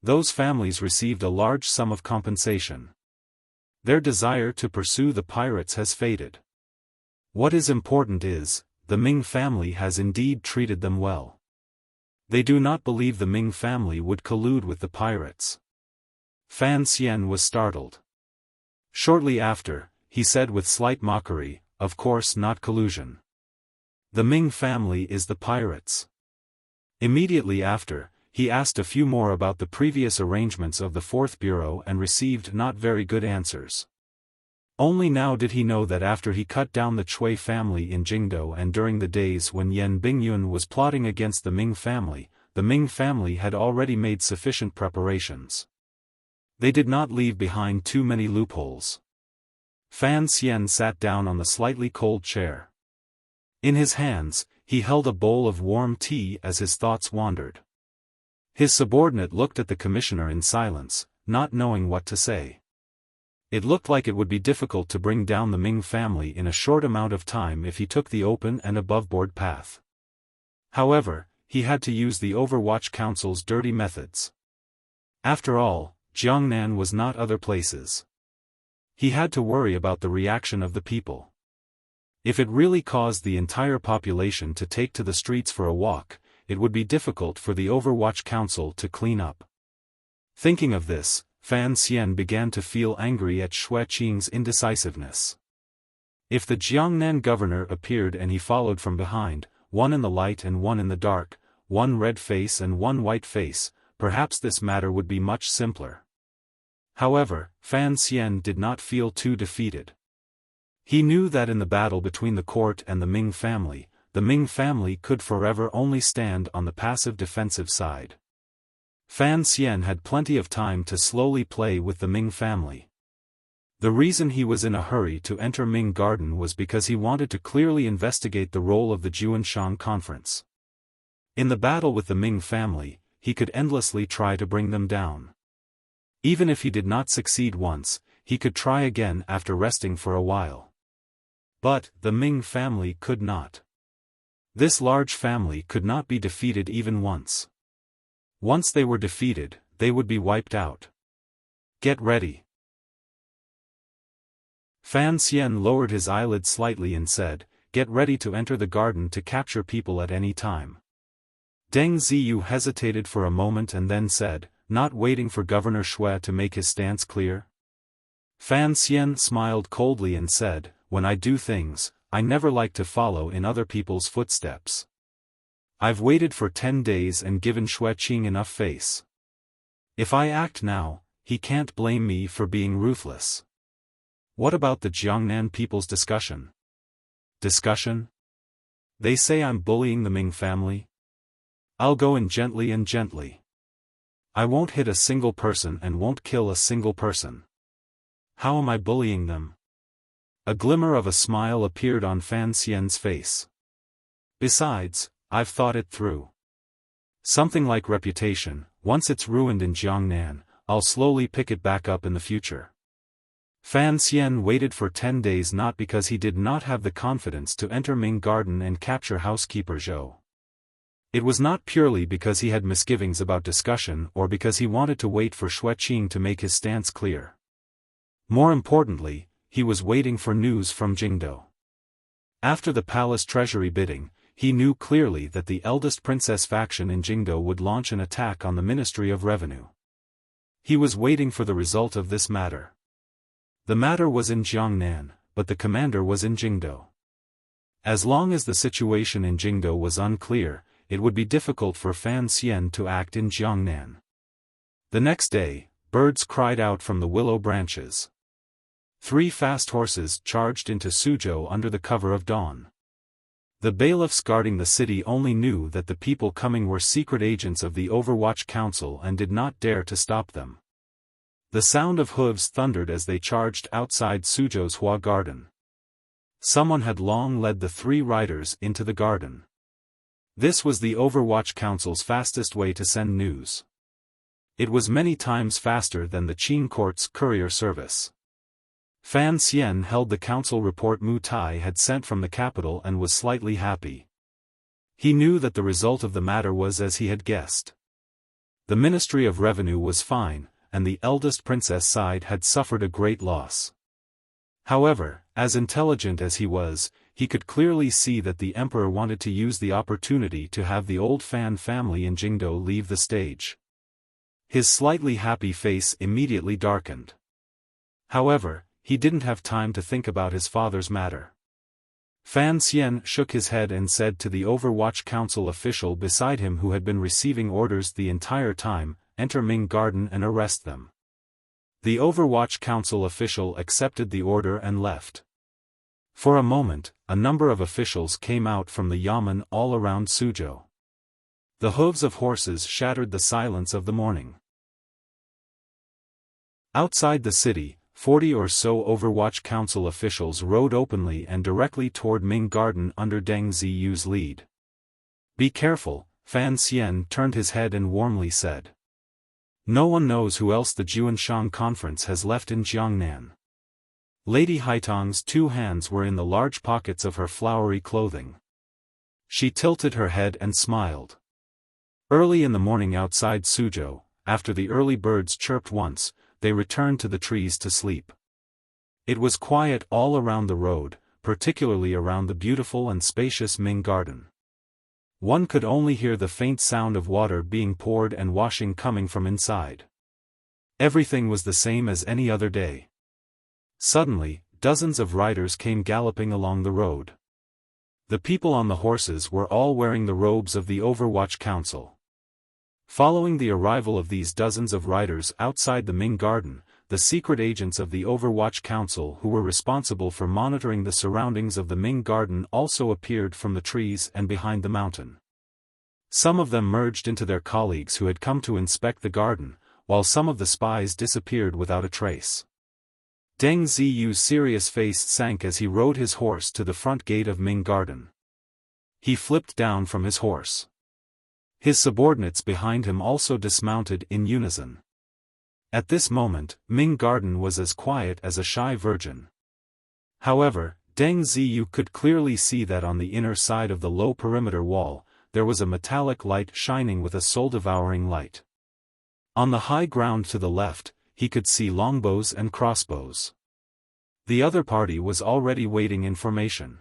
Those families received a large sum of compensation. Their desire to pursue the pirates has faded. What is important is, the Ming family has indeed treated them well. They do not believe the Ming family would collude with the pirates." Fan Xian was startled. Shortly after, he said with slight mockery, "Of course not collusion. The Ming family is the pirates." Immediately after, he asked a few more about the previous arrangements of the 4th Bureau and received not very good answers. Only now did he know that after he cut down the Chui family in Jingdou and during the days when Yan Bingyun was plotting against the Ming family had already made sufficient preparations. They did not leave behind too many loopholes. Fan Xian sat down on the slightly cold chair. In his hands, he held a bowl of warm tea as his thoughts wandered. His subordinate looked at the commissioner in silence, not knowing what to say. It looked like it would be difficult to bring down the Ming family in a short amount of time if he took the open and above-board path. However, he had to use the Overwatch Council's dirty methods. After all, Jiangnan was not other places. He had to worry about the reaction of the people. If it really caused the entire population to take to the streets for a walk, it would be difficult for the Overwatch Council to clean up. Thinking of this, Fan Xian began to feel angry at Xue Qing's indecisiveness. If the Jiangnan governor appeared and he followed from behind, one in the light and one in the dark, one red face and one white face, perhaps this matter would be much simpler. However, Fan Xian did not feel too defeated. He knew that in the battle between the court and the Ming family could forever only stand on the passive defensive side. Fan Xian had plenty of time to slowly play with the Ming family. The reason he was in a hurry to enter Ming Garden was because he wanted to clearly investigate the role of the Juanshan Conference. In the battle with the Ming family, he could endlessly try to bring them down. Even if he did not succeed once, he could try again after resting for a while. But, the Ming family could not. This large family could not be defeated even once. Once they were defeated, they would be wiped out. Get ready. Fan Xian lowered his eyelids slightly and said, "Get ready to enter the garden to capture people at any time." Deng Ziyu hesitated for a moment and then said, "Not waiting for Governor Shui to make his stance clear?" Fan Xian smiled coldly and said, "When I do things, I never like to follow in other people's footsteps. I've waited for 10 days and given Shui Qing enough face. If I act now, he can't blame me for being ruthless." What about the Jiangnan people's discussion? Discussion? They say I'm bullying the Ming family? I'll go in gently and gently. I won't hit a single person and won't kill a single person. How am I bullying them? A glimmer of a smile appeared on Fan Xian's face. Besides, I've thought it through. Something like reputation, once it's ruined in Jiangnan, I'll slowly pick it back up in the future. Fan Xian waited for 10 days not because he did not have the confidence to enter Ming Garden and capture housekeeper Zhou. It was not purely because he had misgivings about discussion or because he wanted to wait for Shui Qing to make his stance clear. More importantly, he was waiting for news from Jingdou. After the palace treasury bidding, he knew clearly that the eldest princess faction in Jingdou would launch an attack on the Ministry of Revenue. He was waiting for the result of this matter. The matter was in Jiangnan, but the commander was in Jingdou. As long as the situation in Jingdou was unclear, it would be difficult for Fan Xian to act in Jiangnan. The next day, birds cried out from the willow branches. 3 fast horses charged into Suzhou under the cover of dawn. The bailiffs guarding the city only knew that the people coming were secret agents of the Overwatch Council and did not dare to stop them. The sound of hooves thundered as they charged outside Suzhou's Hua Garden. Someone had long led the 3 riders into the garden. This was the Overwatch Council's fastest way to send news. It was many times faster than the Qin Court's courier service. Fan Xian held the council report Mu Tai had sent from the capital and was slightly happy. He knew that the result of the matter was as he had guessed. The Ministry of Revenue was fine, and the eldest princess side had suffered a great loss. However, as intelligent as he was, he could clearly see that the emperor wanted to use the opportunity to have the old Fan family in Jingdou leave the stage. His slightly happy face immediately darkened. However, he didn't have time to think about his father's matter. Fan Xian shook his head and said to the Overwatch Council official beside him who had been receiving orders the entire time, "Enter Ming Garden and arrest them." The Overwatch Council official accepted the order and left. For a moment, a number of officials came out from the yamen all around Suzhou. The hooves of horses shattered the silence of the morning. Outside the city, 40 or so Overwatch Council officials rode openly and directly toward Ming Garden under Deng Ziyu's lead. "Be careful," Fan Xian turned his head and warmly said. "No one knows who else the Juanshan Conference has left in Jiangnan." Lady Haitong's 2 hands were in the large pockets of her flowery clothing. She tilted her head and smiled. Early in the morning outside Suzhou, after the early birds chirped once, they returned to the trees to sleep. It was quiet all around the road, particularly around the beautiful and spacious Ming Garden. One could only hear the faint sound of water being poured and washing coming from inside. Everything was the same as any other day. Suddenly, dozens of riders came galloping along the road. The people on the horses were all wearing the robes of the Overwatch Council. Following the arrival of these dozens of riders outside the Ming Garden, the secret agents of the Overwatch Council who were responsible for monitoring the surroundings of the Ming Garden also appeared from the trees and behind the mountain. Some of them merged into their colleagues who had come to inspect the garden, while some of the spies disappeared without a trace. Deng Ziyu's serious face sank as he rode his horse to the front gate of Ming Garden. He flipped down from his horse. His subordinates behind him also dismounted in unison. At this moment, Ming Garden was as quiet as a shy virgin. However, Deng Ziyu could clearly see that on the inner side of the low perimeter wall, there was a metallic light shining with a soul-devouring light. On the high ground to the left, he could see longbows and crossbows. The other party was already waiting in formation.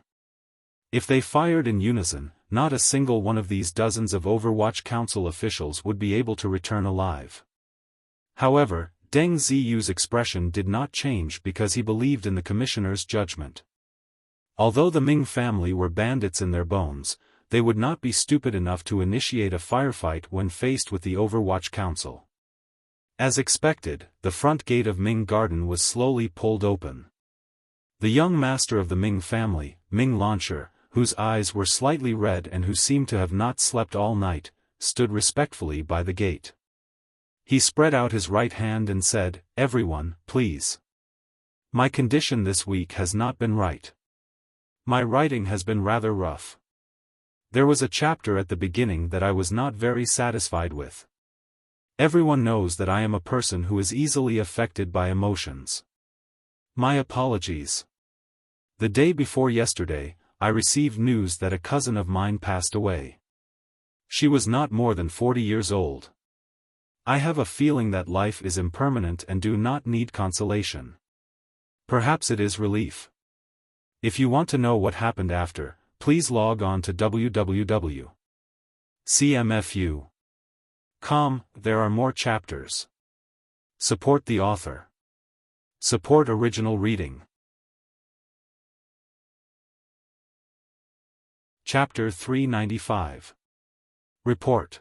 If they fired in unison, not a single one of these dozens of Overwatch Council officials would be able to return alive. However, Deng Ziyu's expression did not change because he believed in the commissioner's judgment. Although the Ming family were bandits in their bones, they would not be stupid enough to initiate a firefight when faced with the Overwatch Council. As expected, the front gate of Ming Garden was slowly pulled open. The young master of the Ming family, Ming Launcher, whose eyes were slightly red and who seemed to have not slept all night, stood respectfully by the gate. He spread out his right hand and said, "Everyone, please. My condition this week has not been right. My writing has been rather rough. There was a chapter at the beginning that I was not very satisfied with. Everyone knows that I am a person who is easily affected by emotions. My apologies. The day before yesterday, I received news that a cousin of mine passed away. She was not more than 40 years old. I have a feeling that life is impermanent and do not need consolation. Perhaps it is relief. If you want to know what happened after, please log on to www.cmfu.com. There are more chapters. Support the author. Support original reading. Chapter 395. Report.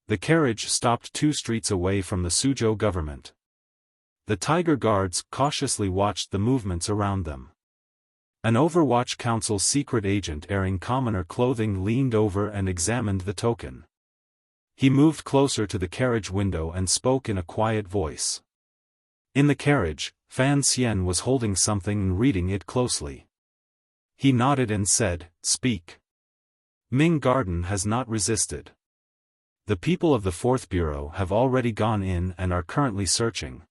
The carriage stopped 2 streets away from the Suzhou government. The Tiger Guards cautiously watched the movements around them. An Overwatch Council secret agent wearing commoner clothing leaned over and examined the token. He moved closer to the carriage window and spoke in a quiet voice. In the carriage, Fan Xian was holding something and reading it closely. He nodded and said, "Speak." Ming Garden has not resisted. The people of the 4th Bureau have already gone in and are currently searching.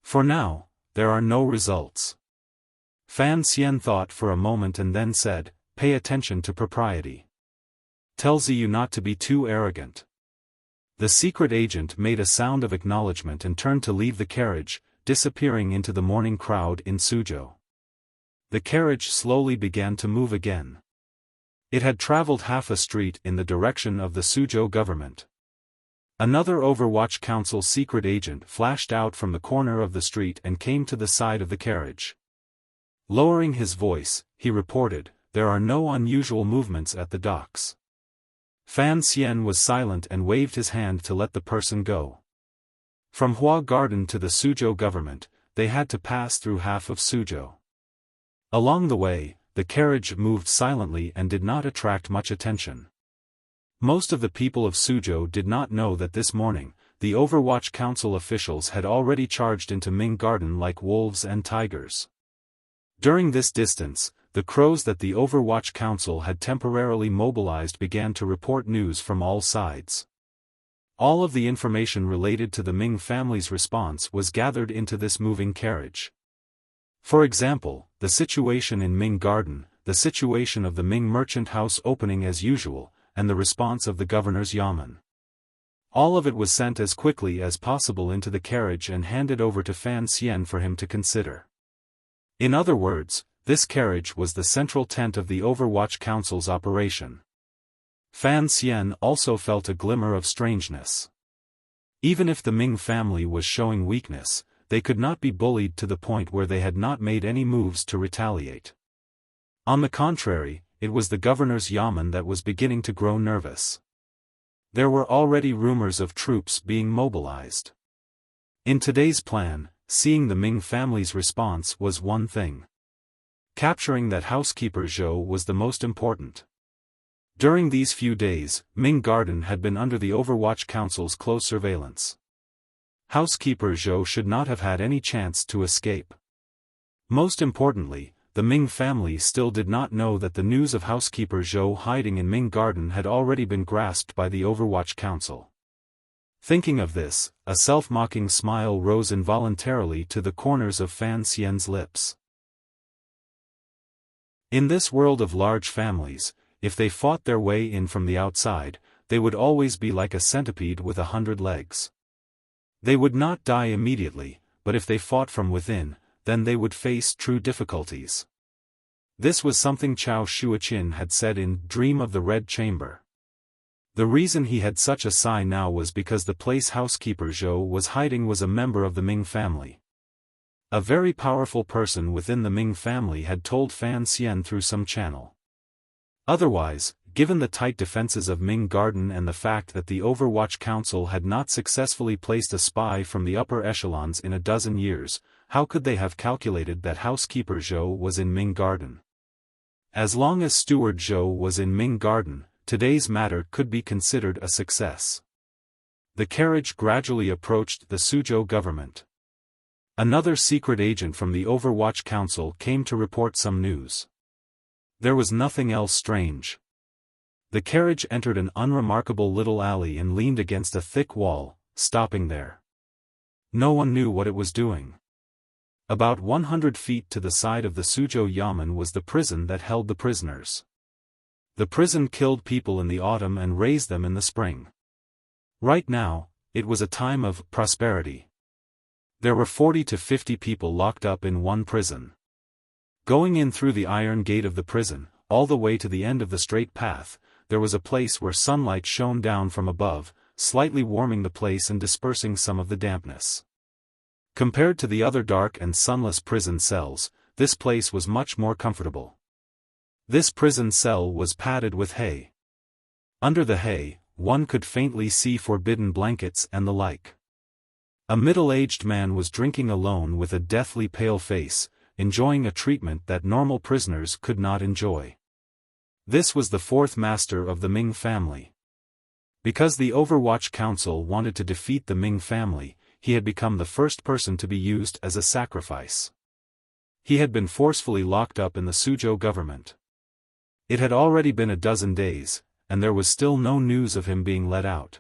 For now, there are no results. Fan Xian thought for a moment and then said, "Pay attention to propriety. Tells you not to be too arrogant." The secret agent made a sound of acknowledgement and turned to leave the carriage, disappearing into the morning crowd in Suzhou. The carriage slowly began to move again. It had traveled half a street in the direction of the Suzhou government. Another Overwatch Council secret agent flashed out from the corner of the street and came to the side of the carriage. Lowering his voice, he reported, "There are no unusual movements at the docks." Fan Xian was silent and waved his hand to let the person go. From Hua Garden to the Suzhou government, they had to pass through half of Suzhou. Along the way, the carriage moved silently and did not attract much attention. Most of the people of Suzhou did not know that this morning, the Overwatch Council officials had already charged into Ming Garden like wolves and tigers. During this distance, the crows that the Overwatch Council had temporarily mobilized began to report news from all sides. All of the information related to the Ming family's response was gathered into this moving carriage. For example, the situation in Ming Garden, the situation of the Ming merchant house opening as usual, and the response of the governor's yamen. All of it was sent as quickly as possible into the carriage and handed over to Fan Xian for him to consider. In other words, this carriage was the central tent of the Overwatch Council's operation. Fan Xian also felt a glimmer of strangeness. Even if the Ming family was showing weakness, they could not be bullied to the point where they had not made any moves to retaliate. On the contrary, it was the governor's yamen that was beginning to grow nervous. There were already rumors of troops being mobilized. In today's plan, seeing the Ming family's response was one thing. Capturing that housekeeper Zhou was the most important. During these few days, Ming Garden had been under the Overwatch Council's close surveillance. Housekeeper Zhou should not have had any chance to escape. Most importantly, the Ming family still did not know that the news of housekeeper Zhou hiding in Ming Garden had already been grasped by the Overwatch Council. Thinking of this, a self-mocking smile rose involuntarily to the corners of Fan Xian's lips. In this world of large families, if they fought their way in from the outside, they would always be like a centipede with 100 legs. They would not die immediately, but if they fought from within, then they would face true difficulties. This was something Chao Shuoqin had said in Dream of the Red Chamber. The reason he had such a sigh now was because the place housekeeper Zhou was hiding was a member of the Ming family. A very powerful person within the Ming family had told Fan Xian through some channel. Otherwise, given the tight defenses of Ming Garden and the fact that the Overwatch Council had not successfully placed a spy from the upper echelons in a dozen years, how could they have calculated that housekeeper Zhou was in Ming Garden? As long as steward Zhou was in Ming Garden, today's matter could be considered a success. The carriage gradually approached the Suzhou government. Another secret agent from the Overwatch Council came to report some news. There was nothing else strange. The carriage entered an unremarkable little alley and leaned against a thick wall, stopping there. No one knew what it was doing. About 100 feet to the side of the Suzhou Yamen was the prison that held the prisoners. The prison killed people in the autumn and raised them in the spring. Right now, it was a time of prosperity. There were 40 to 50 people locked up in one prison. Going in through the iron gate of the prison, all the way to the end of the straight path, there was a place where sunlight shone down from above, slightly warming the place and dispersing some of the dampness. Compared to the other dark and sunless prison cells, this place was much more comfortable. This prison cell was padded with hay. Under the hay, one could faintly see forbidden blankets and the like. A middle-aged man was drinking alone with a deathly pale face, enjoying a treatment that normal prisoners could not enjoy. This was the fourth master of the Ming family. Because the Overwatch Council wanted to defeat the Ming family, he had become the first person to be used as a sacrifice. He had been forcefully locked up in the Suzhou government. It had already been a dozen days, and there was still no news of him being let out.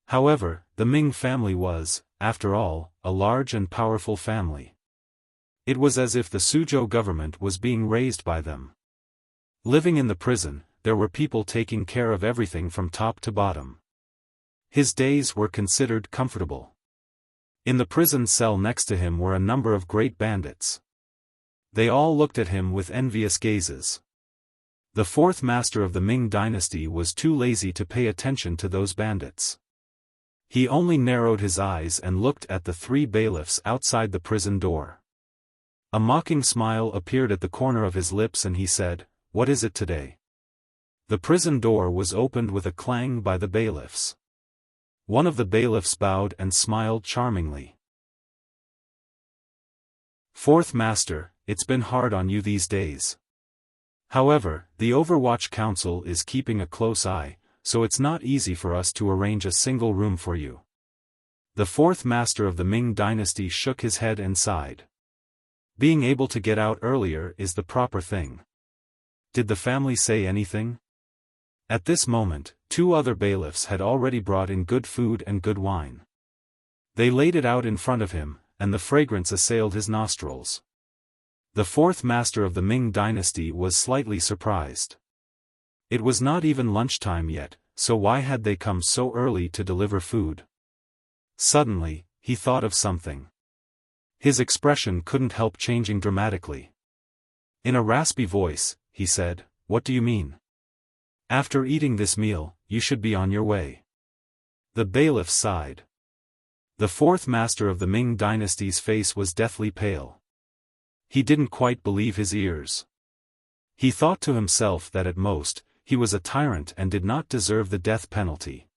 However, the Ming family was, after all, a large and powerful family. It was as if the Suzhou government was being raised by them. Living in the prison, there were people taking care of everything from top to bottom. His days were considered comfortable. In the prison cell next to him were a number of great bandits. They all looked at him with envious gazes. The fourth master of the Ming dynasty was too lazy to pay attention to those bandits. He only narrowed his eyes and looked at the three bailiffs outside the prison door. A mocking smile appeared at the corner of his lips and he said, "What is it today?" The prison door was opened with a clang by the bailiffs. One of the bailiffs bowed and smiled charmingly. "Fourth master, it's been hard on you these days. However, the Overwatch Council is keeping a close eye, so it's not easy for us to arrange a single room for you." The fourth master of the Ming dynasty shook his head and sighed. Being able to get out earlier is the proper thing. Did the family say anything? At this moment, two other bailiffs had already brought in good food and good wine. They laid it out in front of him, and the fragrance assailed his nostrils. The fourth master of the Ming dynasty was slightly surprised. It was not even lunchtime yet, so why had they come so early to deliver food? Suddenly, he thought of something. His expression couldn't help changing dramatically. In a raspy voice, he said, "What do you mean? After eating this meal, you should be on your way." The bailiff sighed. The fourth master of the Ming dynasty's face was deathly pale. He didn't quite believe his ears. He thought to himself that at most, he was a tyrant and did not deserve the death penalty.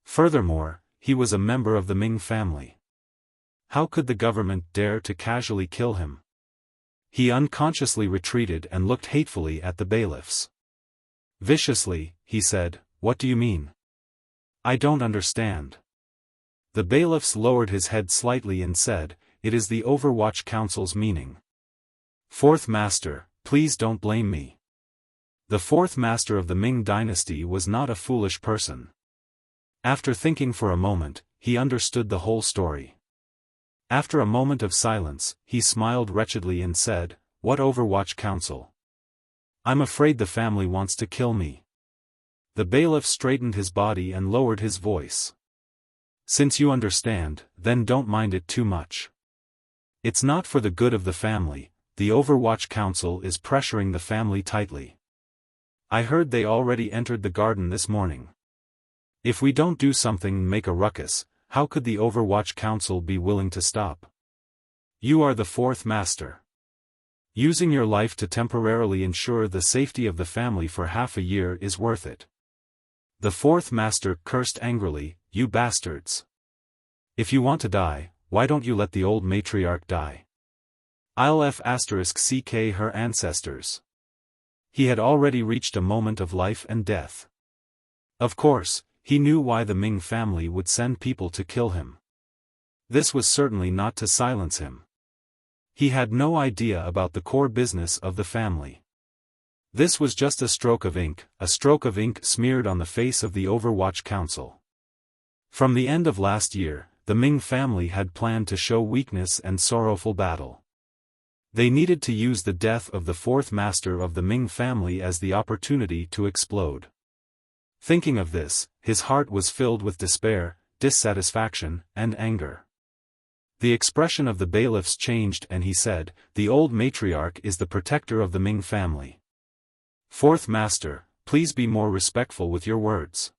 Furthermore, he was a member of the Ming family. How could the government dare to casually kill him? He unconsciously retreated and looked hatefully at the bailiffs. Viciously, he said, "What do you mean? I don't understand." The bailiffs lowered his head slightly and said, "It is the Overwatch Council's meaning. Fourth Master, please don't blame me. The fourth master of the Ming dynasty was not a foolish person. After thinking for a moment, he understood the whole story. After a moment of silence, he smiled wretchedly and said, "What Overwatch Council? I'm afraid the family wants to kill me." The bailiff straightened his body and lowered his voice. "Since you understand, then don't mind it too much. It's not for the good of the family. The Overwatch Council is pressuring the family tightly. I heard they already entered the garden this morning. If we don't do something and make a ruckus, how could the Overwatch Council be willing to stop? You are the fourth master. Using your life to temporarily ensure the safety of the family for half a year is worth it." The fourth master cursed angrily, "You bastards! If you want to die, why don't you let the old matriarch die? I'll **ck her ancestors." He had already reached a moment of life and death. Of course, he knew why the Ming family would send people to kill him. This was certainly not to silence him. He had no idea about the core business of the family. This was just a stroke of ink smeared on the face of the Overwatch Council. From the end of last year, the Ming family had planned to show weakness and sorrowful battle. They needed to use the death of the fourth master of the Ming family as the opportunity to explode. Thinking of this, his heart was filled with despair, dissatisfaction, and anger. The expression of the bailiffs changed and he said, "The old matriarch is the protector of the Ming family. Fourth master, please be more respectful with your words."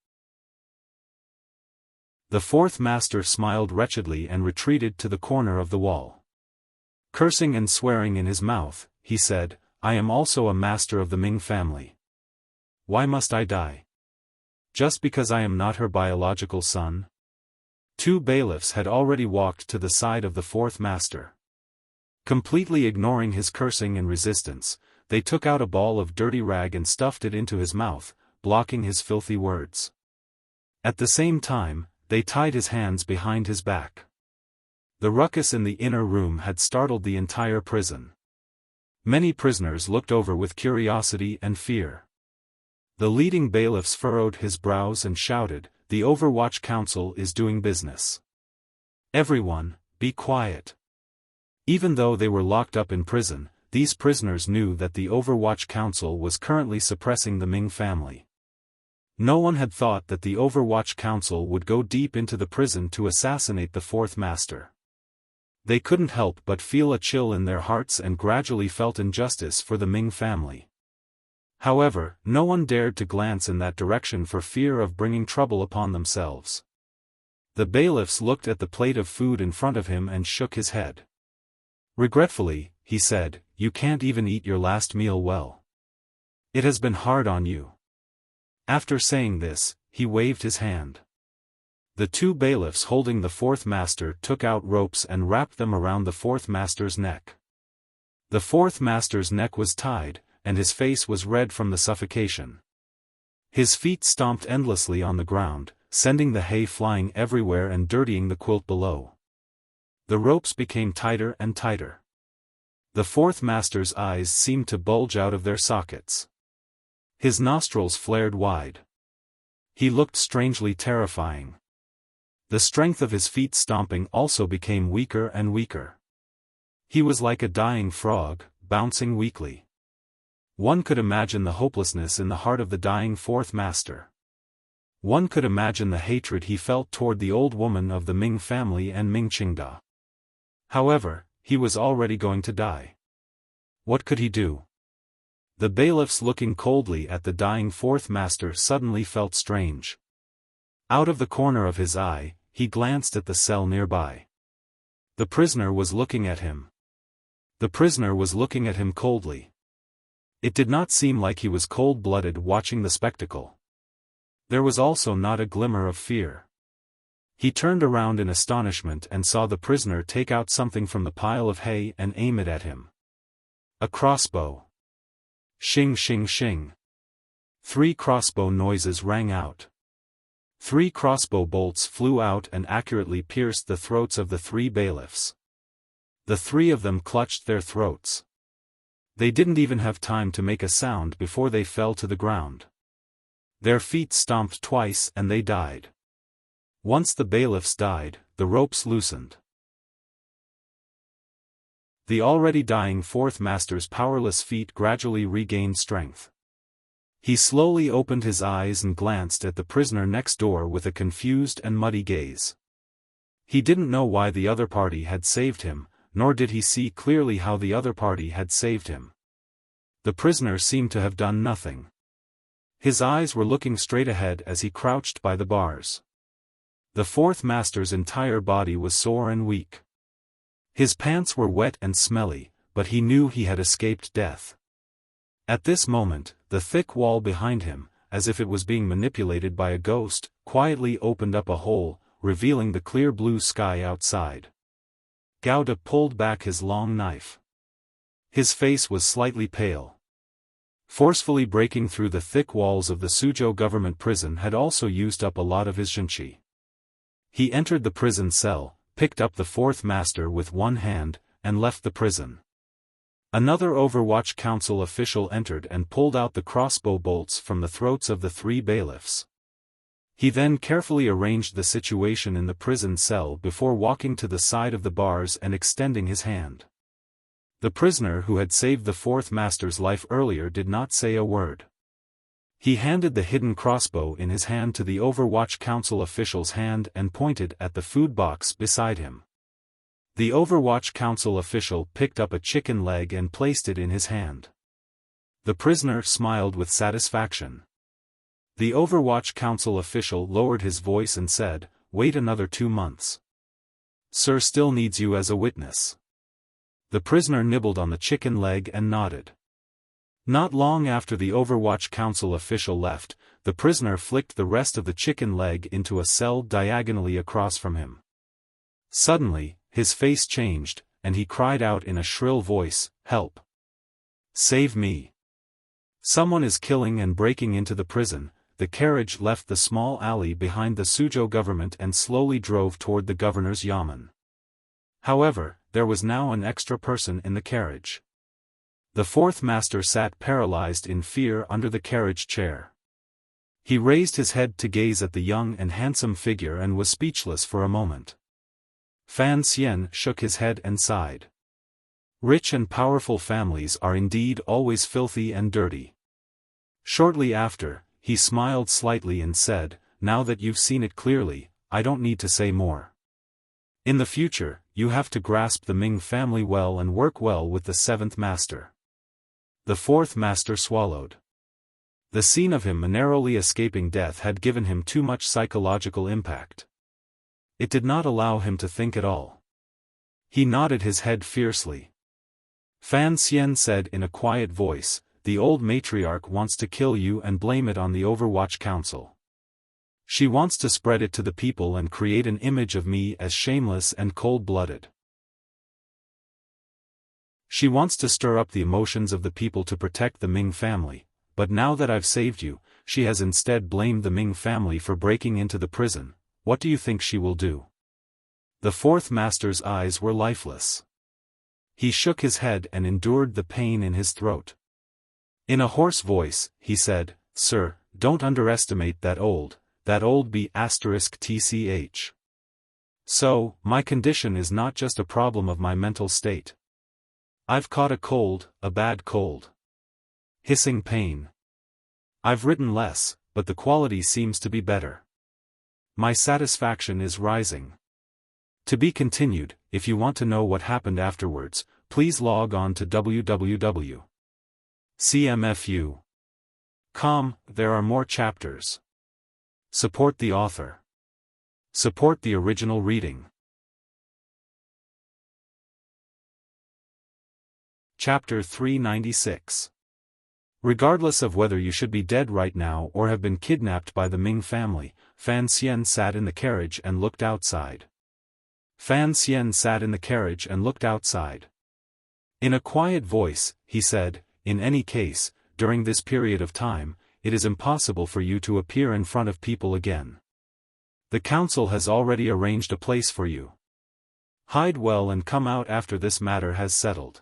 The fourth master smiled wretchedly and retreated to the corner of the wall. Cursing and swearing in his mouth, he said, "I am also a master of the Ming family. Why must I die? Just because I am not her biological son?" Two bailiffs had already walked to the side of the fourth master. Completely ignoring his cursing and resistance, they took out a ball of dirty rag and stuffed it into his mouth, blocking his filthy words. At the same time, they tied his hands behind his back. The ruckus in the inner room had startled the entire prison. Many prisoners looked over with curiosity and fear. The leading bailiffs furrowed his brows and shouted, "The Overwatch Council is doing business. Everyone, be quiet." Even though they were locked up in prison, these prisoners knew that the Overwatch Council was currently suppressing the Ming family. No one had thought that the Overwatch Council would go deep into the prison to assassinate the fourth master. They couldn't help but feel a chill in their hearts and gradually felt injustice for the Ming family. However, no one dared to glance in that direction for fear of bringing trouble upon themselves. The bailiffs looked at the plate of food in front of him and shook his head. Regretfully, he said, "You can't even eat your last meal well. It has been hard on you." After saying this, he waved his hand. The two bailiffs holding the fourth master took out ropes and wrapped them around the fourth master's neck. The fourth master's neck was tied, and his face was red from the suffocation. His feet stomped endlessly on the ground, sending the hay flying everywhere and dirtying the quilt below. The ropes became tighter and tighter. The fourth master's eyes seemed to bulge out of their sockets. His nostrils flared wide. He looked strangely terrifying. The strength of his feet stomping also became weaker and weaker. He was like a dying frog, bouncing weakly. One could imagine the hopelessness in the heart of the dying fourth master. One could imagine the hatred he felt toward the old woman of the Ming family and Ming Qingda. However, he was already going to die. What could he do? The bailiffs looking coldly at the dying fourth master suddenly felt strange. Out of the corner of his eye, he glanced at the cell nearby. The prisoner was looking at him. The prisoner was looking at him coldly. It did not seem like he was cold-blooded watching the spectacle. There was also not a glimmer of fear. He turned around in astonishment and saw the prisoner take out something from the pile of hay and aim it at him. A crossbow. Shing shing shing. 3 crossbow noises rang out. 3 crossbow bolts flew out and accurately pierced the throats of the 3 bailiffs. The 3 of them clutched their throats. They didn't even have time to make a sound before they fell to the ground. Their feet stomped twice and they died. Once the bailiffs died, the ropes loosened. The already dying fourth master's powerless feet gradually regained strength. He slowly opened his eyes and glanced at the prisoner next door with a confused and muddy gaze. He didn't know why the other party had saved him, nor did he see clearly how the other party had saved him. The prisoner seemed to have done nothing. His eyes were looking straight ahead as he crouched by the bars. The fourth master's entire body was sore and weak. His pants were wet and smelly, but he knew he had escaped death. At this moment, the thick wall behind him, as if it was being manipulated by a ghost, quietly opened up a hole, revealing the clear blue sky outside. Gauda pulled back his long knife. His face was slightly pale. Forcefully breaking through the thick walls of the Suzhou government prison had also used up a lot of his zhenqi. He entered the prison cell, picked up the fourth master with one hand, and left the prison. Another Overwatch Council official entered and pulled out the crossbow bolts from the throats of the three bailiffs. He then carefully arranged the situation in the prison cell before walking to the side of the bars and extending his hand. The prisoner who had saved the fourth master's life earlier did not say a word. He handed the hidden crossbow in his hand to the Overwatch Council official's hand and pointed at the food box beside him. The Overwatch Council official picked up a chicken leg and placed it in his hand. The prisoner smiled with satisfaction. The Overwatch Council official lowered his voice and said, "Wait another 2 months. Sir still needs you as a witness." The prisoner nibbled on the chicken leg and nodded. Not long after the Overwatch Council official left, the prisoner flicked the rest of the chicken leg into a cell diagonally across from him. Suddenly, his face changed, and he cried out in a shrill voice, "Help! Save me! Someone is killing and breaking into the prison." The carriage left the small alley behind the Suzhou government and slowly drove toward the governor's yamen. However, there was now an extra person in the carriage. The fourth master sat paralyzed in fear under the carriage chair. He raised his head to gaze at the young and handsome figure and was speechless for a moment. Fan Xian shook his head and sighed. Rich and powerful families are indeed always filthy and dirty. Shortly after, he smiled slightly and said, "Now that you've seen it clearly, I don't need to say more. In the future, you have to grasp the Ming family well and work well with the seventh master." The fourth master swallowed. The scene of him narrowly escaping death had given him too much psychological impact. It did not allow him to think at all. He nodded his head fiercely. Fan Xian said in a quiet voice, "The old matriarch wants to kill you and blame it on the Overwatch Council. She wants to spread it to the people and create an image of me as shameless and cold-blooded. She wants to stir up the emotions of the people to protect the Ming family, but now that I've saved you, she has instead blamed the Ming family for breaking into the prison. What do you think she will do?" The fourth master's eyes were lifeless. He shook his head and endured the pain in his throat. In a hoarse voice, he said, "Sir, don't underestimate that old B***tch. So, my condition is not just a problem of my mental state. I've caught a cold, a bad cold. Hissing pain. I've written less, but the quality seems to be better. My satisfaction is rising. To be continued. If you want to know what happened afterwards, please log on to www.cmfu.com. There are more chapters. Support the author. Support the original reading. Chapter 396. Regardless of whether you should be dead right now or have been kidnapped by the Ming family, Fan Xian sat in the carriage and looked outside. Fan Xian sat in the carriage and looked outside. In a quiet voice, he said, "In any case, during this period of time, it is impossible for you to appear in front of people again. The council has already arranged a place for you. Hide well and come out after this matter has settled."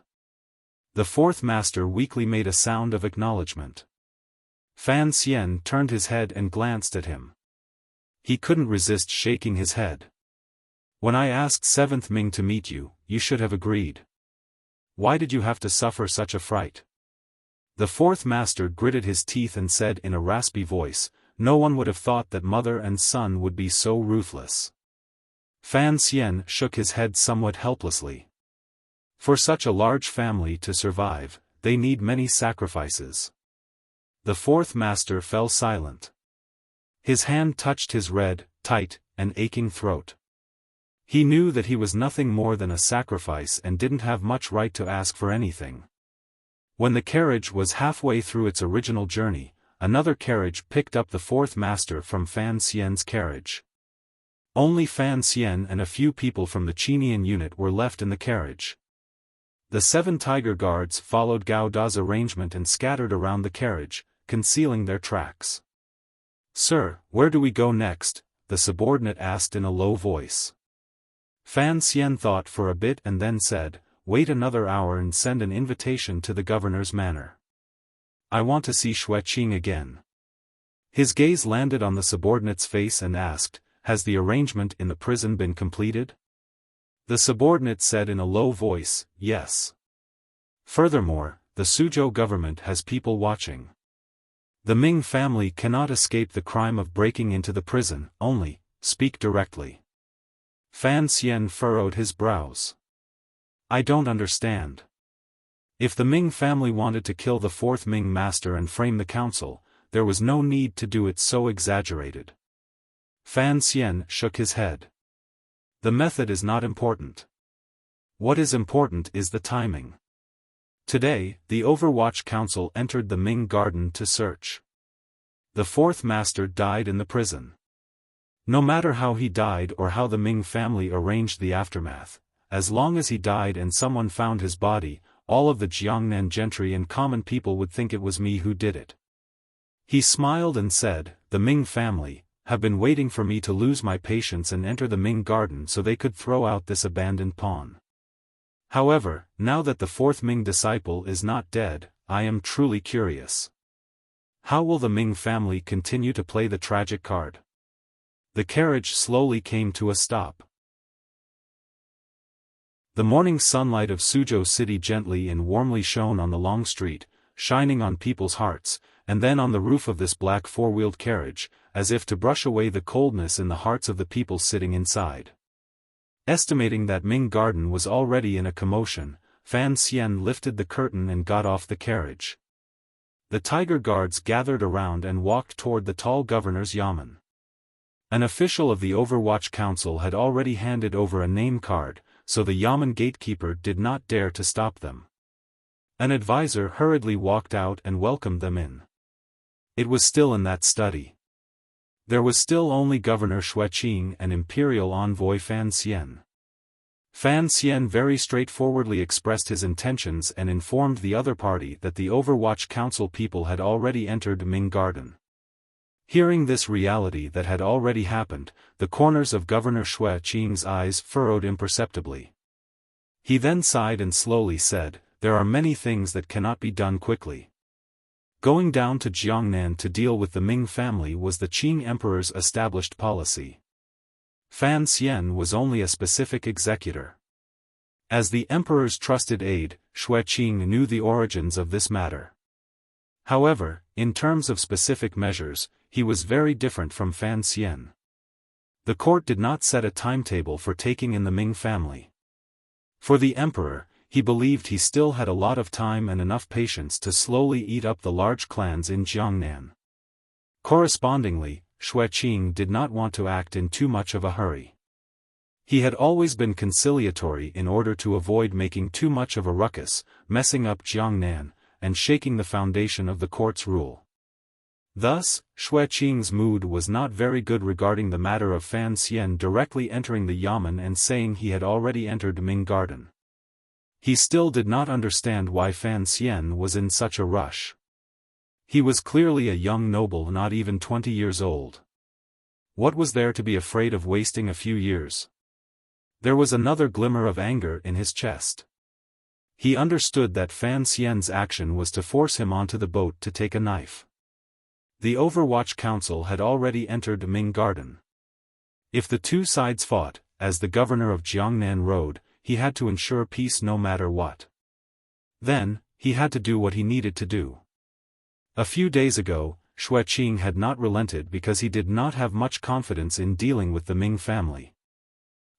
The fourth master weakly made a sound of acknowledgement. Fan Xian turned his head and glanced at him. He couldn't resist shaking his head. When I asked 7th Ming to meet you, you should have agreed. Why did you have to suffer such a fright? The fourth master gritted his teeth and said in a raspy voice, no one would have thought that mother and son would be so ruthless. Fan Xian shook his head somewhat helplessly. For such a large family to survive, they need many sacrifices. The fourth master fell silent. His hand touched his red, tight, and aching throat. He knew that he was nothing more than a sacrifice and didn't have much right to ask for anything. When the carriage was halfway through its original journey, another carriage picked up the fourth master from Fan Xian's carriage. Only Fan Xian and a few people from the Qinian unit were left in the carriage. The 7 tiger guards followed Gao Da's arrangement and scattered around the carriage, concealing their tracks. Sir, where do we go next? The subordinate asked in a low voice. Fan Xian thought for a bit and then said, wait another hour and send an invitation to the governor's manor. I want to see Xueqing again. His gaze landed on the subordinate's face and asked, has the arrangement in the prison been completed? The subordinate said in a low voice, yes. Furthermore, the Suzhou government has people watching. The Ming family cannot escape the crime of breaking into the prison, only, speak directly. Fan Xian furrowed his brows. I don't understand. If the Ming family wanted to kill the fourth Ming master and frame the council, there was no need to do it so exaggerated. Fan Xian shook his head. The method is not important. What is important is the timing. Today, the Overwatch Council entered the Ming Garden to search. The fourth master died in the prison. No matter how he died or how the Ming family arranged the aftermath, as long as he died and someone found his body, all of the Jiangnan gentry and common people would think it was me who did it. He smiled and said, the Ming family have been waiting for me to lose my patience and enter the Ming Garden so they could throw out this abandoned pawn. However, now that the fourth Ming disciple is not dead, I am truly curious. How will the Ming family continue to play the tragic card? The carriage slowly came to a stop. The morning sunlight of Suzhou city gently and warmly shone on the long street, shining on people's hearts, and then on the roof of this black four-wheeled carriage, as if to brush away the coldness in the hearts of the people sitting inside. Estimating that Ming Garden was already in a commotion, Fan Xian lifted the curtain and got off the carriage. The tiger guards gathered around and walked toward the tall governor's yamen. An official of the Overwatch Council had already handed over a name card, so the yamen gatekeeper did not dare to stop them. An advisor hurriedly walked out and welcomed them in. It was still in that study. There was still only Governor Xueqing and Imperial Envoy Fan Xian. Fan Xian very straightforwardly expressed his intentions and informed the other party that the Overwatch Council people had already entered Ming Garden. Hearing this reality that had already happened, the corners of Governor Xueqing's eyes furrowed imperceptibly. He then sighed and slowly said, there are many things that cannot be done quickly. Going down to Jiangnan to deal with the Ming family was the Qing Emperor's established policy. Fan Xian was only a specific executor. As the Emperor's trusted aide, Xueqing knew the origins of this matter. However, in terms of specific measures, he was very different from Fan Xian. The court did not set a timetable for taking in the Ming family. For the Emperor, he believed he still had a lot of time and enough patience to slowly eat up the large clans in Jiangnan. Correspondingly, Xueqing did not want to act in too much of a hurry. He had always been conciliatory in order to avoid making too much of a ruckus, messing up Jiangnan, and shaking the foundation of the court's rule. Thus, Xueqing's mood was not very good regarding the matter of Fan Xian directly entering the yamen and saying he had already entered Ming Garden. He still did not understand why Fan Xian was in such a rush. He was clearly a young noble not even 20 years old. What was there to be afraid of wasting a few years? There was another glimmer of anger in his chest. He understood that Fan Xian's action was to force him onto the boat to take a knife. The Overwatch Council had already entered Ming Garden. If the two sides fought, as the governor of Jiangnan rode, he had to ensure peace no matter what. Then, he had to do what he needed to do. A few days ago, Xueqing had not relented because he did not have much confidence in dealing with the Ming family.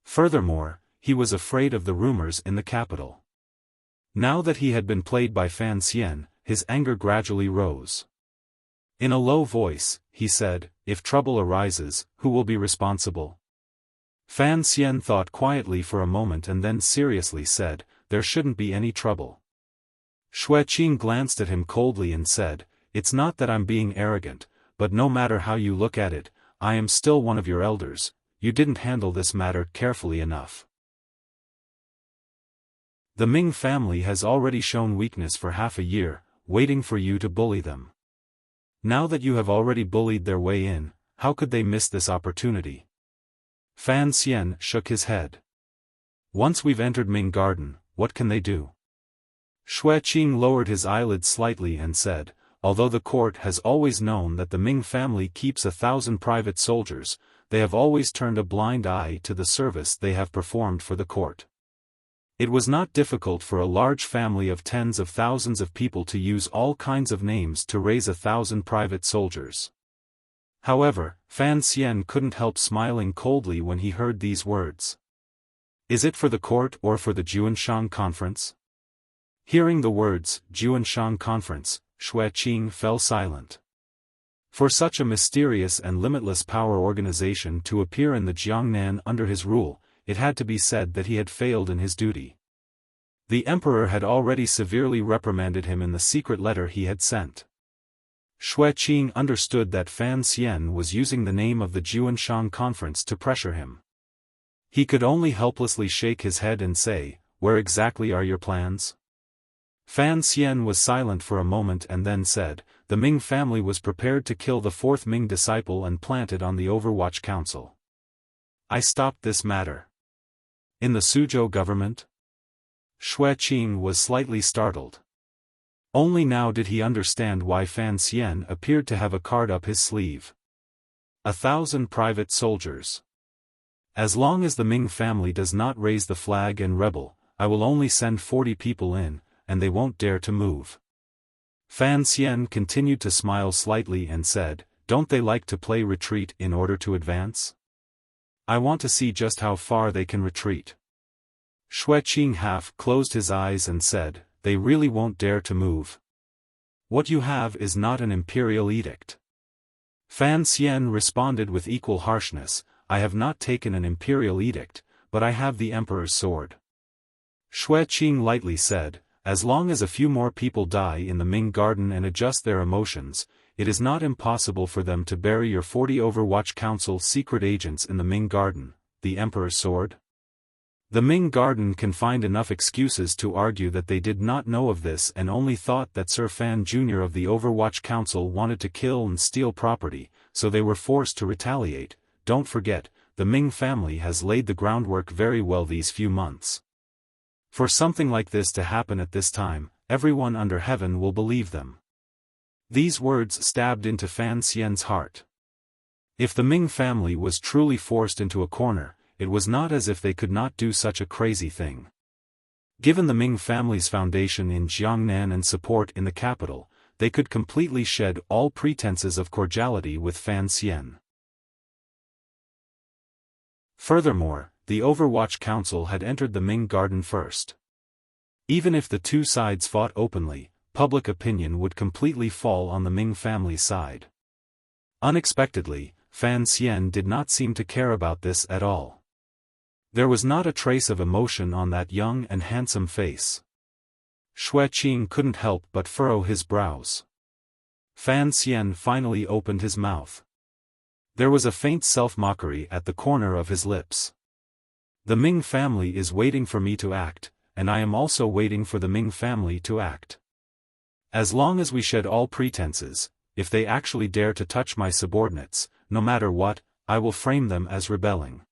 Furthermore, he was afraid of the rumors in the capital. Now that he had been played by Fan Xian, his anger gradually rose. In a low voice, he said, "If trouble arises, who will be responsible?" Fan Xian thought quietly for a moment and then seriously said, "There shouldn't be any trouble." Xueqing glanced at him coldly and said, "It's not that I'm being arrogant, but no matter how you look at it, I am still one of your elders. You didn't handle this matter carefully enough. The Ming family has already shown weakness for half a year, waiting for you to bully them. Now that you have already bullied their way in, how could they miss this opportunity?" Fan Xian shook his head. "Once we've entered Ming Garden, what can they do?" Xueqing lowered his eyelids slightly and said, "Although the court has always known that the Ming family keeps 1,000 private soldiers, they have always turned a blind eye to the service they have performed for the court. It was not difficult for a large family of tens of thousands of people to use all kinds of names to raise 1,000 private soldiers." However, Fan Xian couldn't help smiling coldly when he heard these words. "Is it for the court or for the Juanshan conference?" Hearing the words, Juanshan conference, Xueqing fell silent. For such a mysterious and limitless power organization to appear in the Jiangnan under his rule, it had to be said that he had failed in his duty. The emperor had already severely reprimanded him in the secret letter he had sent. Xueqing understood that Fan Xian was using the name of the Juanshan conference to pressure him. He could only helplessly shake his head and say, "Where exactly are your plans?" Fan Xian was silent for a moment and then said, "The Ming family was prepared to kill the fourth Ming disciple and plant it on the Overwatch Council. I stopped this matter." "In the Suzhou government?" Xueqing was slightly startled. Only now did he understand why Fan Xian appeared to have a card up his sleeve. 1,000 private soldiers. As long as the Ming family does not raise the flag and rebel, I will only send 40 people in, and they won't dare to move. Fan Xian continued to smile slightly and said, "Don't they like to play retreat in order to advance? I want to see just how far they can retreat." Xueqing half closed his eyes and said, "They really won't dare to move. What you have is not an imperial edict." Fan Xian responded with equal harshness, "I have not taken an imperial edict, but I have the emperor's sword." Xueqing lightly said, "As long as a few more people die in the Ming Garden and adjust their emotions, it is not impossible for them to bury your 40 Overwatch Council secret agents in the Ming Garden, the emperor's sword." The Ming Garden can find enough excuses to argue that they did not know of this and only thought that Sir Fan Jr. of the Overwatch Council wanted to kill and steal property, so they were forced to retaliate. Don't forget, the Ming family has laid the groundwork very well these few months. For something like this to happen at this time, everyone under heaven will believe them. These words stabbed into Fan Xian's heart. If the Ming family was truly forced into a corner, it was not as if they could not do such a crazy thing. Given the Ming family's foundation in Jiangnan and support in the capital, they could completely shed all pretenses of cordiality with Fan Xian. Furthermore, the Overwatch Council had entered the Ming Garden first. Even if the two sides fought openly, public opinion would completely fall on the Ming family's side. Unexpectedly, Fan Xian did not seem to care about this at all. There was not a trace of emotion on that young and handsome face. Xueqing couldn't help but furrow his brows. Fan Xian finally opened his mouth. There was a faint self-mockery at the corner of his lips. The Ming family is waiting for me to act, and I am also waiting for the Ming family to act. As long as we shed all pretenses, if they actually dare to touch my subordinates, no matter what, I will frame them as rebelling.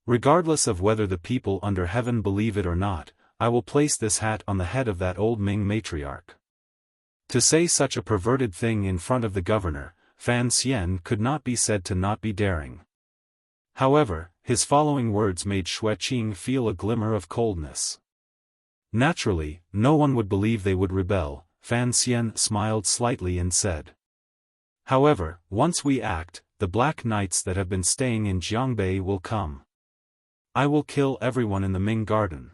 Regardless of whether the people under heaven believe it or not, I will place this hat on the head of that old Ming matriarch. To say such a perverted thing in front of the governor, Fan Xian could not be said to not be daring. However, his following words made Xueqing feel a glimmer of coldness. Naturally, no one would believe they would rebel. Fan Xian smiled slightly and said. However, once we act, the Black Knights that have been staying in Jiangbei will come. I will kill everyone in the Ming Garden.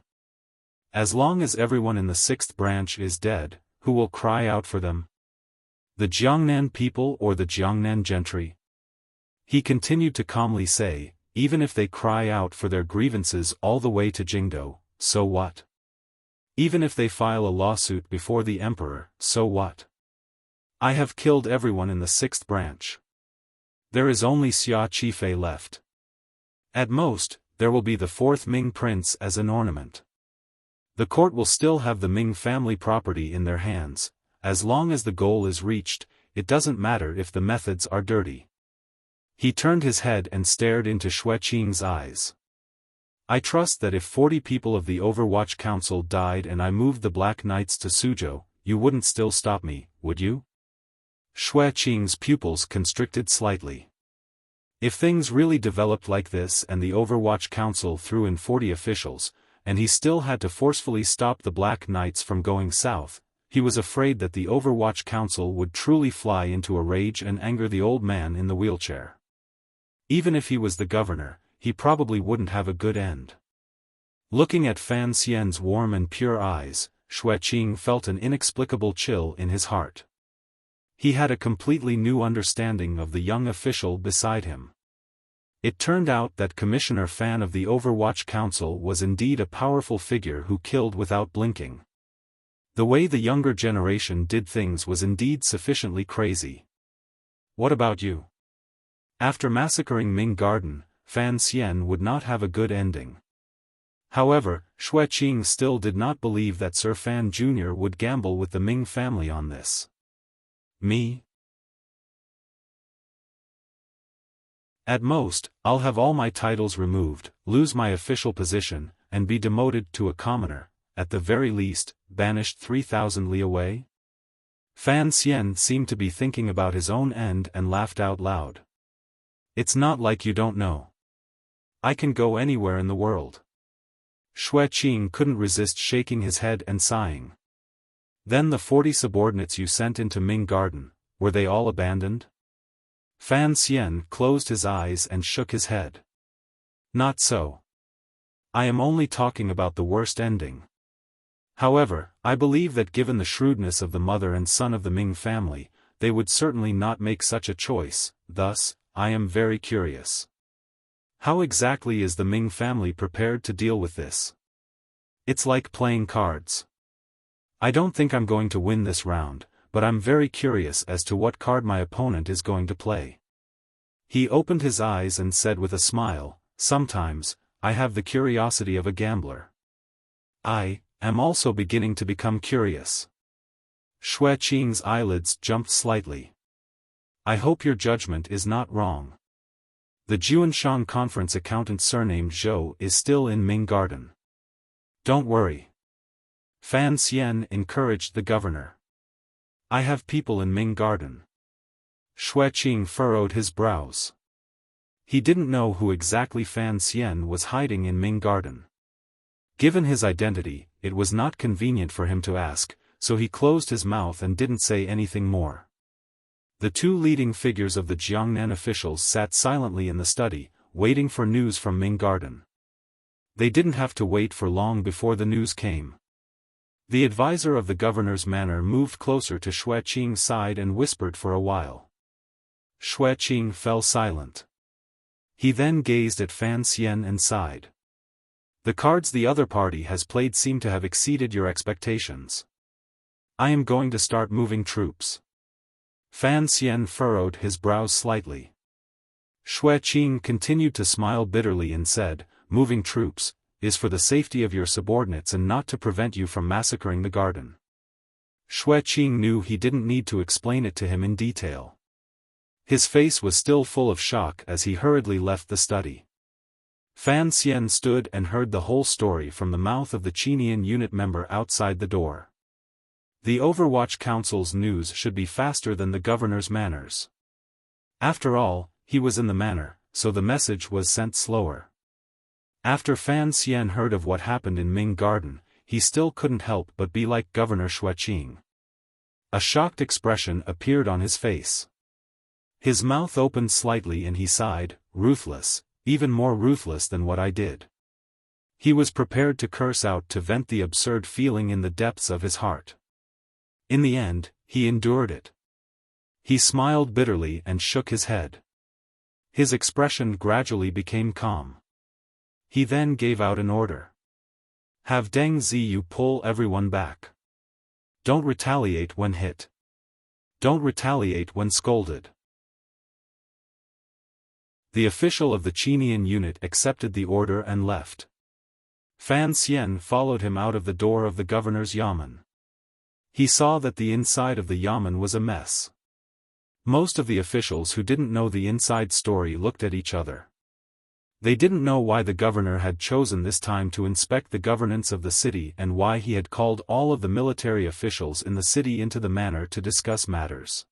As long as everyone in the 6th branch is dead, who will cry out for them? The Jiangnan people or the Jiangnan gentry? He continued to calmly say, even if they cry out for their grievances all the way to Jingdou, so what? Even if they file a lawsuit before the emperor, so what? I have killed everyone in the 6th branch. There is only Xia Qifei left. At most, there will be the 4th Ming prince as an ornament. The court will still have the Ming family property in their hands. As long as the goal is reached, it doesn't matter if the methods are dirty. He turned his head and stared into Xueqing's eyes. I trust that if 40 people of the Overwatch Council died and I moved the Black Knights to Suzhou, you wouldn't still stop me, would you? Xueqing's pupils constricted slightly. If things really developed like this and the Overwatch Council threw in 40 officials, and he still had to forcefully stop the Black Knights from going south, he was afraid that the Overwatch Council would truly fly into a rage and anger the old man in the wheelchair. Even if he was the governor, he probably wouldn't have a good end. Looking at Fan Xian's warm and pure eyes, Xueqing felt an inexplicable chill in his heart. He had a completely new understanding of the young official beside him. It turned out that Commissioner Fan of the Overwatch Council was indeed a powerful figure who killed without blinking. The way the younger generation did things was indeed sufficiently crazy. What about you? After massacring Ming Garden, Fan Xian would not have a good ending. However, Xueqing still did not believe that Sir Fan Jr. would gamble with the Ming family on this. Me? At most, I'll have all my titles removed, lose my official position, and be demoted to a commoner, at the very least, banished 3,000 li away? Fan Xian seemed to be thinking about his own end and laughed out loud. It's not like you don't know. I can go anywhere in the world. Xueqing couldn't resist shaking his head and sighing. Then the 40 subordinates you sent into Ming Garden, were they all abandoned? Fan Xian closed his eyes and shook his head. Not so. I am only talking about the worst ending. However, I believe that given the shrewdness of the mother and son of the Ming family, they would certainly not make such a choice. Thus, I am very curious. How exactly is the Ming family prepared to deal with this? It's like playing cards. I don't think I'm going to win this round, but I'm very curious as to what card my opponent is going to play. He opened his eyes and said with a smile, sometimes, I have the curiosity of a gambler. I am also beginning to become curious. Xueqing's eyelids jumped slightly. I hope your judgment is not wrong. The Juanshan Conference accountant surnamed Zhou is still in Ming Garden. Don't worry. Fan Xian encouraged the governor. I have people in Ming Garden. Xueqing furrowed his brows. He didn't know who exactly Fan Xian was hiding in Ming Garden. Given his identity, it was not convenient for him to ask, so he closed his mouth and didn't say anything more. The two leading figures of the Jiangnan officials sat silently in the study, waiting for news from Ming Garden. They didn't have to wait for long before the news came. The advisor of the governor's manor moved closer to Xueqing's side and whispered for a while. Xueqing fell silent. He then gazed at Fan Xian and sighed. The cards the other party has played seem to have exceeded your expectations. I am going to start moving troops. Fan Xian furrowed his brows slightly. Xueqing continued to smile bitterly and said, moving troops is for the safety of your subordinates and not to prevent you from massacring the garden. Xueqing knew he didn't need to explain it to him in detail. His face was still full of shock as he hurriedly left the study. Fan Xian stood and heard the whole story from the mouth of the Qinian unit member outside the door. The Overwatch Council's news should be faster than the governor's manners. After all, he was in the manor, so the message was sent slower. After Fan Xian heard of what happened in Ming Garden, he still couldn't help but be like Governor Xueqing. A shocked expression appeared on his face. His mouth opened slightly and he sighed, "Ruthless, even more ruthless than what I did." He was prepared to curse out to vent the absurd feeling in the depths of his heart. In the end, he endured it. He smiled bitterly and shook his head. His expression gradually became calm. He then gave out an order. "Have Deng Ziyu pull everyone back. Don't retaliate when hit. Don't retaliate when scolded." The official of the Qinian unit accepted the order and left. Fan Xian followed him out of the door of the governor's yamen. He saw that the inside of the yamen was a mess. Most of the officials who didn't know the inside story looked at each other. They didn't know why the governor had chosen this time to inspect the governance of the city and why he had called all of the military officials in the city into the manor to discuss matters.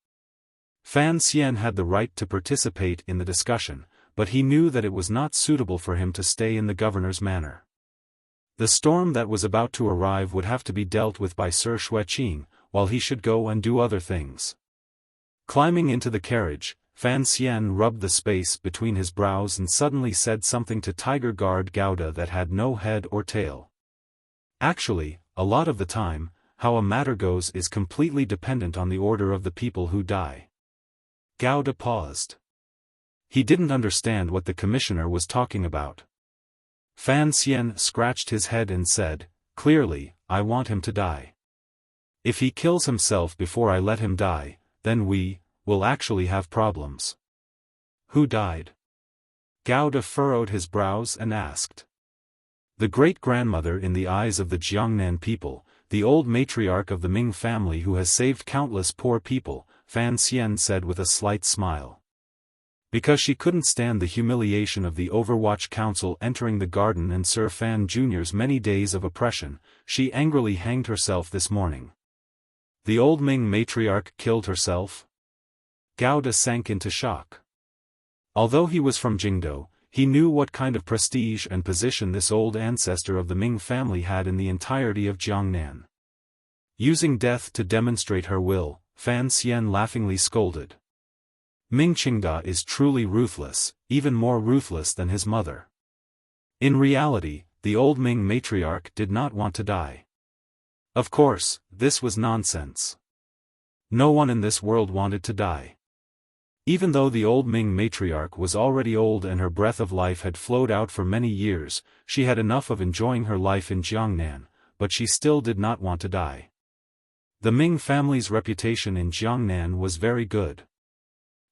Fan Xian had the right to participate in the discussion, but he knew that it was not suitable for him to stay in the governor's manor. The storm that was about to arrive would have to be dealt with by Sir Xueqing, while he should go and do other things. Climbing into the carriage, Fan Xian rubbed the space between his brows and suddenly said something to Tiger Guard Gouda that had no head or tail. Actually, a lot of the time, how a matter goes is completely dependent on the order of the people who die. Gouda paused. He didn't understand what the commissioner was talking about. Fan Xian scratched his head and said, "Clearly, I want him to die. If he kills himself before I let him die, then will actually have problems." "Who died?" Gouda furrowed his brows and asked. "The great-grandmother in the eyes of the Jiangnan people, the old matriarch of the Ming family who has saved countless poor people," Fan Xian said with a slight smile. Because she couldn't stand the humiliation of the Overwatch Council entering the garden and Sir Fan Jr.'s many days of oppression, she angrily hanged herself this morning. The old Ming matriarch killed herself? Gouda sank into shock. Although he was from Jingdo, he knew what kind of prestige and position this old ancestor of the Ming family had in the entirety of Jiangnan. Using death to demonstrate her will, Fan Xian laughingly scolded. "Ming Qingda is truly ruthless, even more ruthless than his mother." In reality, the old Ming matriarch did not want to die. Of course, this was nonsense. No one in this world wanted to die. Even though the old Ming matriarch was already old and her breath of life had flowed out for many years, she had enough of enjoying her life in Jiangnan, but she still did not want to die. The Ming family's reputation in Jiangnan was very good.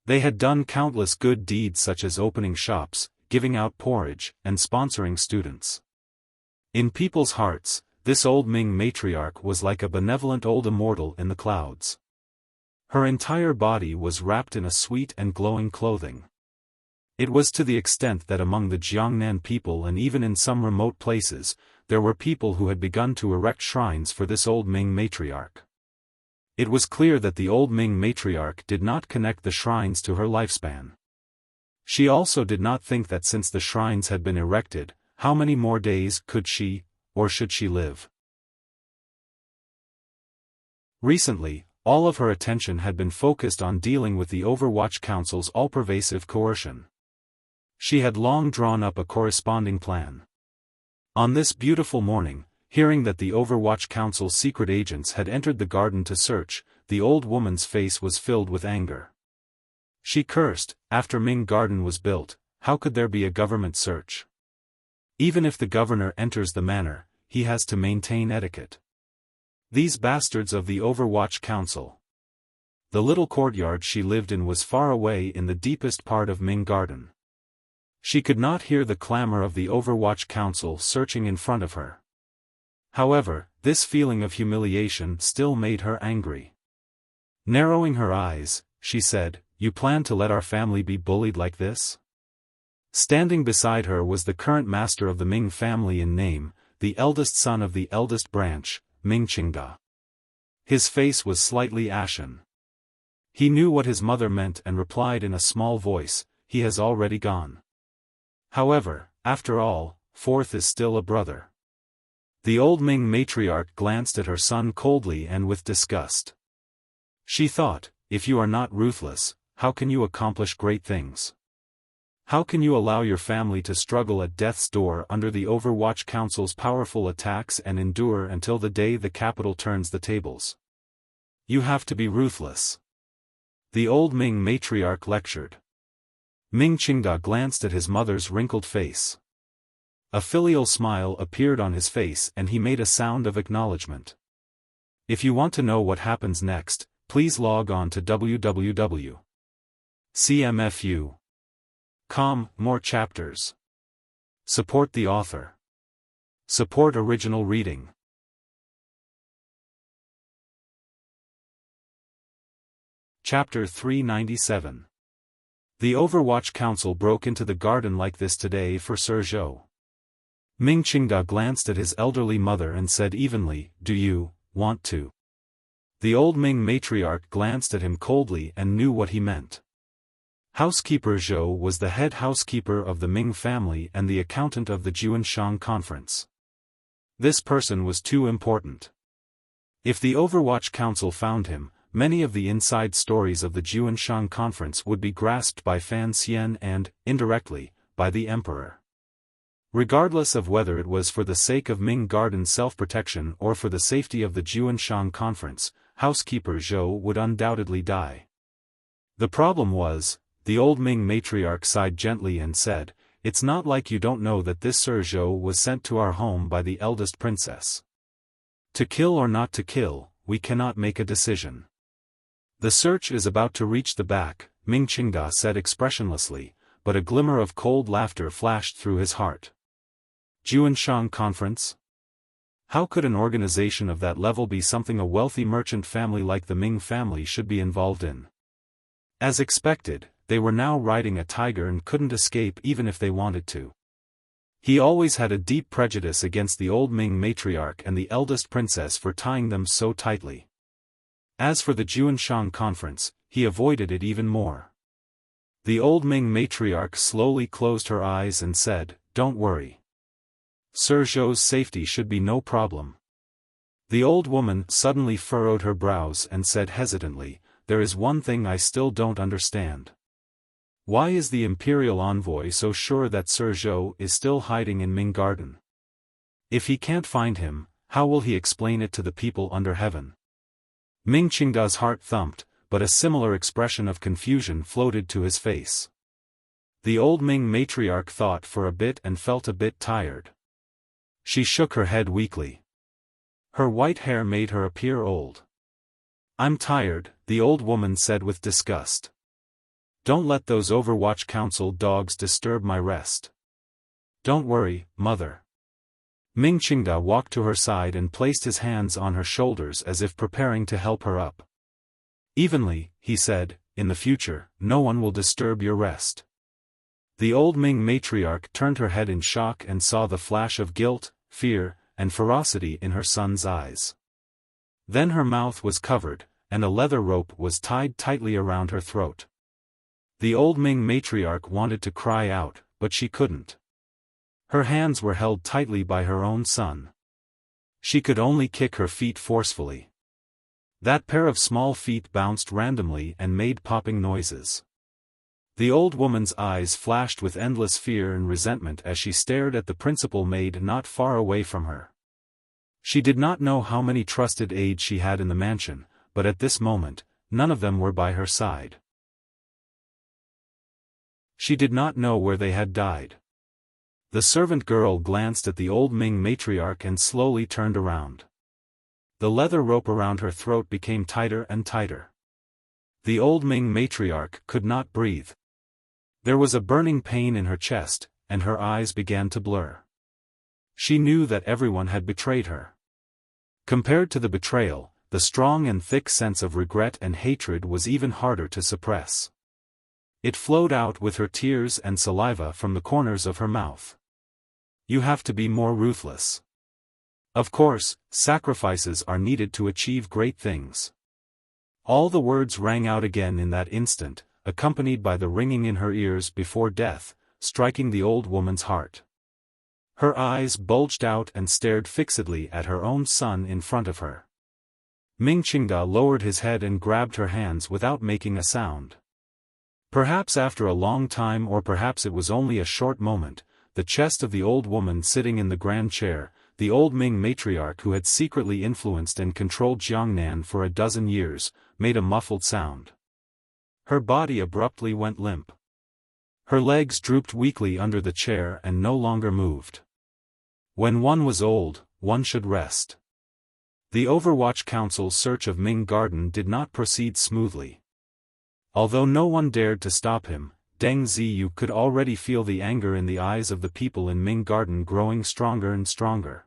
They had done countless good deeds such as opening shops, giving out porridge, and sponsoring students. In people's hearts, this old Ming matriarch was like a benevolent old immortal in the clouds. Her entire body was wrapped in a sweet and glowing clothing. It was to the extent that among the Jiangnan people and even in some remote places, there were people who had begun to erect shrines for this old Ming matriarch. It was clear that the old Ming matriarch did not connect the shrines to her lifespan. She also did not think that since the shrines had been erected, how many more days could she, or should she live? Recently, all of her attention had been focused on dealing with the Overwatch Council's all-pervasive coercion. She had long drawn up a corresponding plan. On this beautiful morning, hearing that the Overwatch Council's secret agents had entered the garden to search, the old woman's face was filled with anger. She cursed, after Ming Garden was built, how could there be a government search? Even if the governor enters the manor, he has to maintain etiquette. These bastards of the Overwatch Council. The little courtyard she lived in was far away in the deepest part of Ming Garden. She could not hear the clamor of the Overwatch Council searching in front of her. However, this feeling of humiliation still made her angry. Narrowing her eyes, she said, "You plan to let our family be bullied like this? Standing beside her was the current master of the Ming family in name, the eldest son of the eldest branch, Ming Qingda. His face was slightly ashen. He knew what his mother meant and replied in a small voice, "He has already gone." However, after all, fourth is still a brother. The old Ming matriarch glanced at her son coldly and with disgust. She thought, if you are not ruthless, how can you accomplish great things? How can you allow your family to struggle at death's door under the Overwatch Council's powerful attacks and endure until the day the capital turns the tables? You have to be ruthless. The old Ming matriarch lectured. Ming Qingda glanced at his mother's wrinkled face. A filial smile appeared on his face and he made a sound of acknowledgement. If you want to know what happens next, please log on to www.cmfu.com. More chapters. Support the author. Support original reading. Chapter 397. The Overwatch Council broke into the garden like this today for Sir Zhou. Ming Qingda glanced at his elderly mother and said evenly, "Do you want to?" The old Ming matriarch glanced at him coldly and knew what he meant. Housekeeper Zhou was the head housekeeper of the Ming family and the accountant of the Juanshan conference. This person was too important. If the Overwatch Council found him, many of the inside stories of the Juanshan conference would be grasped by Fan Xian and, indirectly, by the emperor. Regardless of whether it was for the sake of Ming Garden self-protection or for the safety of the Juanshan conference, housekeeper Zhou would undoubtedly die. The problem was, the old Ming matriarch sighed gently and said, "It's not like you don't know that this Sir Zhou was sent to our home by the eldest princess. To kill or not to kill, we cannot make a decision. The search is about to reach the back," Ming Qingda said expressionlessly, but a glimmer of cold laughter flashed through his heart. Juanshan conference? How could an organization of that level be something a wealthy merchant family like the Ming family should be involved in? As expected, they were now riding a tiger and couldn't escape even if they wanted to. He always had a deep prejudice against the old Ming matriarch and the eldest princess for tying them so tightly. As for the Juanshan conference, he avoided it even more. The old Ming matriarch slowly closed her eyes and said, "Don't worry. Sir Zhou's safety should be no problem." The old woman suddenly furrowed her brows and said hesitantly, "There is one thing I still don't understand. Why is the imperial envoy so sure that Sir Zhou is still hiding in Ming Garden? If he can't find him, how will he explain it to the people under heaven?" Ming Qingda's heart thumped, but a similar expression of confusion floated to his face. The old Ming matriarch thought for a bit and felt a bit tired. She shook her head weakly. Her white hair made her appear old. "I'm tired," the old woman said with disgust. "Don't let those Overwatch Council dogs disturb my rest." "Don't worry, mother." Ming Qingda walked to her side and placed his hands on her shoulders as if preparing to help her up. Evenly, he said, "In the future, no one will disturb your rest." The old Ming matriarch turned her head in shock and saw the flash of guilt, fear, and ferocity in her son's eyes. Then her mouth was covered, and a leather rope was tied tightly around her throat. The old Ming matriarch wanted to cry out, but she couldn't. Her hands were held tightly by her own son. She could only kick her feet forcefully. That pair of small feet bounced randomly and made popping noises. The old woman's eyes flashed with endless fear and resentment as she stared at the principal maid not far away from her. She did not know how many trusted aides she had in the mansion, but at this moment, none of them were by her side. She did not know where they had died. The servant girl glanced at the old Ming matriarch and slowly turned around. The leather rope around her throat became tighter and tighter. The old Ming matriarch could not breathe. There was a burning pain in her chest, and her eyes began to blur. She knew that everyone had betrayed her. Compared to the betrayal, the strong and thick sense of regret and hatred was even harder to suppress. It flowed out with her tears and saliva from the corners of her mouth. You have to be more ruthless. Of course, sacrifices are needed to achieve great things. All the words rang out again in that instant, accompanied by the ringing in her ears before death, striking the old woman's heart. Her eyes bulged out and stared fixedly at her own son in front of her. Ming Qingda lowered his head and grabbed her hands without making a sound. Perhaps after a long time, or perhaps it was only a short moment, the chest of the old woman sitting in the grand chair, the old Ming matriarch who had secretly influenced and controlled Jiangnan for a dozen years, made a muffled sound. Her body abruptly went limp. Her legs drooped weakly under the chair and no longer moved. When one was old, one should rest. The Overwatch Council's search of Ming Garden did not proceed smoothly. Although no one dared to stop him, Deng Ziyu could already feel the anger in the eyes of the people in Ming Garden growing stronger and stronger.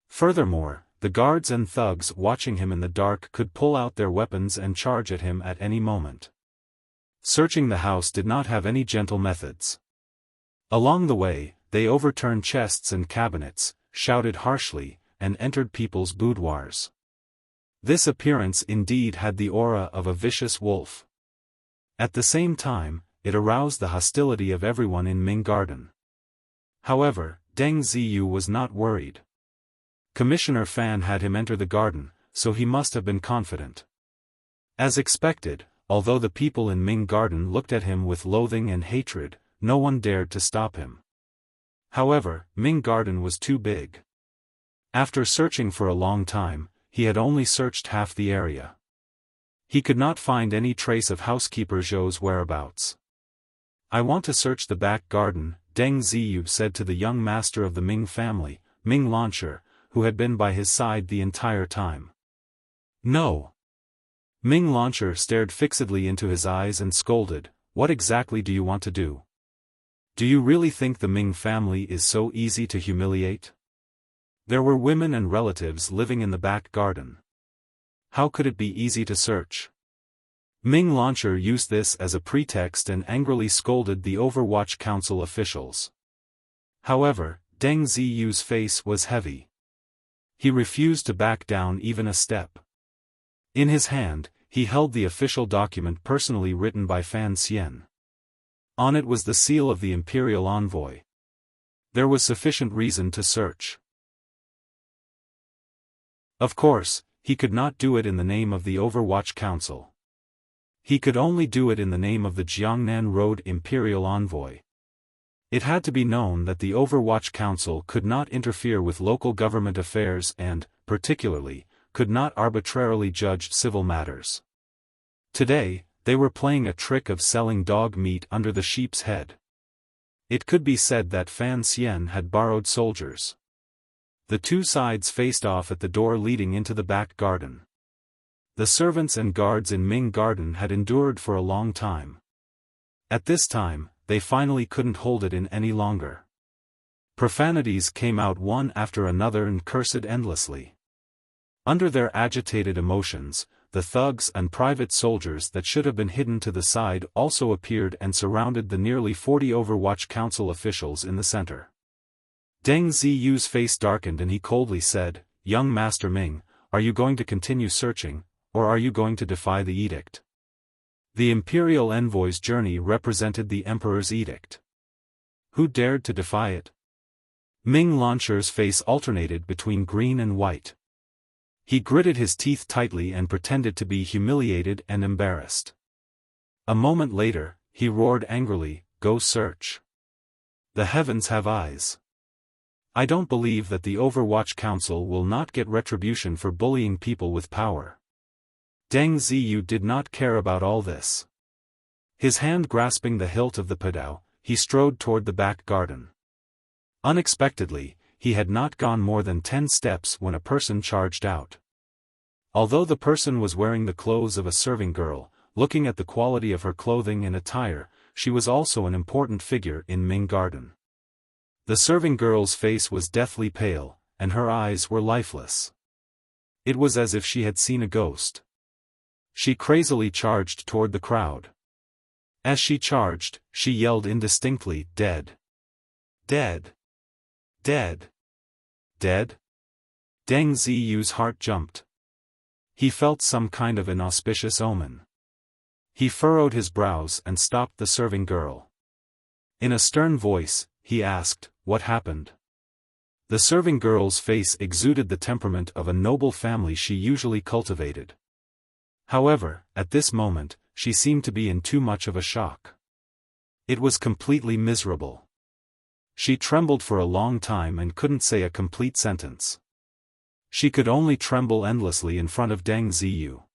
Furthermore, the guards and thugs watching him in the dark could pull out their weapons and charge at him at any moment. Searching the house did not have any gentle methods. Along the way, they overturned chests and cabinets, shouted harshly, and entered people's boudoirs. This appearance indeed had the aura of a vicious wolf. At the same time, it aroused the hostility of everyone in Ming Garden. However, Deng Ziyu was not worried. Commissioner Fan had him enter the garden, so he must have been confident. As expected, although the people in Ming Garden looked at him with loathing and hatred, no one dared to stop him. However, Ming Garden was too big. After searching for a long time, he had only searched half the area. He could not find any trace of housekeeper Zhou's whereabouts. I want to search the back garden, Deng Ziyu said to the young master of the Ming family, Ming Launcher, who had been by his side the entire time. No. Ming Launcher stared fixedly into his eyes and scolded, what exactly do you want to do? Do you really think the Ming family is so easy to humiliate? There were women and relatives living in the back garden. How could it be easy to search? Ming Launcher used this as a pretext and angrily scolded the Overwatch Council officials. However, Deng Ziyu's face was heavy. He refused to back down even a step. In his hand, he held the official document personally written by Fan Xian. On it was the seal of the imperial envoy. There was sufficient reason to search. Of course, he could not do it in the name of the Overwatch Council. He could only do it in the name of the Jiangnan Road Imperial Envoy. It had to be known that the Overwatch Council could not interfere with local government affairs and, particularly, could not arbitrarily judge civil matters. Today, they were playing a trick of selling dog meat under the sheep's head. It could be said that Fan Xian had borrowed soldiers. The two sides faced off at the door leading into the back garden. The servants and guards in Ming Garden had endured for a long time. At this time, they finally couldn't hold it in any longer. Profanities came out one after another and cursed endlessly. Under their agitated emotions, the thugs and private soldiers that should have been hidden to the side also appeared and surrounded the nearly 40 Overwatch Council officials in the center. Deng Ziyu's face darkened and he coldly said, "Young Master Ming, are you going to continue searching, or are you going to defy the edict?" The imperial envoy's journey represented the emperor's edict. Who dared to defy it? Ming Launcher's face alternated between green and white. He gritted his teeth tightly and pretended to be humiliated and embarrassed. A moment later, he roared angrily, "Go search. The heavens have eyes. I don't believe that the Overwatch Council will not get retribution for bullying people with power." Deng Ziyu did not care about all this. His hand grasping the hilt of the padao, he strode toward the back garden. Unexpectedly, he had not gone more than 10 steps when a person charged out. Although the person was wearing the clothes of a serving girl, looking at the quality of her clothing and attire, she was also an important figure in Ming Garden. The serving girl's face was deathly pale, and her eyes were lifeless. It was as if she had seen a ghost. She crazily charged toward the crowd. As she charged, she yelled indistinctly, "Dead! Dead! Dead! Dead?" Deng Ziyu's heart jumped. He felt some kind of inauspicious omen. He furrowed his brows and stopped the serving girl. In a stern voice, he asked, "What happened?" The serving girl's face exuded the temperament of a noble family she usually cultivated. However, at this moment, she seemed to be in too much of a shock. It was completely miserable. She trembled for a long time and couldn't say a complete sentence. She could only tremble endlessly in front of Deng Ziyu.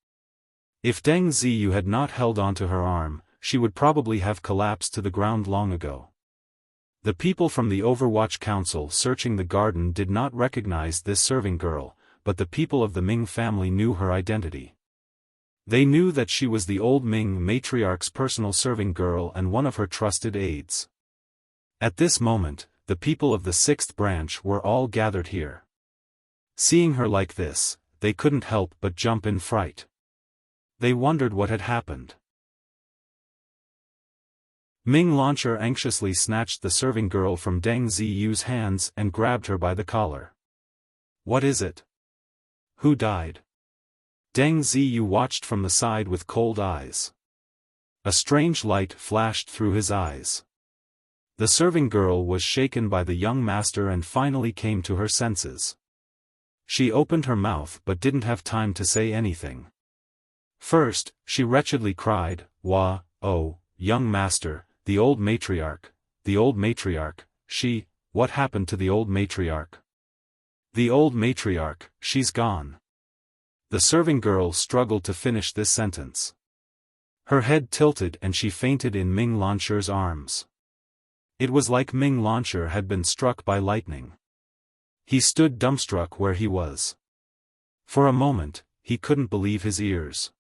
If Deng Ziyu had not held onto her arm, she would probably have collapsed to the ground long ago. The people from the Overwatch Council searching the garden did not recognize this serving girl, but the people of the Ming family knew her identity. They knew that she was the old Ming matriarch's personal serving girl and one of her trusted aides. At this moment, the people of the 6th branch were all gathered here. Seeing her like this, they couldn't help but jump in fright. They wondered what had happened. Ming Launcher anxiously snatched the serving girl from Deng Ziyu's hands and grabbed her by the collar. "What is it? Who died?" Deng Ziyu watched from the side with cold eyes. A strange light flashed through his eyes. The serving girl was shaken by the young master and finally came to her senses. She opened her mouth but didn't have time to say anything. First, she wretchedly cried, "Wah, oh, young master, the old matriarch, what happened to the old matriarch? The old matriarch, she's gone." The serving girl struggled to finish this sentence. Her head tilted and she fainted in Ming Launcher's arms. It was like Ming Launcher had been struck by lightning. He stood dumbstruck where he was. For a moment, he couldn't believe his ears.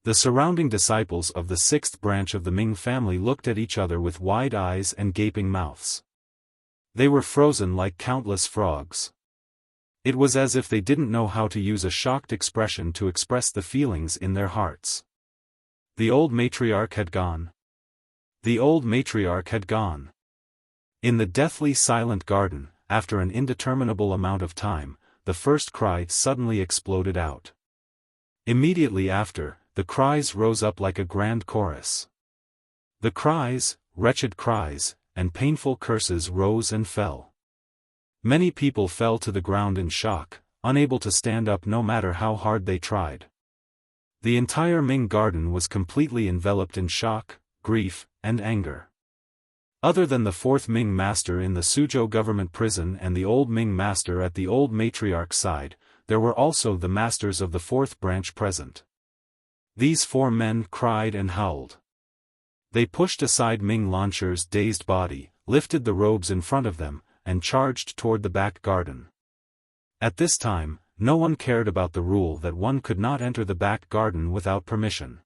The surrounding disciples of the 6th branch of the Ming family looked at each other with wide eyes and gaping mouths. They were frozen like countless frogs. It was as if they didn't know how to use a shocked expression to express the feelings in their hearts. The old matriarch had gone. The old matriarch had gone. In the deathly silent garden, after an indeterminable amount of time, the first cry suddenly exploded out. Immediately after, the cries rose up like a grand chorus. The cries, wretched cries, and painful curses rose and fell. Many people fell to the ground in shock, unable to stand up no matter how hard they tried. The entire Ming garden was completely enveloped in shock, grief, and anger. Other than the 4th Ming master in the Suzhou government prison and the old Ming master at the old matriarch's side, there were also the masters of the 4th branch present. These 4 men cried and howled. They pushed aside Ming Launcher's dazed body, lifted the robes in front of them, and charged toward the back garden. At this time, no one cared about the rule that one could not enter the back garden without permission.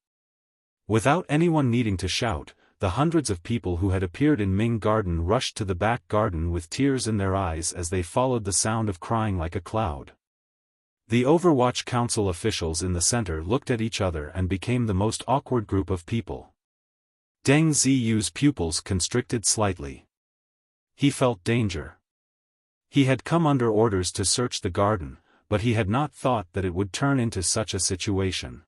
Without anyone needing to shout, the hundreds of people who had appeared in Ming Garden rushed to the back garden with tears in their eyes as they followed the sound of crying like a cloud. The Overwatch Council officials in the center looked at each other and became the most awkward group of people. Deng Ziyu's pupils constricted slightly. He felt danger. He had come under orders to search the garden, but he had not thought that it would turn into such a situation.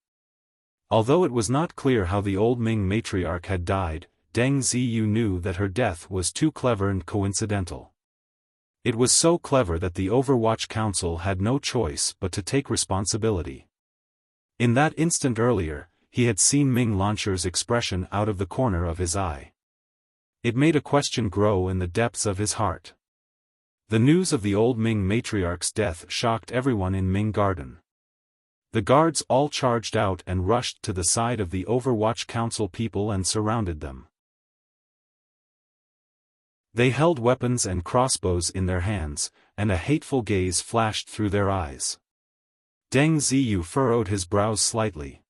Although it was not clear how the old Ming matriarch had died, Deng Ziyu knew that her death was too clever and coincidental. It was so clever that the Overwatch Council had no choice but to take responsibility. In that instant earlier, he had seen Ming Launcher's expression out of the corner of his eye. It made a question grow in the depths of his heart. The news of the old Ming matriarch's death shocked everyone in Ming Garden. The guards all charged out and rushed to the side of the Overwatch Council people and surrounded them. They held weapons and crossbows in their hands, and a hateful gaze flashed through their eyes. Deng Ziyu furrowed his brows slightly.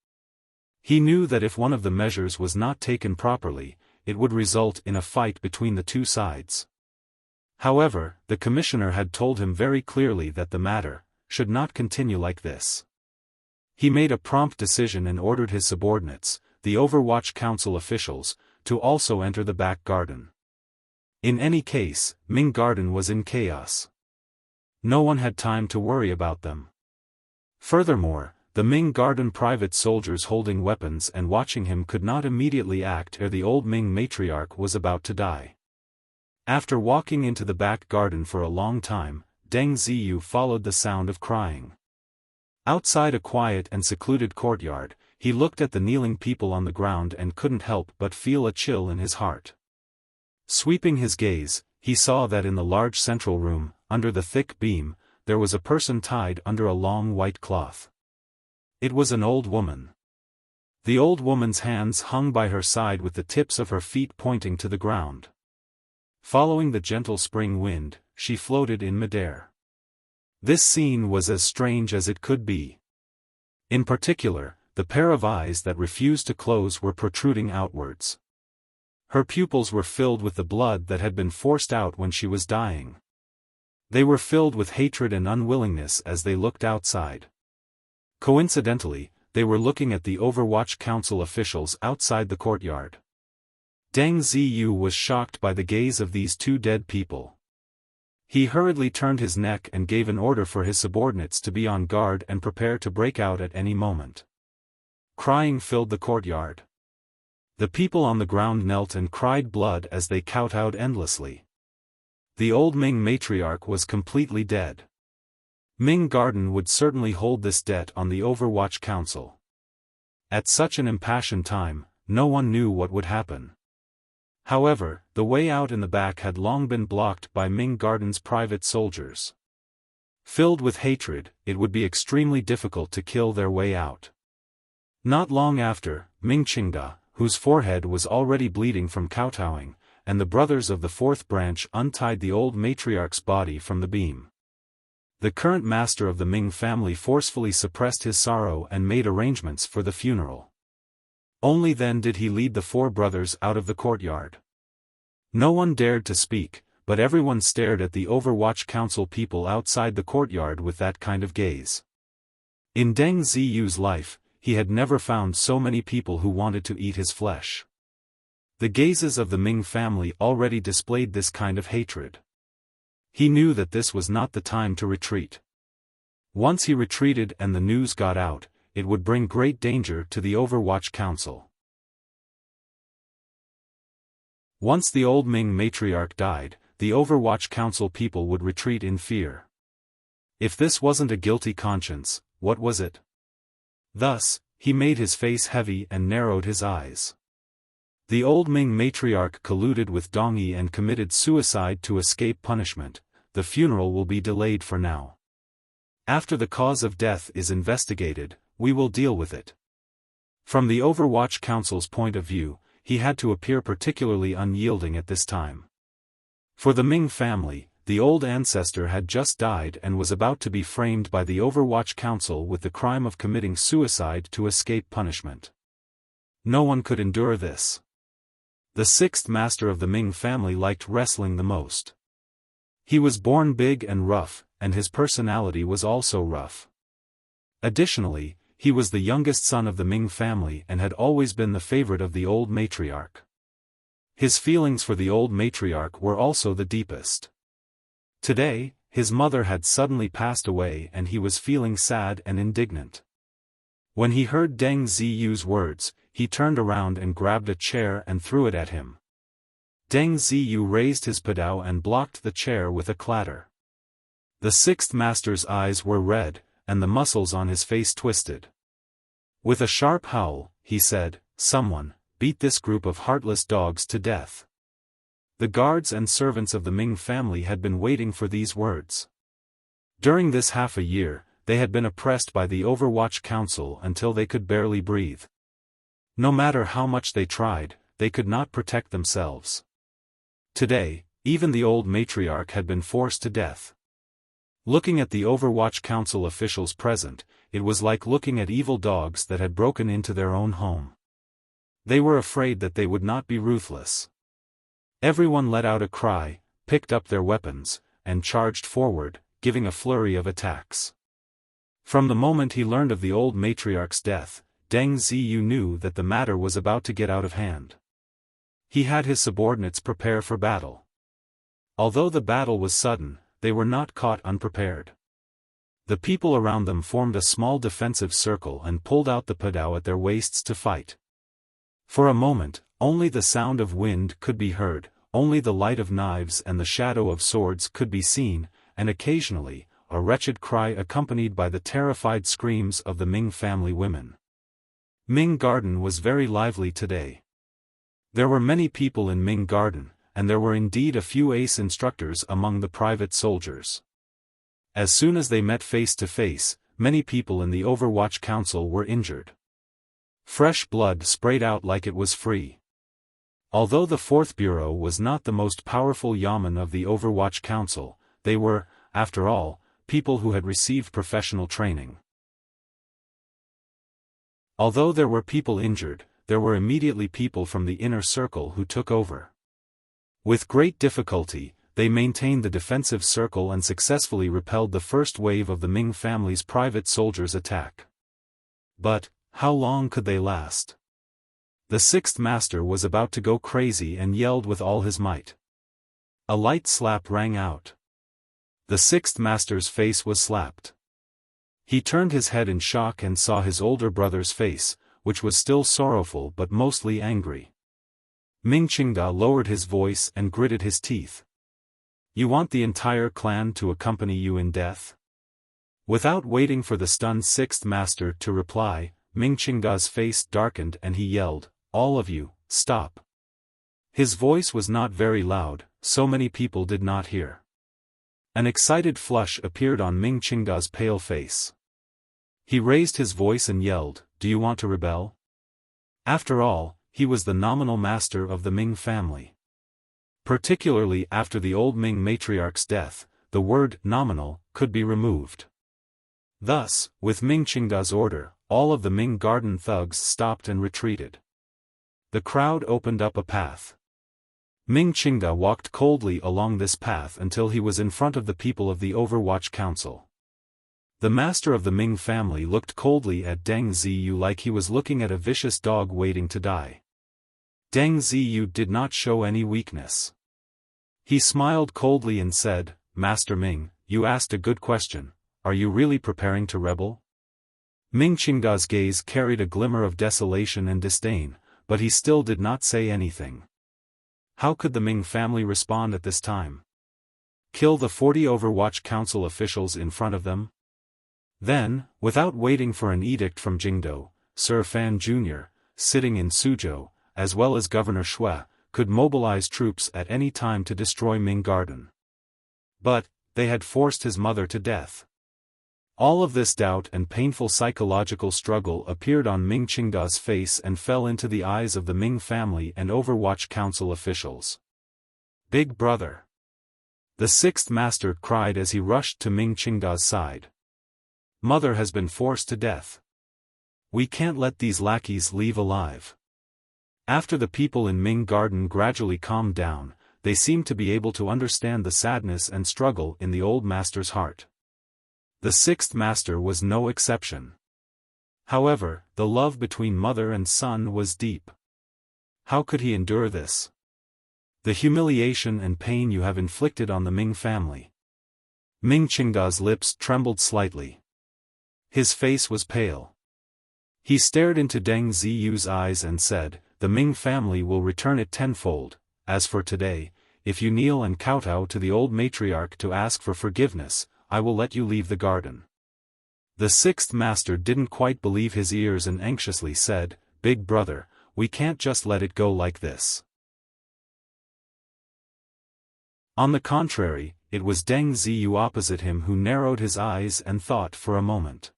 He knew that if one of the measures was not taken properly, it would result in a fight between the two sides. However, the commissioner had told him very clearly that the matter should not continue like this. He made a prompt decision and ordered his subordinates, the Overwatch Council officials, to also enter the back garden. In any case, Ming Garden was in chaos. No one had time to worry about them. Furthermore, the Ming Garden private soldiers holding weapons and watching him could not immediately act ere the old Ming matriarch was about to die. After walking into the back garden for a long time, Deng Ziyu followed the sound of crying. Outside a quiet and secluded courtyard, he looked at the kneeling people on the ground and couldn't help but feel a chill in his heart. Sweeping his gaze, he saw that in the large central room, under the thick beam, there was a person tied under a long white cloth. It was an old woman. The old woman's hands hung by her side with the tips of her feet pointing to the ground. Following the gentle spring wind, she floated in midair. This scene was as strange as it could be. In particular, the pair of eyes that refused to close were protruding outwards. Her pupils were filled with the blood that had been forced out when she was dying. They were filled with hatred and unwillingness as they looked outside. Coincidentally, they were looking at the Overwatch Council officials outside the courtyard. Deng Ziyu was shocked by the gaze of these two dead people. He hurriedly turned his neck and gave an order for his subordinates to be on guard and prepare to break out at any moment. Crying filled the courtyard. The people on the ground knelt and cried blood as they kowtowed endlessly. The old Ming matriarch was completely dead. Ming Garden would certainly hold this debt on the Overwatch Council. At such an impassioned time, no one knew what would happen. However, the way out in the back had long been blocked by Ming Garden's private soldiers. Filled with hatred, it would be extremely difficult to kill their way out. Not long after, Ming Qingda, whose forehead was already bleeding from kowtowing, and the brothers of the fourth branch untied the old matriarch's body from the beam. The current master of the Ming family forcefully suppressed his sorrow and made arrangements for the funeral. Only then did he lead the four brothers out of the courtyard. No one dared to speak, but everyone stared at the Overwatch Council people outside the courtyard with that kind of gaze. In Deng Ziyu's life, he had never found so many people who wanted to eat his flesh. The gazes of the Ming family already displayed this kind of hatred. He knew that this was not the time to retreat. Once he retreated and the news got out, it would bring great danger to the Overwatch Council. Once the old Ming matriarch died, the Overwatch Council people would retreat in fear. If this wasn't a guilty conscience, what was it? Thus, he made his face heavy and narrowed his eyes. The old Ming matriarch colluded with Dong Yi and committed suicide to escape punishment. The funeral will be delayed for now. After the cause of death is investigated, we will deal with it. From the Overwatch Council's point of view, he had to appear particularly unyielding at this time. For the Ming family, the old ancestor had just died and was about to be framed by the Overwatch Council with the crime of committing suicide to escape punishment. No one could endure this. The sixth master of the Ming family liked wrestling the most. He was born big and rough, and his personality was also rough. Additionally, he was the youngest son of the Ming family and had always been the favorite of the old matriarch. His feelings for the old matriarch were also the deepest. Today, his mother had suddenly passed away and he was feeling sad and indignant. When he heard Deng Ziyu's words, he turned around and grabbed a chair and threw it at him. Deng Ziyu raised his padao and blocked the chair with a clatter. The sixth master's eyes were red, and the muscles on his face twisted. With a sharp howl, he said, "Someone, beat this group of heartless dogs to death." The guards and servants of the Ming family had been waiting for these words. During this half a year, they had been oppressed by the Overwatch Council until they could barely breathe. No matter how much they tried, they could not protect themselves. Today, even the old matriarch had been forced to death. Looking at the Overwatch Council officials present, it was like looking at evil dogs that had broken into their own home. They were afraid that they would not be ruthless. Everyone let out a cry, picked up their weapons, and charged forward, giving a flurry of attacks. From the moment he learned of the old matriarch's death, Deng Ziyu knew that the matter was about to get out of hand. He had his subordinates prepare for battle. Although the battle was sudden, they were not caught unprepared. The people around them formed a small defensive circle and pulled out the padao at their waists to fight. For a moment, only the sound of wind could be heard, only the light of knives and the shadow of swords could be seen, and occasionally, a wretched cry accompanied by the terrified screams of the Ming family women. Ming Garden was very lively today. There were many people in Ming Garden, and there were indeed a few ace instructors among the private soldiers. As soon as they met face to face, many people in the Overwatch Council were injured. Fresh blood sprayed out like it was free. Although the 4th Bureau was not the most powerful yamen of the Overwatch Council, they were, after all, people who had received professional training. Although there were people injured, there were immediately people from the inner circle who took over. With great difficulty, they maintained the defensive circle and successfully repelled the first wave of the Ming family's private soldiers' attack. But, how long could they last? The 6th master was about to go crazy and yelled with all his might. A light slap rang out. The 6th master's face was slapped. He turned his head in shock and saw his older brother's face, which was still sorrowful but mostly angry. Ming Qingda lowered his voice and gritted his teeth. You want the entire clan to accompany you in death? Without waiting for the stunned 6th master to reply, Ming Qingda's face darkened and he yelled, "All of you, stop." His voice was not very loud, so many people did not hear. An excited flush appeared on Ming Qingda's pale face. He raised his voice and yelled, "Do you want to rebel?" After all, he was the nominal master of the Ming family. Particularly after the old Ming matriarch's death, the word "nominal" could be removed. Thus, with Ming Qingda's order, all of the Ming Garden thugs stopped and retreated. The crowd opened up a path. Ming Qingda walked coldly along this path until he was in front of the people of the Overwatch Council. The master of the Ming family looked coldly at Deng Ziyu like he was looking at a vicious dog waiting to die. Deng Ziyu did not show any weakness. He smiled coldly and said, "Master Ming, you asked a good question. Are you really preparing to rebel?" Ming Qingda's gaze carried a glimmer of desolation and disdain, but he still did not say anything. How could the Ming family respond at this time? Kill the 40 Overwatch Council officials in front of them? Then, without waiting for an edict from Jingdo, Xiaofan Jr., sitting in Suzhou, as well as Governor Shui, could mobilize troops at any time to destroy Ming Garden. But, they had forced his mother to death. All of this doubt and painful psychological struggle appeared on Ming Qingda's face and fell into the eyes of the Ming family and Overwatch Council officials. "Big brother!" The 6th master cried as he rushed to Ming Qingda's side. "Mother has been forced to death. We can't let these lackeys leave alive." After the people in Ming Garden gradually calmed down, they seemed to be able to understand the sadness and struggle in the old master's heart. The 6th master was no exception. However, the love between mother and son was deep. How could he endure this? The humiliation and pain you have inflicted on the Ming family. Ming Qingda's lips trembled slightly. His face was pale. He stared into Deng Ziyu's eyes and said, "The Ming family will return it tenfold. As for today, if you kneel and kowtow to the old matriarch to ask for forgiveness, I will let you leave the garden." The 6th master didn't quite believe his ears and anxiously said, "Big brother, we can't just let it go like this." On the contrary, it was Deng Ziyu opposite him who narrowed his eyes and thought for a moment.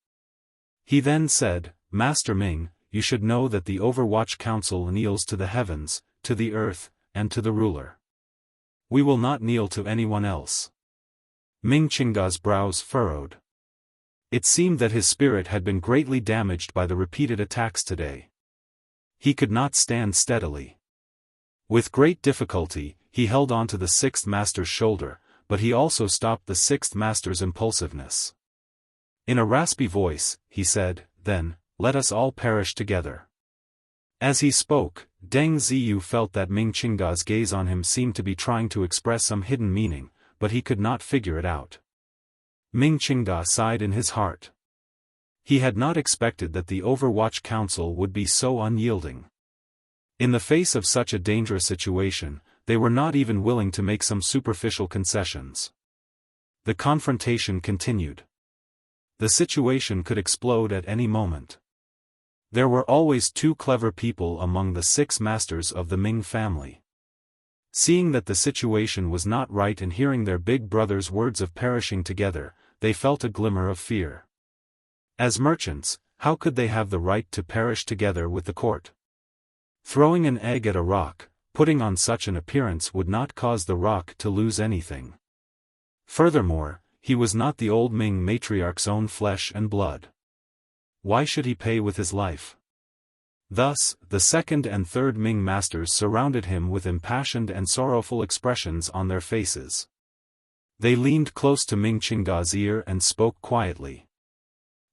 He then said, "Master Ming, you should know that the Overwatch Council kneels to the heavens, to the earth, and to the ruler. We will not kneel to anyone else." Ming Qingda's brows furrowed. It seemed that his spirit had been greatly damaged by the repeated attacks today. He could not stand steadily. With great difficulty, he held on to the 6th master's shoulder, but he also stopped the 6th master's impulsiveness. In a raspy voice, he said, "Then, let us all perish together." As he spoke, Deng Ziyu felt that Ming Qingda's gaze on him seemed to be trying to express some hidden meaning, but he could not figure it out. Ming Qingda sighed in his heart. He had not expected that the Overwatch Council would be so unyielding. In the face of such a dangerous situation, they were not even willing to make some superficial concessions. The confrontation continued. The situation could explode at any moment. There were always two clever people among the 6 masters of the Ming family. Seeing that the situation was not right and hearing their big brother's words of perishing together, they felt a glimmer of fear. As merchants, how could they have the right to perish together with the court? Throwing an egg at a rock, putting on such an appearance would not cause the rock to lose anything. Furthermore, he was not the old Ming matriarch's own flesh and blood. Why should he pay with his life? Thus, the second and third Ming masters surrounded him with impassioned and sorrowful expressions on their faces. They leaned close to Ming Qingda's ear and spoke quietly.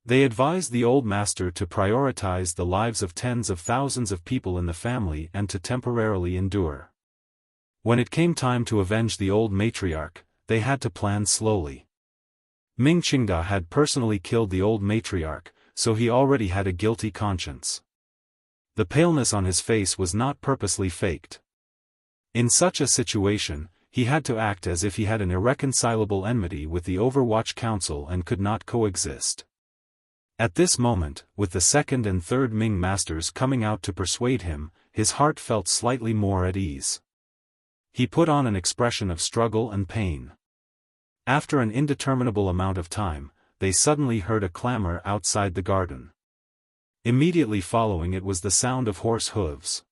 They advised the old master to prioritize the lives of tens of thousands of people in the family and to temporarily endure. When it came time to avenge the old matriarch, they had to plan slowly. Ming Qingda had personally killed the old matriarch, so he already had a guilty conscience. The paleness on his face was not purposely faked. In such a situation, he had to act as if he had an irreconcilable enmity with the Overwatch Council and could not coexist. At this moment, with the second and third Ming masters coming out to persuade him, his heart felt slightly more at ease. He put on an expression of struggle and pain. After an indeterminable amount of time, they suddenly heard a clamor outside the garden. Immediately following it was the sound of horse hooves.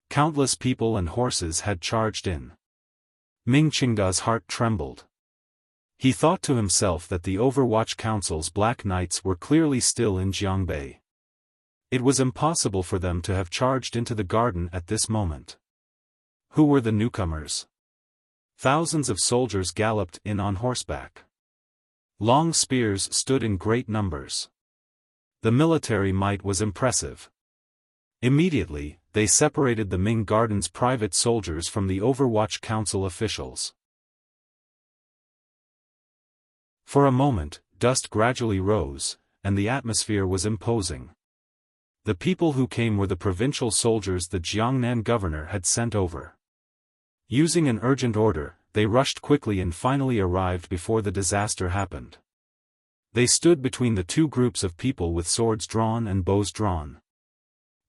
Countless people and horses had charged in. Ming Qingda's heart trembled. He thought to himself that the Overwatch Council's Black Knights were clearly still in Jiangbei. It was impossible for them to have charged into the garden at this moment. Who were the newcomers? Thousands of soldiers galloped in on horseback. Long spears stood in great numbers. The military might was impressive. Immediately, they separated the Ming Garden's private soldiers from the Overwatch Council officials. For a moment, dust gradually rose, and the atmosphere was imposing. The people who came were the provincial soldiers the Jiangnan governor had sent over. Using an urgent order, they rushed quickly and finally arrived before the disaster happened. They stood between the two groups of people with swords drawn and bows drawn.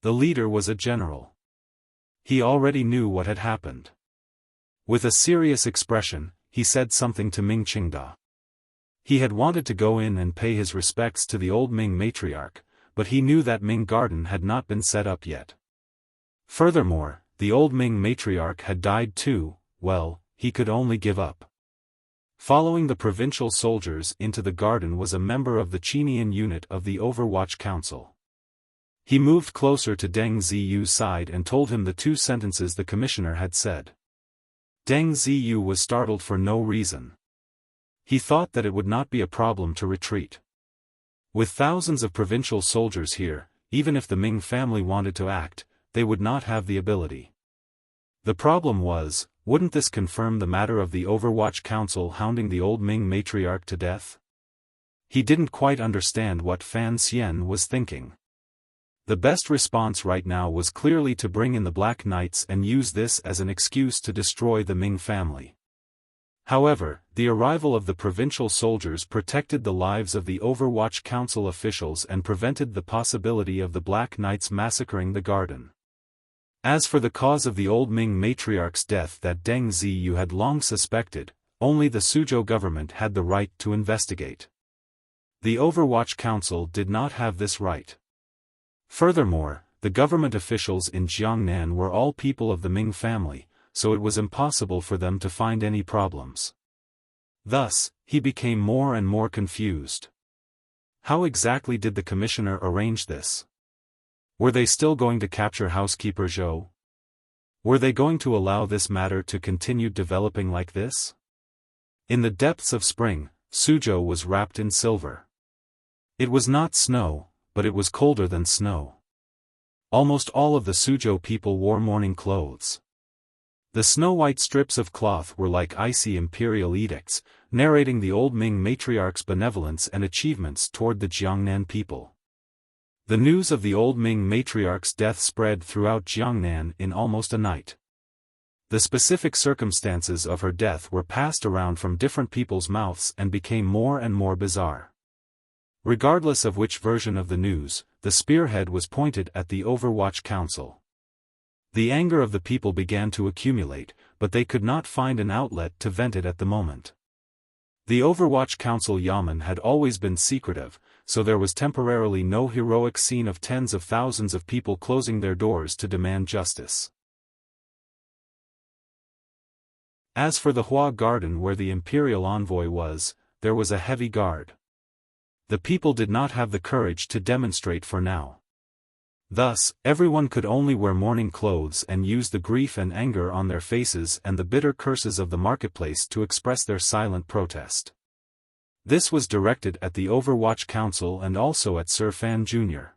The leader was a general. He already knew what had happened. With a serious expression, he said something to Ming Qingda. He had wanted to go in and pay his respects to the old Ming matriarch, but he knew that Ming Garden had not been set up yet. Furthermore, the old Ming matriarch had died too. Well, he could only give up. Following the provincial soldiers into the garden was a member of the Qinian unit of the Overwatch Council. He moved closer to Deng Ziyu's side and told him the 2 sentences the commissioner had said. Deng Ziyu was startled for no reason. He thought that it would not be a problem to retreat. With thousands of provincial soldiers here, even if the Ming family wanted to act, they would not have the ability. The problem was, wouldn't this confirm the matter of the Overwatch Council hounding the old Ming matriarch to death? He didn't quite understand what Fan Xian was thinking. The best response right now was clearly to bring in the Black Knights and use this as an excuse to destroy the Ming family. However, the arrival of the provincial soldiers protected the lives of the Overwatch Council officials and prevented the possibility of the Black Knights massacring the garden. As for the cause of the old Ming matriarch's death that Deng Ziyu had long suspected, only the Suzhou government had the right to investigate. The Overwatch Council did not have this right. Furthermore, the government officials in Jiangnan were all people of the Ming family, so it was impossible for them to find any problems. Thus, he became more and more confused. How exactly did the commissioner arrange this? Were they still going to capture housekeeper Zhou? Were they going to allow this matter to continue developing like this? In the depths of spring, Suzhou was wrapped in silver. It was not snow, but it was colder than snow. Almost all of the Suzhou people wore mourning clothes. The snow-white strips of cloth were like icy imperial edicts, narrating the old Ming matriarch's benevolence and achievements toward the Jiangnan people. The news of the old Ming matriarch's death spread throughout Jiangnan in almost a night. The specific circumstances of her death were passed around from different people's mouths and became more and more bizarre. Regardless of which version of the news, the spearhead was pointed at the Overwatch Council. The anger of the people began to accumulate, but they could not find an outlet to vent it at the moment. The Overwatch Council Yamen had always been secretive, so there was temporarily no heroic scene of tens of thousands of people closing their doors to demand justice. As for the Hua Garden where the imperial envoy was, there was a heavy guard. The people did not have the courage to demonstrate for now. Thus, everyone could only wear mourning clothes and use the grief and anger on their faces and the bitter curses of the marketplace to express their silent protest. This was directed at the Overwatch Council and also at Sir Fan Jr.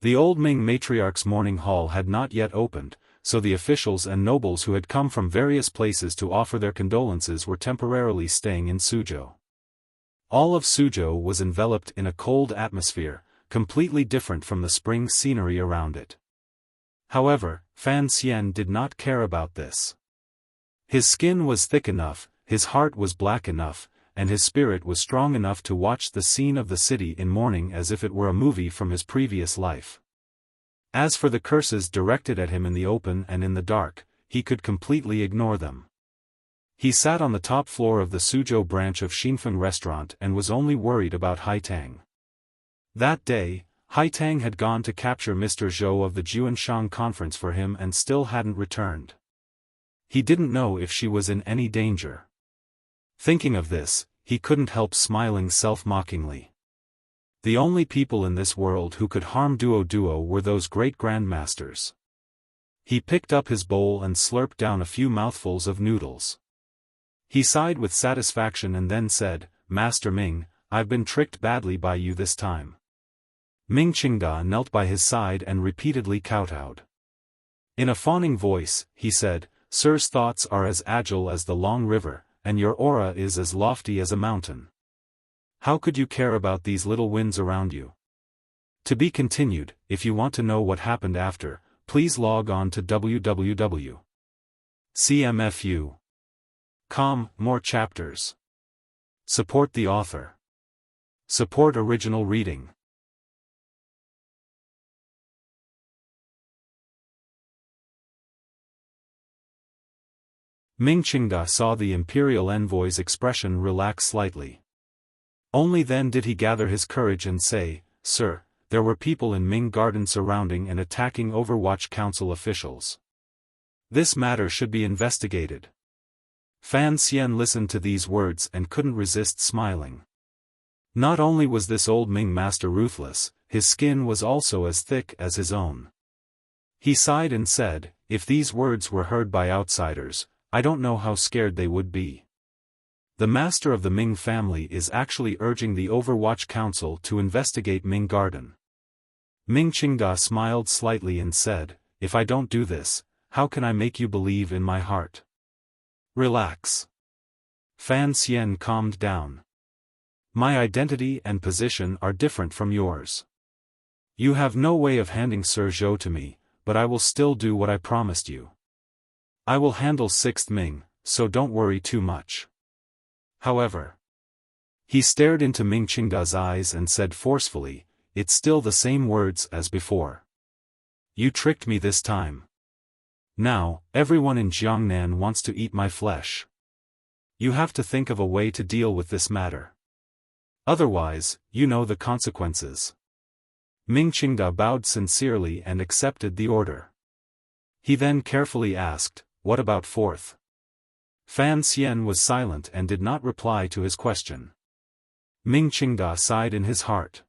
The old Ming matriarch's mourning hall had not yet opened, so the officials and nobles who had come from various places to offer their condolences were temporarily staying in Suzhou. All of Suzhou was enveloped in a cold atmosphere, completely different from the spring scenery around it. However, Fan Xian did not care about this. His skin was thick enough, his heart was black enough, and his spirit was strong enough to watch the scene of the city in mourning as if it were a movie from his previous life. As for the curses directed at him in the open and in the dark, he could completely ignore them. He sat on the top floor of the Suzhou branch of Xinfeng restaurant and was only worried about Haitang. That day, Haitang had gone to capture Mr. Zhou of the Juanshan conference for him and still hadn't returned. He didn't know if she was in any danger. Thinking of this, he couldn't help smiling self-mockingly. The only people in this world who could harm Duo were those great grandmasters. He picked up his bowl and slurped down a few mouthfuls of noodles. He sighed with satisfaction and then said, "Master Ming, I've been tricked badly by you this time." Ming Qingda knelt by his side and repeatedly kowtowed. In a fawning voice, he said, "Sir's thoughts are as agile as the long river, and your aura is as lofty as a mountain. How could you care about these little winds around you?" To be continued. If you want to know what happened after, please log on to www.cmfu.com. More chapters. Support the author. Support original reading. Ming Qingda saw the imperial envoy's expression relax slightly. Only then did he gather his courage and say, "Sir, there were people in Ming Garden surrounding and attacking Overwatch Council officials. This matter should be investigated." Fan Xian listened to these words and couldn't resist smiling. Not only was this old Ming master ruthless, his skin was also as thick as his own. He sighed and said, "If these words were heard by outsiders, I don't know how scared they would be. The master of the Ming family is actually urging the Overwatch Council to investigate Ming Garden." Ming Qingda smiled slightly and said, "If I don't do this, how can I make you believe in my heart?" "Relax." Fan Xian calmed down. "My identity and position are different from yours. You have no way of handing Sir Zhou to me, but I will still do what I promised you. I will handle 6th Ming, so don't worry too much. However." He stared into Ming Qingda's eyes and said forcefully, "It's still the same words as before. You tricked me this time. Now, everyone in Jiangnan wants to eat my flesh. You have to think of a way to deal with this matter. Otherwise, you know the consequences." Ming Qingda bowed sincerely and accepted the order. He then carefully asked, "What about 4th? Fan Xian was silent and did not reply to his question. Ming Qingda sighed in his heart.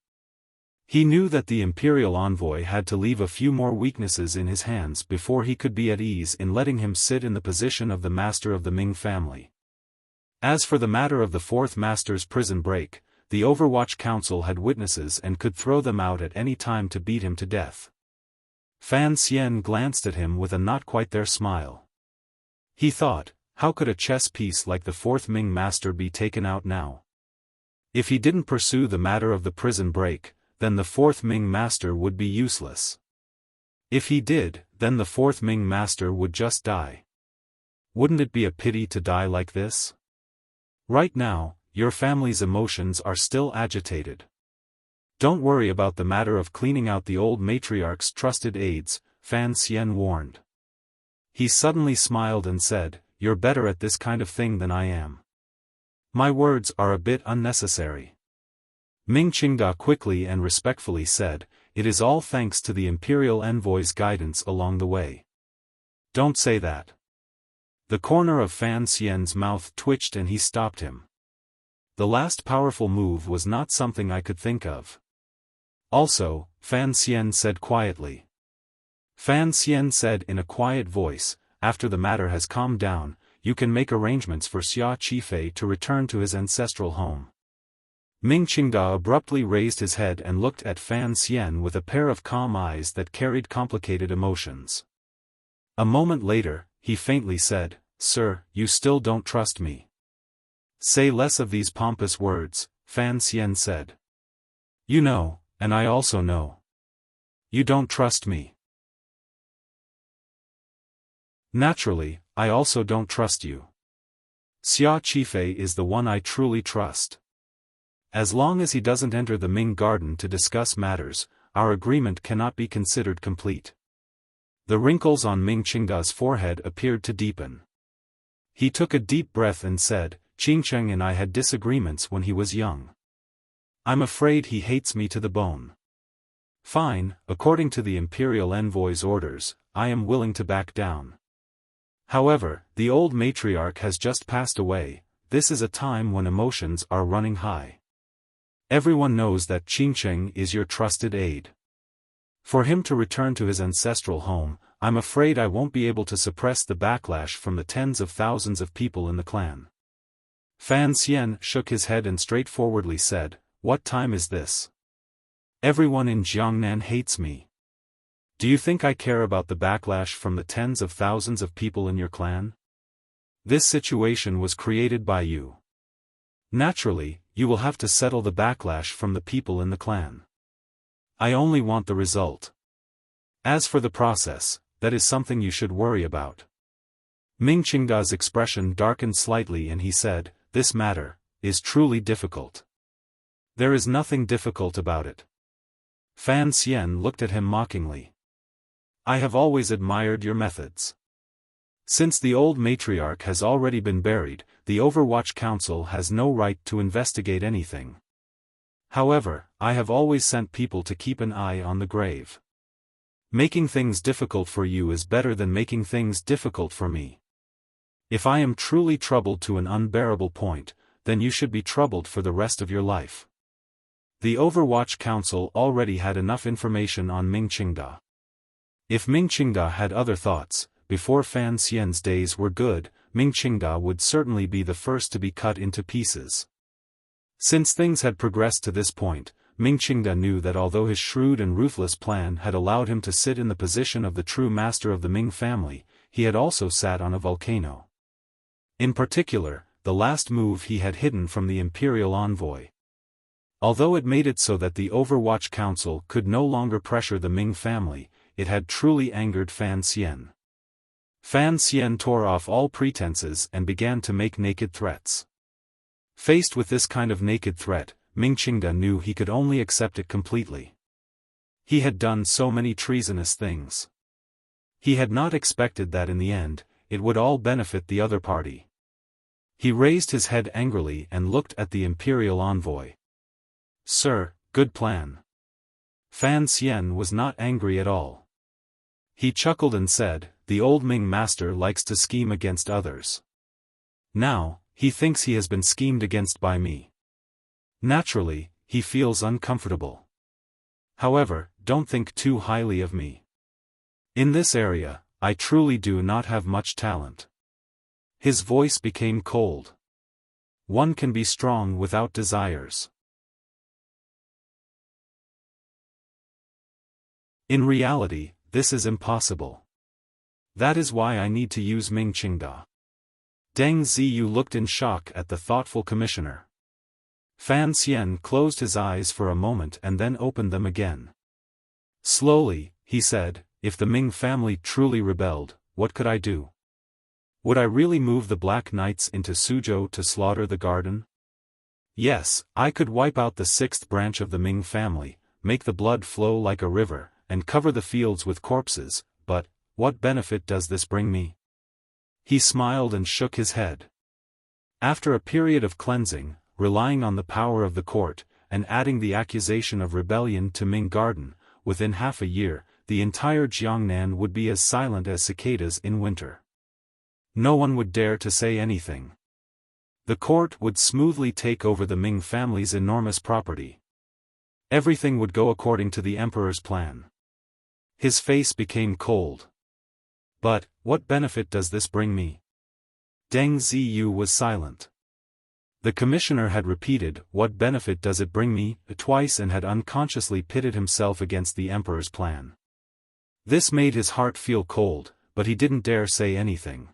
He knew that the imperial envoy had to leave a few more weaknesses in his hands before he could be at ease in letting him sit in the position of the master of the Ming family. As for the matter of the 4th master's prison break, the Overwatch Council had witnesses and could throw them out at any time to beat him to death. Fan Xian glanced at him with a not-quite-there smile. He thought, how could a chess piece like the fourth Ming master be taken out now? If he didn't pursue the matter of the prison break, then the fourth Ming master would be useless. If he did, then the fourth Ming master would just die. Wouldn't it be a pity to die like this? Right now, your family's emotions are still agitated. Don't worry about the matter of cleaning out the old matriarch's trusted aides, Fan Xian warned. He suddenly smiled and said, "You're better at this kind of thing than I am. My words are a bit unnecessary." Ming Qingda quickly and respectfully said, "It is all thanks to the imperial envoy's guidance along the way." "Don't say that." The corner of Fan Xian's mouth twitched and he stopped him. "The last powerful move was not something I could think of." "Also," Fan Xian said quietly. Fan Xian said in a quiet voice, "After the matter has calmed down, you can make arrangements for Xia Qifei to return to his ancestral home." Ming Qingda abruptly raised his head and looked at Fan Xian with a pair of calm eyes that carried complicated emotions. A moment later, he faintly said, "Sir, you still don't trust me." "Say less of these pompous words," Fan Xian said. "You know, and I also know. You don't trust me. Naturally, I also don't trust you. Xia Qifei is the one I truly trust. As long as he doesn't enter the Ming garden to discuss matters, our agreement cannot be considered complete." The wrinkles on Ming Qingda's forehead appeared to deepen. He took a deep breath and said, "Qingcheng and I had disagreements when he was young. I'm afraid he hates me to the bone. Fine, according to the imperial envoy's orders, I am willing to back down. However, the old matriarch has just passed away. This is a time when emotions are running high. Everyone knows that Qingcheng is your trusted aide. For him to return to his ancestral home, I'm afraid I won't be able to suppress the backlash from the tens of thousands of people in the clan." Fan Xian shook his head and straightforwardly said, "What time is this? Everyone in Jiangnan hates me. Do you think I care about the backlash from the tens of thousands of people in your clan? This situation was created by you. Naturally, you will have to settle the backlash from the people in the clan. I only want the result. As for the process, that is something you should worry about." Ming Qingda's expression darkened slightly and he said, "This matter is truly difficult." "There is nothing difficult about it." Fan Xian looked at him mockingly. "I have always admired your methods. Since the old matriarch has already been buried, the Overwatch Council has no right to investigate anything. However, I have always sent people to keep an eye on the grave. Making things difficult for you is better than making things difficult for me. If I am truly troubled to an unbearable point, then you should be troubled for the rest of your life." The Overwatch Council already had enough information on Ming Qingda. If Ming Qingda had other thoughts, before Fan Xian's days were good, Ming Qingda would certainly be the first to be cut into pieces. Since things had progressed to this point, Ming Qingda knew that although his shrewd and ruthless plan had allowed him to sit in the position of the true master of the Ming family, he had also sat on a volcano. In particular, the last move he had hidden from the imperial envoy. Although it made it so that the Overwatch Council could no longer pressure the Ming family, it had truly angered Fan Xian. Fan Xian tore off all pretenses and began to make naked threats. Faced with this kind of naked threat, Ming Qingda knew he could only accept it completely. He had done so many treasonous things. He had not expected that in the end, it would all benefit the other party. He raised his head angrily and looked at the imperial envoy. "Sir, good plan." Fan Xian was not angry at all. He chuckled and said, "The old Ming master likes to scheme against others. Now, he thinks he has been schemed against by me. Naturally, he feels uncomfortable. However, don't think too highly of me. In this area, I truly do not have much talent." His voice became cold. "One can be strong without desires. In reality, this is impossible. That is why I need to use Ming Qingda. Deng Ziyu looked in shock at the thoughtful commissioner. Fan Xian closed his eyes for a moment and then opened them again. Slowly, he said, if the Ming family truly rebelled, what could I do? Would I really move the Black Knights into Suzhou to slaughter the garden? Yes, I could wipe out the sixth branch of the Ming family, make the blood flow like a river, and cover the fields with corpses, but what benefit does this bring me? He smiled and shook his head. After a period of cleansing, relying on the power of the court, and adding the accusation of rebellion to Ming Garden, within half a year, the entire Jiangnan would be as silent as cicadas in winter. No one would dare to say anything. The court would smoothly take over the Ming family's enormous property. Everything would go according to the emperor's plan. His face became cold. But, what benefit does this bring me? Deng Ziyu was silent. The commissioner had repeated, "What benefit does it bring me?" twice and had unconsciously pitted himself against the emperor's plan. This made his heart feel cold, but he didn't dare say anything.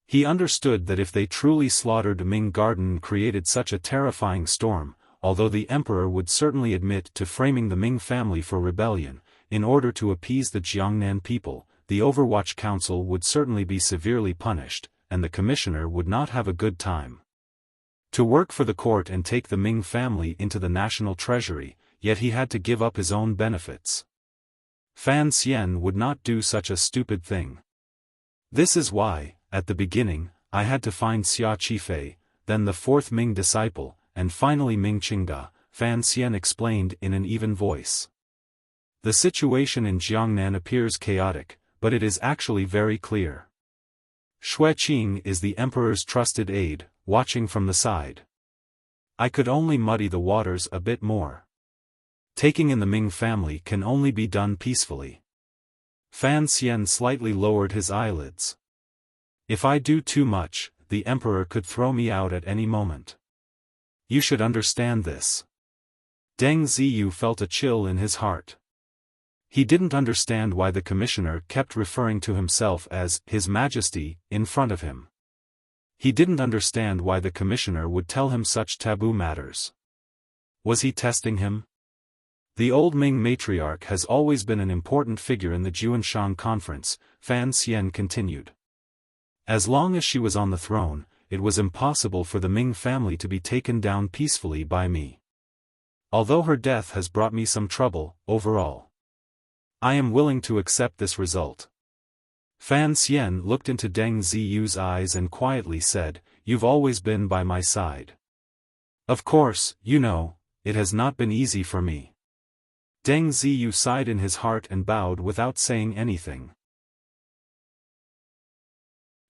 He understood that if they truly slaughtered Ming Garden and created such a terrifying storm, although the emperor would certainly admit to framing the Ming family for rebellion, in order to appease the Jiangnan people, the Overwatch Council would certainly be severely punished, and the commissioner would not have a good time. To work for the court and take the Ming family into the national treasury, yet he had to give up his own benefits. Fan Xian would not do such a stupid thing. This is why, at the beginning, I had to find Xia Qifei, then the fourth Ming disciple, and finally Ming Qingda, Fan Xian explained in an even voice. The situation in Jiangnan appears chaotic, but it is actually very clear. Xue Qing is the emperor's trusted aide, watching from the side. I could only muddy the waters a bit more. Taking in the Ming family can only be done peacefully. Fan Xian slightly lowered his eyelids. If I do too much, the emperor could throw me out at any moment. You should understand this. Deng Ziyu felt a chill in his heart. He didn't understand why the commissioner kept referring to himself as His Majesty in front of him. He didn't understand why the commissioner would tell him such taboo matters. Was he testing him? The old Ming matriarch has always been an important figure in the Juanshan conference, Fan Xian continued. As long as she was on the throne, it was impossible for the Ming family to be taken down peacefully by me. Although her death has brought me some trouble, overall, I am willing to accept this result. Fan Xian looked into Deng Ziyu's eyes and quietly said, "You've always been by my side. Of course, you know, it has not been easy for me." Deng Ziyu sighed in his heart and bowed without saying anything.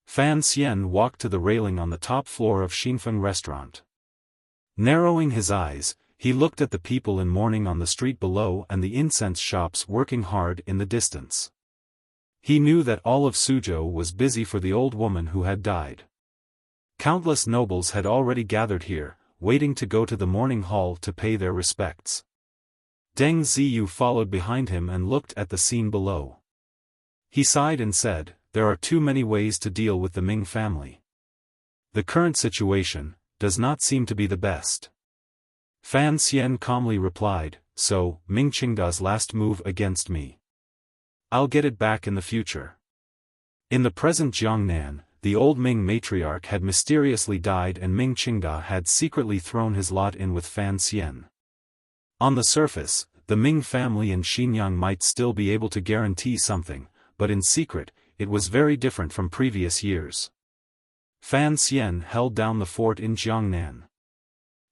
Fan Xian walked to the railing on the top floor of Xinfeng restaurant. Narrowing his eyes, he looked at the people in mourning on the street below and the incense shops working hard in the distance. He knew that all of Suzhou was busy for the old woman who had died. Countless nobles had already gathered here, waiting to go to the mourning hall to pay their respects. Deng Ziyu followed behind him and looked at the scene below. He sighed and said, "There are too many ways to deal with the Ming family. The current situation does not seem to be the best." Fan Xian calmly replied, "So, Ming Qingda's last move against me. I'll get it back in the future." In the present Jiangnan, the old Ming matriarch had mysteriously died and Ming Qingda had secretly thrown his lot in with Fan Xian. On the surface, the Ming family in Xinyang might still be able to guarantee something, but in secret, it was very different from previous years. Fan Xian held down the fort in Jiangnan.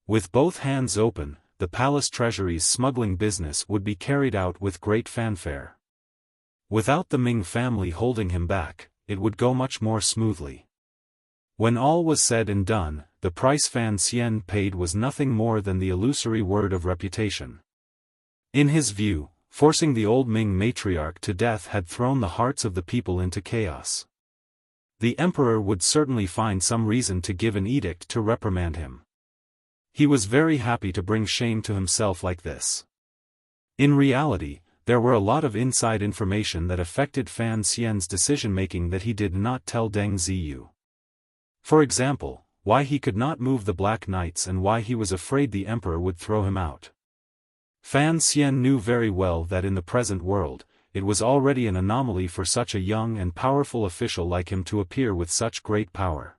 With both hands open, the palace treasury's smuggling business would be carried out with great fanfare. Without the Ming family holding him back, it would go much more smoothly. When all was said and done, the price Fan Xian paid was nothing more than the illusory word of reputation. In his view, forcing the old Ming matriarch to death had thrown the hearts of the people into chaos. The emperor would certainly find some reason to give an edict to reprimand him. He was very happy to bring shame to himself like this. In reality, There were a lot of inside information that affected Fan Xian's decision-making that he did not tell Deng Ziyu. For example, why he could not move the Black Knights and why he was afraid the Emperor would throw him out. Fan Xian knew very well that in the present world, it was already an anomaly for such a young and powerful official like him to appear with such great power.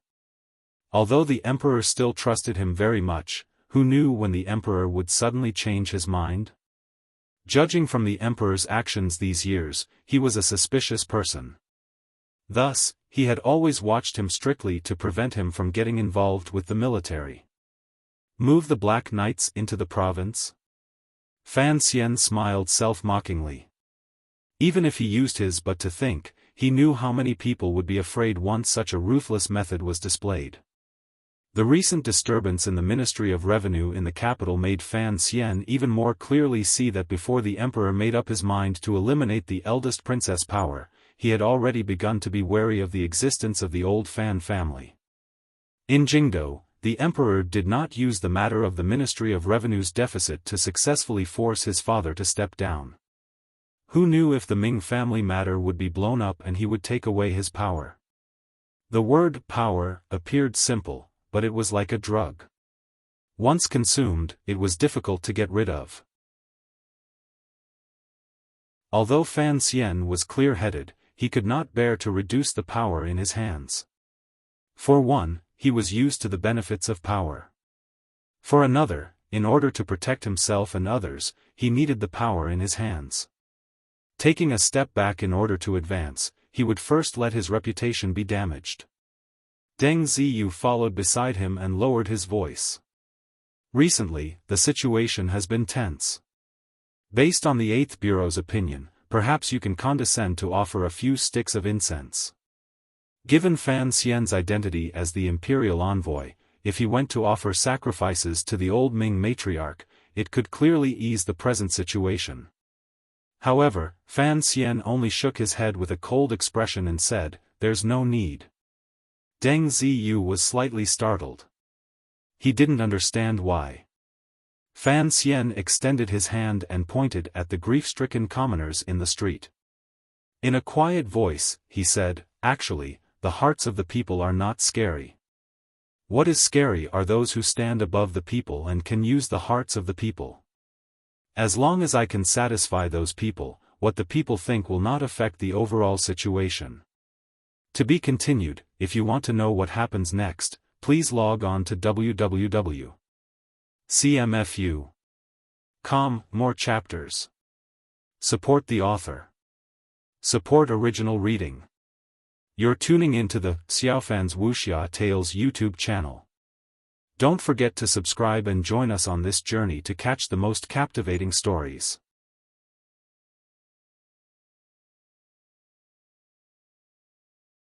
Although the Emperor still trusted him very much, who knew when the Emperor would suddenly change his mind? Judging from the Emperor's actions these years, he was a suspicious person. Thus, he had always watched him strictly to prevent him from getting involved with the military. Move the Black Knights into the province? Fan Xian smiled self-mockingly. Even if he used his but to think, he knew how many people would be afraid once such a ruthless method was displayed. The recent disturbance in the Ministry of Revenue in the capital made Fan Xian even more clearly see that before the Emperor made up his mind to eliminate the eldest princess power, he had already begun to be wary of the existence of the old Fan family. In Jingdo, the Emperor did not use the matter of the Ministry of Revenue's deficit to successfully force his father to step down. Who knew if the Ming family matter would be blown up and he would take away his power? The word power appeared simple, but it was like a drug. Once consumed, it was difficult to get rid of. Although Fan Xian was clear-headed, he could not bear to reduce the power in his hands. For one, he was used to the benefits of power. For another, in order to protect himself and others, he needed the power in his hands. Taking a step back in order to advance, he would first let his reputation be damaged. Deng Ziyu followed beside him and lowered his voice. Recently, the situation has been tense. Based on the 8th Bureau's opinion, perhaps you can condescend to offer a few sticks of incense. Given Fan Xian's identity as the imperial envoy, if he went to offer sacrifices to the old Ming matriarch, it could clearly ease the present situation. However, Fan Xian only shook his head with a cold expression and said, "There's no need." Deng Ziyu was slightly startled. He didn't understand why. Fan Xian extended his hand and pointed at the grief-stricken commoners in the street. In a quiet voice, he said, "Actually, the hearts of the people are not scary. What is scary are those who stand above the people and can use the hearts of the people. As long as I can satisfy those people, what the people think will not affect the overall situation." To be continued. If you want to know what happens next, please log on to www.cmfu.com. More chapters. Support the author. Support original reading. You're tuning into the Xiaofan's Wuxia Tales YouTube channel. Don't forget to subscribe and join us on this journey to catch the most captivating stories.